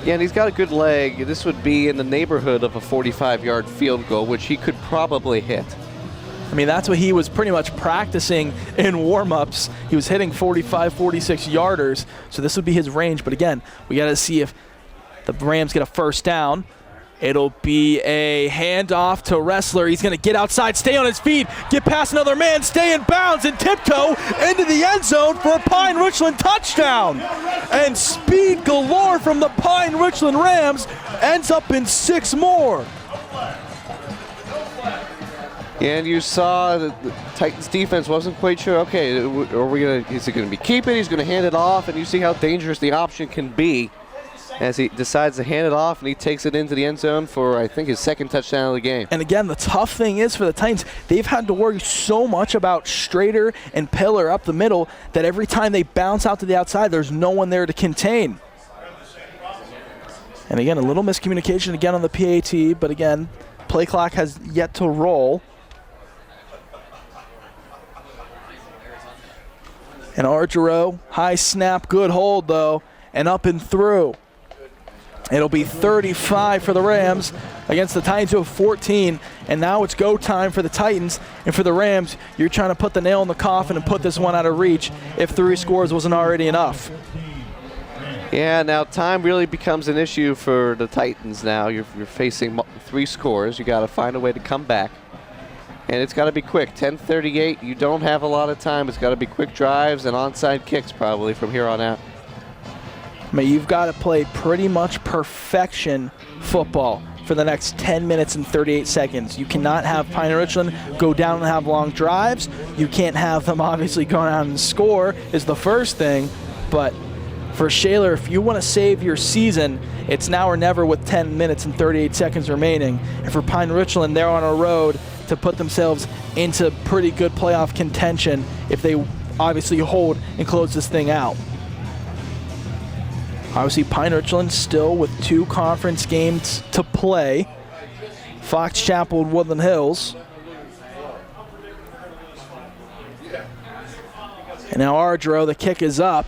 Yeah, and he's got a good leg. This would be in the neighborhood of a 45-yard field goal, which he could probably hit. I mean, that's what he was pretty much practicing in warm-ups. He was hitting 45, 46-yarders, so this would be his range. But again, we got to see if the Rams get a 1st down. It'll be a handoff to Wrestler. He's going to get outside, stay on his feet, get past another man, stay in bounds, and tiptoe into the end zone for a Pine Richland touchdown. And speed galore from the Pine Richland Rams ends up in 6 more. And you saw that the Titans defense wasn't quite sure, okay, is it going to be keep it? He's going to hand it off, and you see how dangerous the option can be as he decides to hand it off, and he takes it into the end zone for, I think, his 2nd touchdown of the game. And again, the tough thing is for the Titans, they've had to worry so much about Strader and Pillar up the middle that every time they bounce out to the outside, there's no one there to contain. And again, a little miscommunication again on the PAT, but again, play clock has yet to roll. And Argero, high snap, good hold though, and up and through. It'll be 35 for the Rams against the Titans who have 14, and now it's go time for the Titans. And for the Rams, you're trying to put the nail in the coffin and put this one out of reach if 3 scores wasn't already enough. Yeah, now time really becomes an issue for the Titans now. You're facing 3 scores. You got to find a way to come back. And it's got to be quick. 10:38, you don't have a lot of time. It's got to be quick drives and onside kicks probably from here on out. I mean, you've got to play pretty much perfection football for the next 10 minutes and 38 seconds. You cannot have Pine Richland go down and have long drives. You can't have them obviously go down and score is the first thing. But for Shaler, if you want to save your season, it's now or never with 10 minutes and 38 seconds remaining. And for Pine Richland, they're on a road to put themselves into pretty good playoff contention if they obviously hold and close this thing out. Obviously, Pine Richland still with 2 conference games to play. Fox Chapel and Woodland Hills. And now Ardro, the kick is up.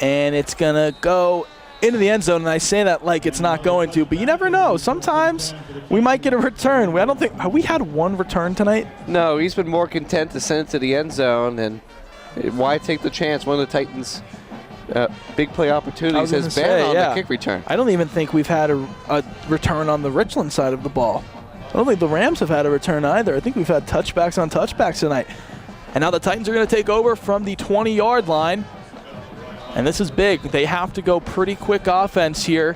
And it's going to go into the end zone. And I say that like it's not going to, but you never know. Sometimes we might get a return. I don't think, have we had 1 return tonight? No, he's been more content to send it to the end zone. And why take the chance? One of the Titans' big play opportunities has been on the kick return. I don't even think we've had a return on the Richland side of the ball. I don't think the Rams have had a return either. I think we've had touchbacks on touchbacks tonight. And now the Titans are going to take over from the 20-yard line. And this is big. They have to go pretty quick offense here.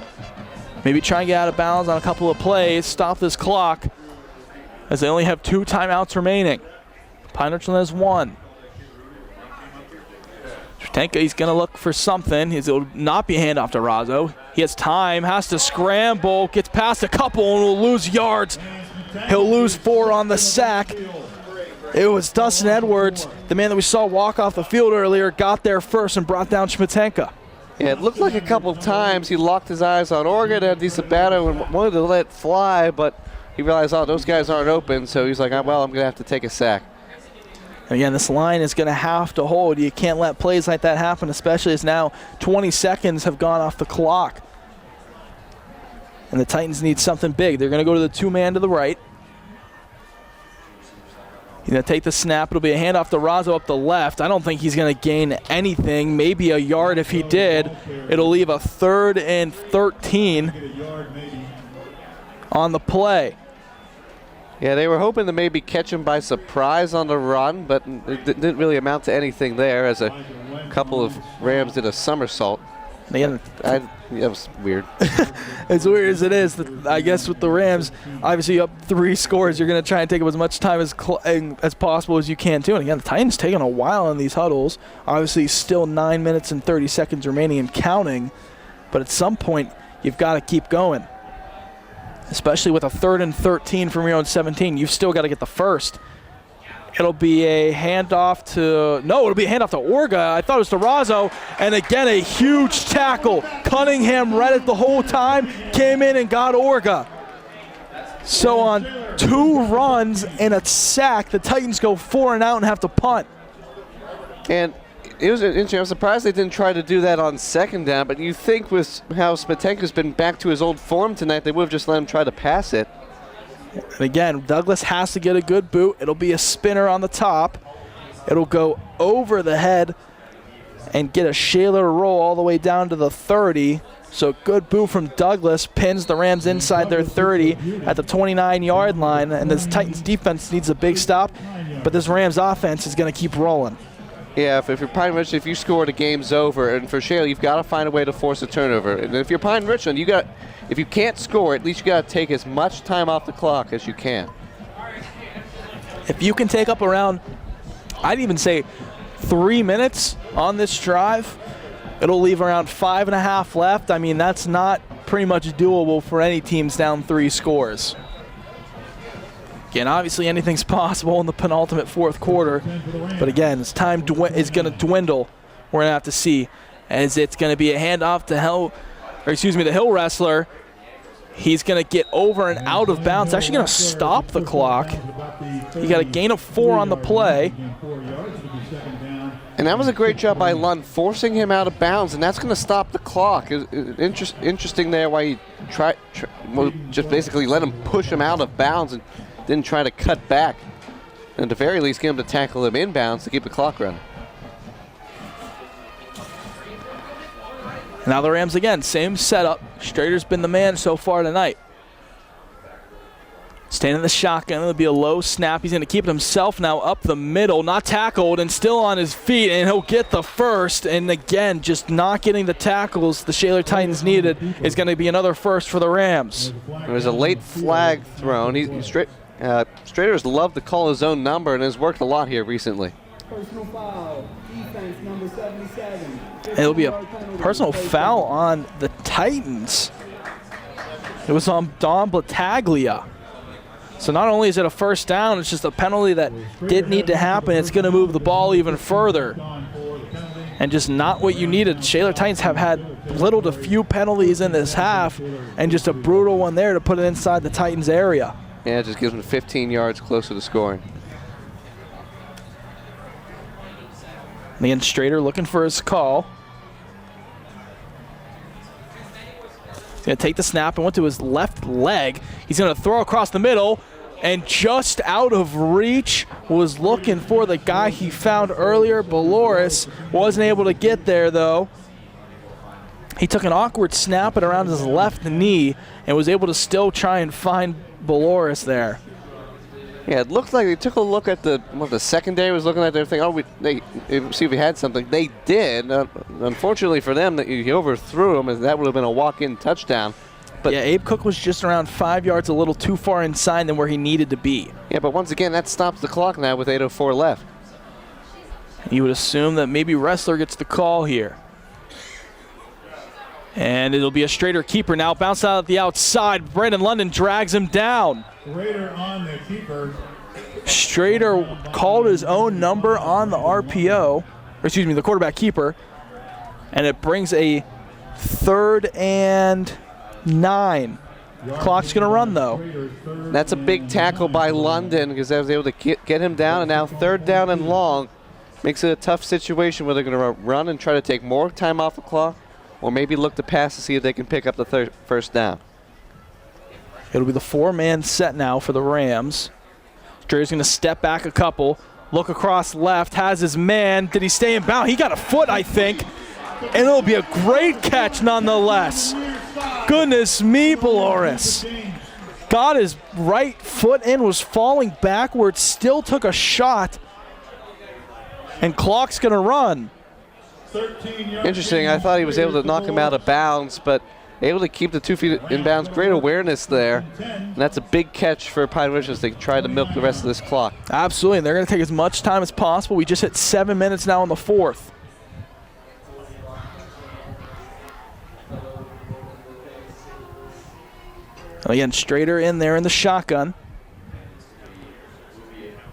Maybe try and get out of bounds on a couple of plays, stop this clock, as they only have 2 timeouts remaining. Pine Richland has 1. Tanka, he's going to look for something. It'll not be a handoff to Razzo. He has time, has to scramble, gets past a couple, and will lose yards. He'll lose 4 on the sack. It was Dustin Edwards, the man that we saw walk off the field earlier, got there first and brought down Schmitenka. Yeah, it looked like a couple of times he locked his eyes on Oregon and Sabato and wanted to let fly, but he realized, oh, those guys aren't open, so he's like, well, I'm going to have to take a sack. Again, this line is going to have to hold. You can't let plays like that happen, especially as now 20 seconds have gone off the clock. And the Titans need something big. They're going to go to the 2-man to the right. He's going to take the snap. It'll be a handoff to Razzo up the left. I don't think he's going to gain anything, maybe a yard if he did. It'll leave a 3rd and 13 on the play. Yeah, they were hoping to maybe catch him by surprise on the run, but it didn't really amount to anything there as a couple of Rams did a somersault. Again, that was weird. As weird as it is, I guess with the Rams, obviously up 3 scores, you're going to try and take up as much time as possible as you can too. And again, the Titans taking a while in these huddles. Obviously still 9 minutes and 30 seconds remaining and counting, but at some point you've got to keep going. Especially with a 3rd and 13 from your own 17, you've still got to get the first. It'll be a handoff to, no, it'll be a handoff to Orga. I thought it was to Razzo. And again, a huge tackle. Cunningham read it the whole time, came in and got Orga. So on 2 runs and a sack, the Titans go 4 and out and have to punt. And it was interesting. I'm surprised they didn't try to do that on 2nd down, but you think with how Schmitenka's been back to his old form tonight, they would have just let him try to pass it. And again, Douglas has to get a good boot. It'll be a spinner on the top. It'll go over the head and get a Shaler roll all the way down to the 30. So good boot from Douglas, pins the Rams inside their 30 at the 29-yard line, and this Titans defense needs a big stop, but this Rams offense is going to keep rolling. Yeah, if you're Pine Richland, if you score, the game's over, and for Shaler, you've got to find a way to force a turnover. And if you're Pine Richland, if you can't score, at least you got to take as much time off the clock as you can. If you can take up around, I'd even say 3 minutes on this drive, it'll leave around 5.5 left. I mean, that's not pretty much doable for any teams down 3 scores. Again, obviously anything's possible in the penultimate fourth quarter, but again, as time is going to dwindle, we're going to have to see, as it's going to be a handoff to the Hill wrestler. He's going to get over and out of bounds. Actually going to stop the clock. He got a gain of 4 on the play. And that was a great job by Lund, forcing him out of bounds, and that's going to stop the clock. Interesting there why he just basically let him push him out of bounds and didn't try to cut back. And at the very least, get him to tackle him inbounds to keep the clock running. Now the Rams again, same setup. Strader's been the man so far tonight. Staying in the shotgun, it'll be a low snap. He's going to keep it himself now up the middle, not tackled, and still on his feet, and he'll get the first. And again, just not getting the tackles the Shaler Titans needed is going to be another first for the Rams. There was a late flag thrown. Strader's loved to call his own number and has worked a lot here recently. Personal foul, defense number 77. It'll be a personal foul on the Titans. It was on Don Battaglia. So not only is it a first down, it's just a penalty that did need to happen. It's going to move the ball even further. And just not what you needed. Shaler Titans have had little to few penalties in this half, and just a brutal one there to put it inside the Titans area. Yeah, it just gives them 15 yards closer to scoring. Again, Strader looking for his call. He's going to take the snap and went to his left leg. He's going to throw across the middle, and just out of reach, was looking for the guy he found earlier. Baloris wasn't able to get there, though. He took an awkward snap it around his left knee and was able to still try and find Baloris there. Yeah, it looked like they took a look at the secondary was looking at everything. They see if we had something. They did. Unfortunately for them, he overthrew him, and that would have been a walk-in touchdown. But yeah, Abe Cook was just around 5 yards, a little too far inside than where he needed to be. Yeah, but once again, that stops the clock now with 8:04 left. You would assume that maybe Wrestler gets the call here. And it'll be a Strader keeper now. Bounce out at the outside. Brandon London drags him down. Strader on the keeper. Strader called his own number on the RPO, or excuse me, the quarterback keeper. And it brings a 3rd and 9. Clock's going to run, though. That's a big tackle by London because they was able to get him down, and now 3rd down and long. Makes it a tough situation where they're going to run and try to take more time off the clock, or maybe look to pass to see if they can pick up the first down. It'll be the 4-man set now for the Rams. Strader's going to step back a couple, look across left, has his man. Did he stay in bounds? He got a foot, I think. And it'll be a great catch nonetheless. Goodness me, Baloris. Got his right foot in, was falling backwards, still took a shot. And clock's going to run. Interesting. I thought he was able to knock him out of bounds, but able to keep the 2 feet in bounds. Great awareness there. And that's a big catch for Pine Ridge as they try to milk the rest of this clock. Absolutely. And they're going to take as much time as possible. We just hit 7 minutes now in the 4th. Again, Strader in there in the shotgun.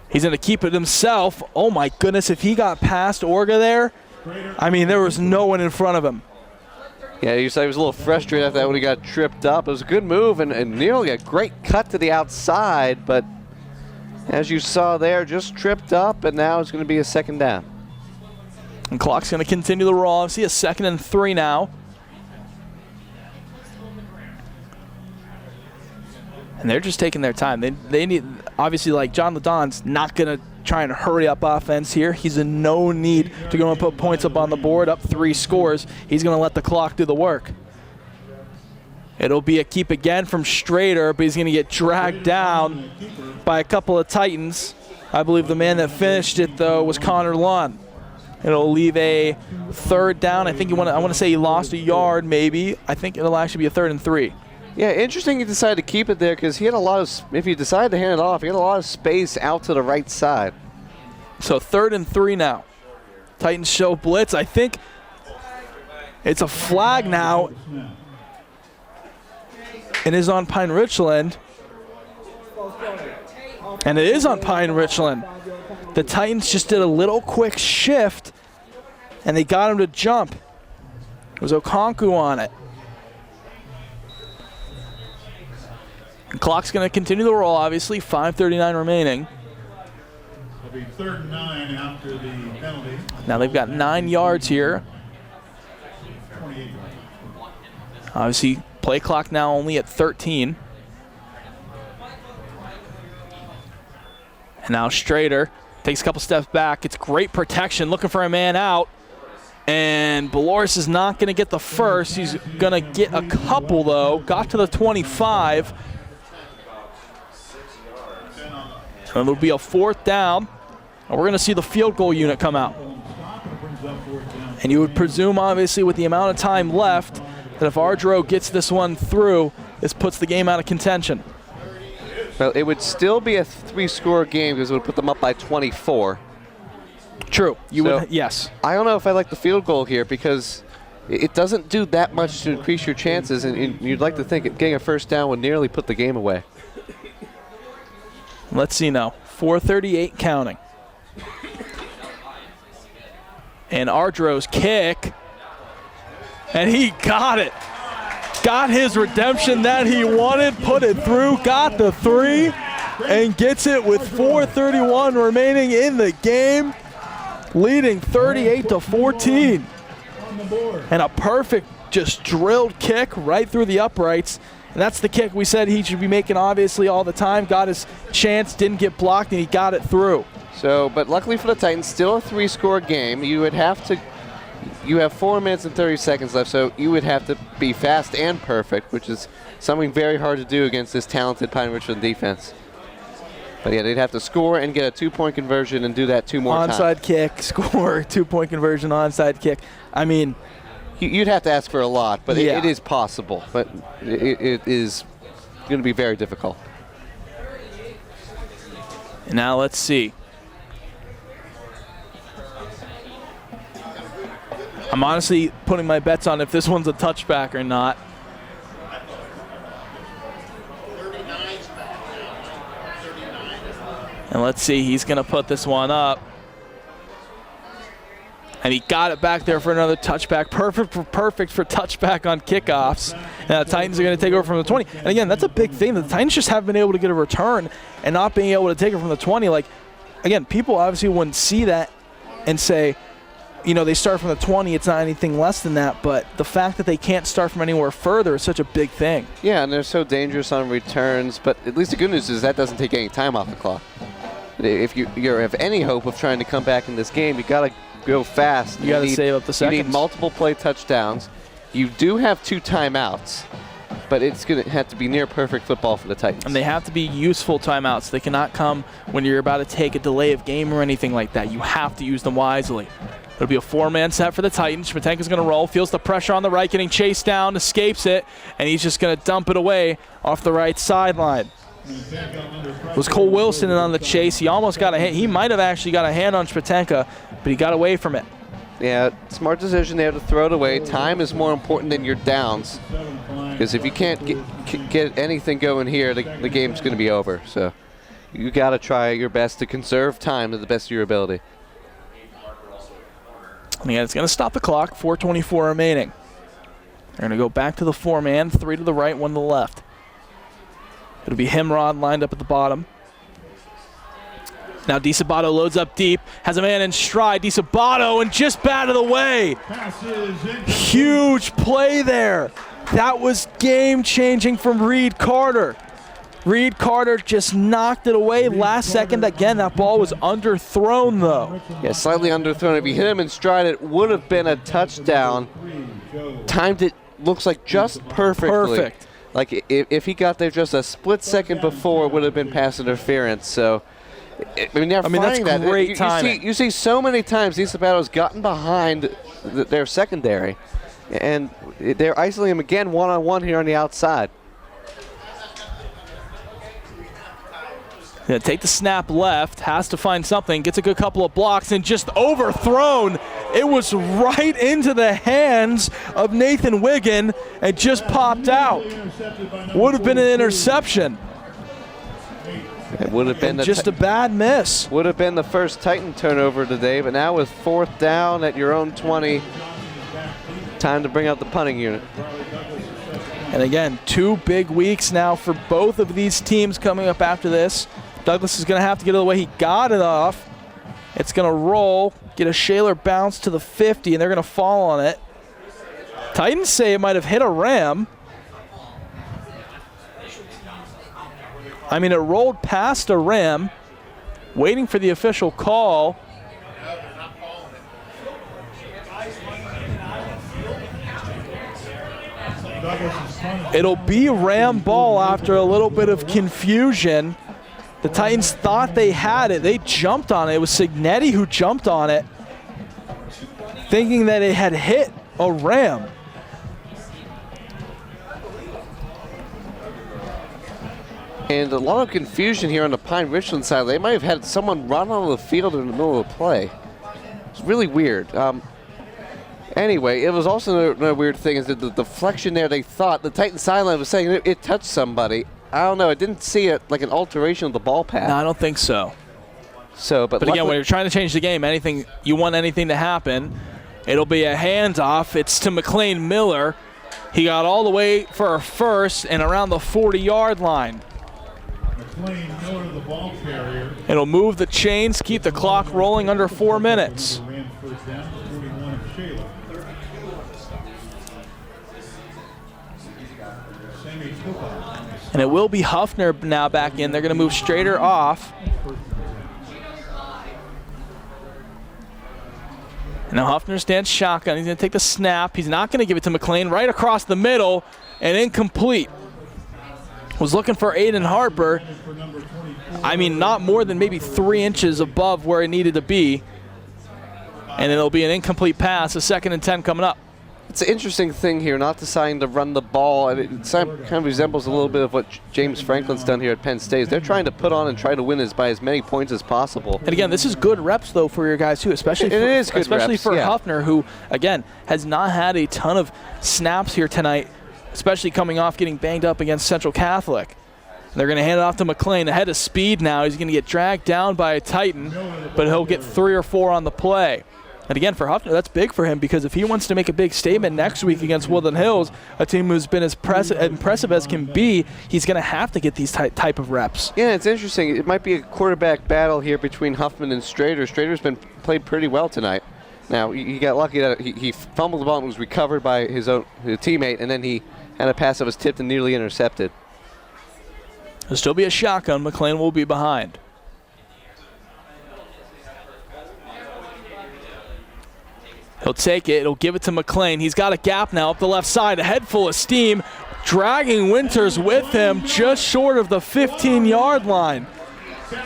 He's going to keep it himself. Oh, my goodness. If he got past Orga there, I mean, there was no one in front of him. Yeah, he was a little frustrated after that when he got tripped up. It was a good move and nearly a great cut to the outside, but as you saw there, just tripped up, and now it's going to be a 2nd down. And clock's going to continue to roll. See a 2nd and 3 now. And they're just taking their time. They need, obviously, like John Ladon's not going to try and hurry up offense here. He's in no need to go and put points up on the board, up 3 scores. He's going to let the clock do the work. It'll be a keep again from Strader, but he's going to get dragged down by a couple of Titans. I believe the man that finished it, though, was Connor Lund. It'll leave a 3rd down. I want to say he lost a yard, maybe. I think it'll actually be a 3rd and 3. Yeah, interesting he decided to keep it there because he had a lot of, if he decided to hand it off, he had a lot of space out to the right side. So 3rd and 3 now. Titans show blitz. I think it's a flag now. It is on Pine Richland. And it is on Pine Richland. The Titans just did a little quick shift, and they got him to jump. It was Okonkwo on it. The clock's going to continue to roll, obviously. 5:39 remaining. It'll be 3rd and 9 after the penalty. Now they've got 9 yards here. 28 yards. Obviously, play clock now only at 13. And now Strader takes a couple steps back. It's great protection, looking for a man out. And Baloris is not going to get the first. He's going to get a couple, though. Got to the 25. And it'll be a 4th down. And we're going to see the field goal unit come out. And you would presume, obviously, with the amount of time left, that if Ardro gets this one through, this puts the game out of contention. Well, it would still be a 3-score game because it would put them up by 24. True. Yes. I don't know if I like the field goal here because it doesn't do that much to increase your chances, and you'd like to think getting a 1st down would nearly put the game away. Let's see now. 4:38 counting. And Ardro's kick. And he got it. Got his redemption that he wanted, put it through, got the 3, and gets it with 4:31 remaining in the game, leading 38-14. And a perfect, just drilled kick right through the uprights. And that's the kick we said he should be making, obviously, all the time. Got his chance, didn't get blocked, and he got it through. So, but luckily for the Titans, still a 3-score game. You have 4 minutes and 30 seconds left, so you would have to be fast and perfect, which is something very hard to do against this talented Pine Richland defense. But yeah, they'd have to score and get a 2-point conversion and do that 2 more times. Onside kick, score, 2-point conversion, onside kick. I mean, you'd have to ask for a lot, but yeah. it is possible. But it is going to be very difficult. And now let's see. I'm honestly putting my bets on if this one's a touchback or not. And let's see, he's going to put this one up. And he got it back there for another touchback. Perfect for touchback on kickoffs. Now the Titans are going to take over from the 20. And again, that's a big thing. The Titans just haven't been able to get a return and not being able to take it from the 20. Like, again, people obviously wouldn't see that and say, you know, they start from the 20, it's not anything less than that, but the fact that they can't start from anywhere further is such a big thing. Yeah, and they're so dangerous on returns, but at least the good news is that doesn't take any time off the clock. If you have any hope of trying to come back in this game, you got to go fast. You got to save up the seconds. You need multiple play touchdowns. You do have 2 timeouts, but it's going to have to be near perfect football for the Titans. And they have to be useful timeouts. They cannot come when you're about to take a delay of game or anything like that. You have to use them wisely. It'll be a 4-man set for the Titans. Schmatenka's going to roll, feels the pressure on the right, getting chased down, escapes it, and he's just going to dump it away off the right sideline. It was Cole Wilson on the chase. He almost got a hand. He might have actually got a hand on Schmatenka, but he got away from it. Yeah, smart decision there to throw it away. Time is more important than your downs, because if you can't get anything going here, the game's going to be over. So you got to try your best to conserve time to the best of your ability. And again, it's going to stop the clock. 4:24 remaining. They're going to go back to the 4-man, 3 to the right, 1 to the left. It'll be Himrod lined up at the bottom. Now DeSabato loads up deep, has a man in stride. DeSabato, and just bat of the way. Huge play there. That was game-changing from Reed Carter. Reed Carter just knocked it away last second. Again, that ball was underthrown, though. Yeah, slightly underthrown. If he hit him in stride, it would have been a touchdown. Timed it, looks like, just perfectly. Perfect. Like, if he got there just a split second before, it would have been pass interference. So, I mean, they're finding that's that. great timing. You see so many times these Sabatos gotten behind their secondary, and they're isolating him again one-on-one here on the outside. Gonna take the snap left, has to find something, gets a good couple of blocks, and just overthrown. It was right into the hands of Nathan Wiggin and just popped out. Would have been an interception. It would have been Just a bad miss. Would have been the first Titan turnover today, but now with 4th down at your own 20, time to bring out the punting unit. And again, 2 big weeks now for both of these teams coming up after this. Douglas is going to have to get it away. He got it off. It's going to roll, get a Shaler bounce to the 50, and they're going to fall on it. Titans say it might have hit a Ram. I mean, it rolled past a Ram, waiting for the official call. It'll be Ram ball after a little bit of confusion. The Titans thought they had it. They jumped on it. It was Signetti who jumped on it, thinking that it had hit a Ram. And a lot of confusion here on the Pine Richland side. They might have had someone run onto the field in the middle of the play. It's really weird. Anyway, it was also another weird thing is that the deflection there, they thought, the Titan sideline was saying it touched somebody. I don't know. I didn't see it like an alteration of the ball path. No, I don't think so. But again, when you're trying to change the game, you want anything to happen, it'll be a handoff. It's to McLean Miller. He got all the way for a first and around the 40-yard line. McLean Miller, the ball carrier. It'll move the chains, keep the clock rolling under 4 minutes. Rams first down, 41 of Shaler. And it will be Huffner now back in. They're going to move Strader off. Now Huffner stands shotgun. He's going to take the snap. He's not going to give it to McLean. Right across the middle and incomplete. Was looking for Aiden Harper. I mean, not more than maybe 3 inches above where it needed to be. And it'll be an incomplete pass, a 2nd and 10 coming up. It's an interesting thing here, not deciding to run the ball. And it kind of resembles a little bit of what James Franklin's done here at Penn State. They're trying to put on and try to win by as many points as possible. And again, this is good reps, though, for your guys, too, especially for Huffner, who, again, has not had a ton of snaps here tonight, especially coming off getting banged up against Central Catholic. They're going to hand it off to McLean. Ahead of speed now. He's going to get dragged down by a Titan, but he'll get 3 or 4 on the play. And again, for Huffner, that's big for him because if he wants to make a big statement next week against Woodland Hills, a team who's been as impressive as can be, he's going to have to get these type of reps. Yeah, it's interesting. It might be a quarterback battle here between Huffman and Strader. Strader's been played pretty well tonight. Now, he got lucky that he fumbled the ball and was recovered by his teammate, and then he had a pass that was tipped and nearly intercepted. There'll still be a shotgun. McLean will be behind. He'll take it. He'll give it to McLean. He's got a gap now up the left side. A head full of steam. Dragging Winters with him just short of the 15-yard line.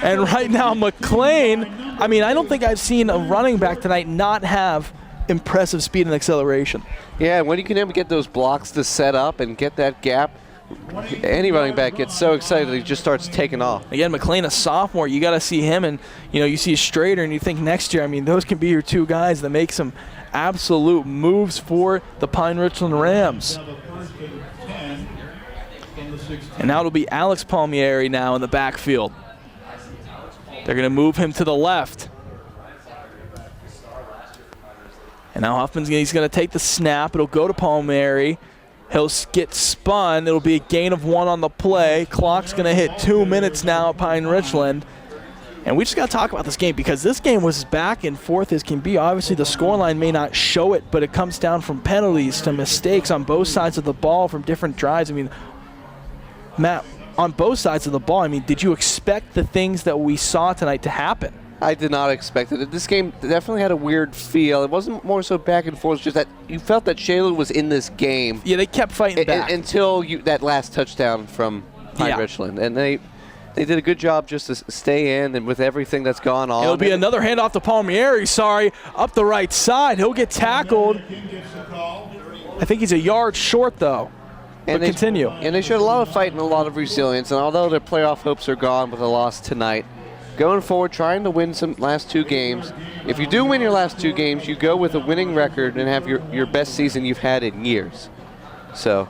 And right now, McLean, I mean, I don't think I've seen a running back tonight not have impressive speed and acceleration. Yeah, when you can ever get those blocks to set up and get that gap, any running back gets so excited that he just starts taking off. Again, McLean, a sophomore, you got to see him, and you see Strader, and you think next year, I mean, those can be your 2 guys that make some absolute moves for the Pine Richland Rams. And now it'll be Alex Palmieri now in the backfield. They're going to move him to the left. And now he's going to take the snap. It'll go to Palmieri. He'll get spun. It'll be a gain of 1 on the play. Clock's going to hit 2 minutes now at Pine Richland. And we just got to talk about this game because this game was back and forth as can be. Obviously, the scoreline may not show it, but it comes down from penalties to mistakes on both sides of the ball from different drives. I mean, Matt, on both sides of the ball, I mean, did you expect the things that we saw tonight to happen? I did not expect it. This game definitely had a weird feel. It wasn't more so back and forth, just that you felt that Shaler was in this game. Yeah, they kept fighting back. Until that last touchdown from Richland. And they did a good job just to stay in, and with everything that's gone on. It'll be another handoff to Palmieri, up the right side. He'll get tackled. I think he's a yard short, though. But continue. And they showed a lot of fight and a lot of resilience, and although their playoff hopes are gone with a loss tonight, going forward, trying to win some last 2 games. If you do win your last 2 games, you go with a winning record and have your best season you've had in years. So,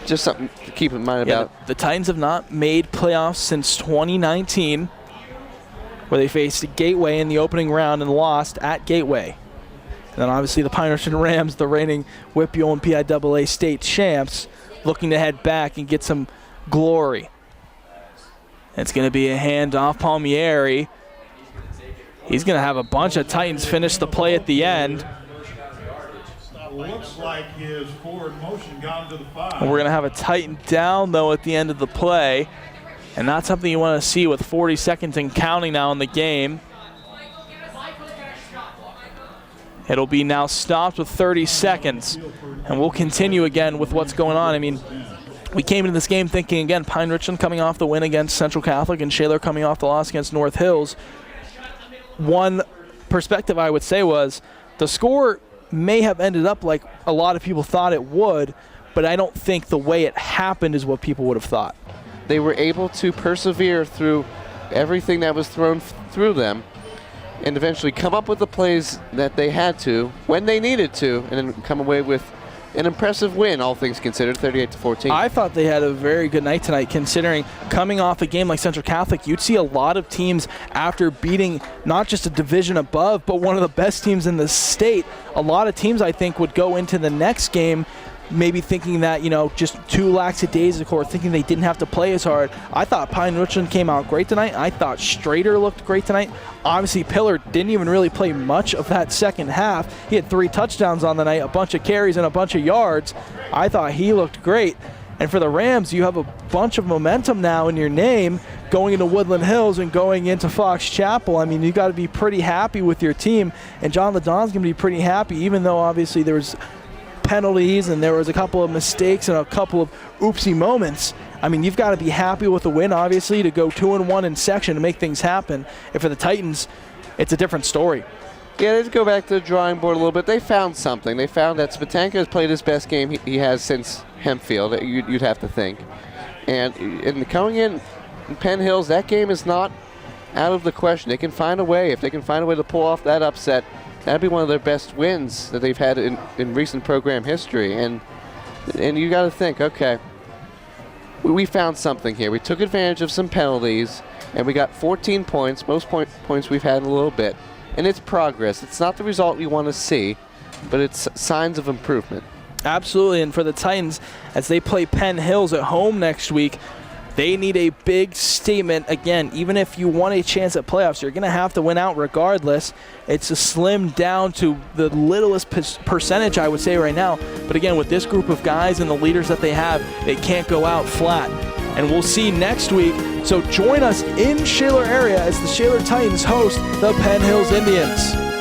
just something to keep in mind about. The Titans have not made playoffs since 2019, where they faced Gateway in the opening round and lost at Gateway. And then obviously the Pine Richland Rams, the reigning WPIAL and PIAA state champs, looking to head back and get some glory. It's going to be a handoff. Palmieri. He's going to have a bunch of Titans finish the play at the end. Looks like his forward motion got him to the 5. And we're going to have a Titan down, though, at the end of the play. And not something you want to see with 40 seconds and counting now in the game. It'll be now stopped with 30 seconds. And we'll continue again with what's going on. I mean, we came into this game thinking, again, Pine Richland coming off the win against Central Catholic and Shaler coming off the loss against North Hills. One perspective I would say was the score may have ended up like a lot of people thought it would, but I don't think the way it happened is what people would have thought. They were able to persevere through everything that was thrown through them and eventually come up with the plays that they had to when they needed to, and then come away with an impressive win, all things considered, 38-14. I thought they had a very good night tonight, considering coming off a game like Central Catholic, you'd see a lot of teams after beating not just a division above, but one of the best teams in the state. A lot of teams, I think, would go into the next game maybe thinking that, just too lackadaisical, thinking they didn't have to play as hard. I thought Pine Richland came out great tonight. I thought Strader looked great tonight. Obviously, Pillar didn't even really play much of that second half. He had 3 touchdowns on the night, a bunch of carries and a bunch of yards. I thought he looked great. And for the Rams, you have a bunch of momentum now in your name going into Woodland Hills and going into Fox Chapel. I mean, you got to be pretty happy with your team. And John LaDon's going to be pretty happy, even though obviously there was penalties and there was a couple of mistakes and a couple of oopsie moments. I mean, you've got to be happy with the win, obviously, to go 2-1 in section to make things happen. And for the Titans, it's a different story. Yeah, let's go back to the drawing board a little bit. They found something. They found that Spatanka has played his best game he has since Hempfield, you'd have to think. And coming in Penn Hills, that game is not out of the question. They can find a way. If they can find a way to pull off that upset, that'd be one of their best wins that they've had in recent program history. And you got to think, okay, we found something here. We took advantage of some penalties, and we got 14 points, most points we've had in a little bit. And it's progress. It's not the result you want to see, but it's signs of improvement. Absolutely, and for the Titans, as they play Penn Hills at home next week, they need a big statement. Again, even if you want a chance at playoffs, you're going to have to win out regardless. It's a slim down to the littlest percentage, I would say, right now. But again, with this group of guys and the leaders that they have, they can't go out flat. And we'll see next week. So join us in Shaler area as the Shaler Titans host the Penn Hills Indians.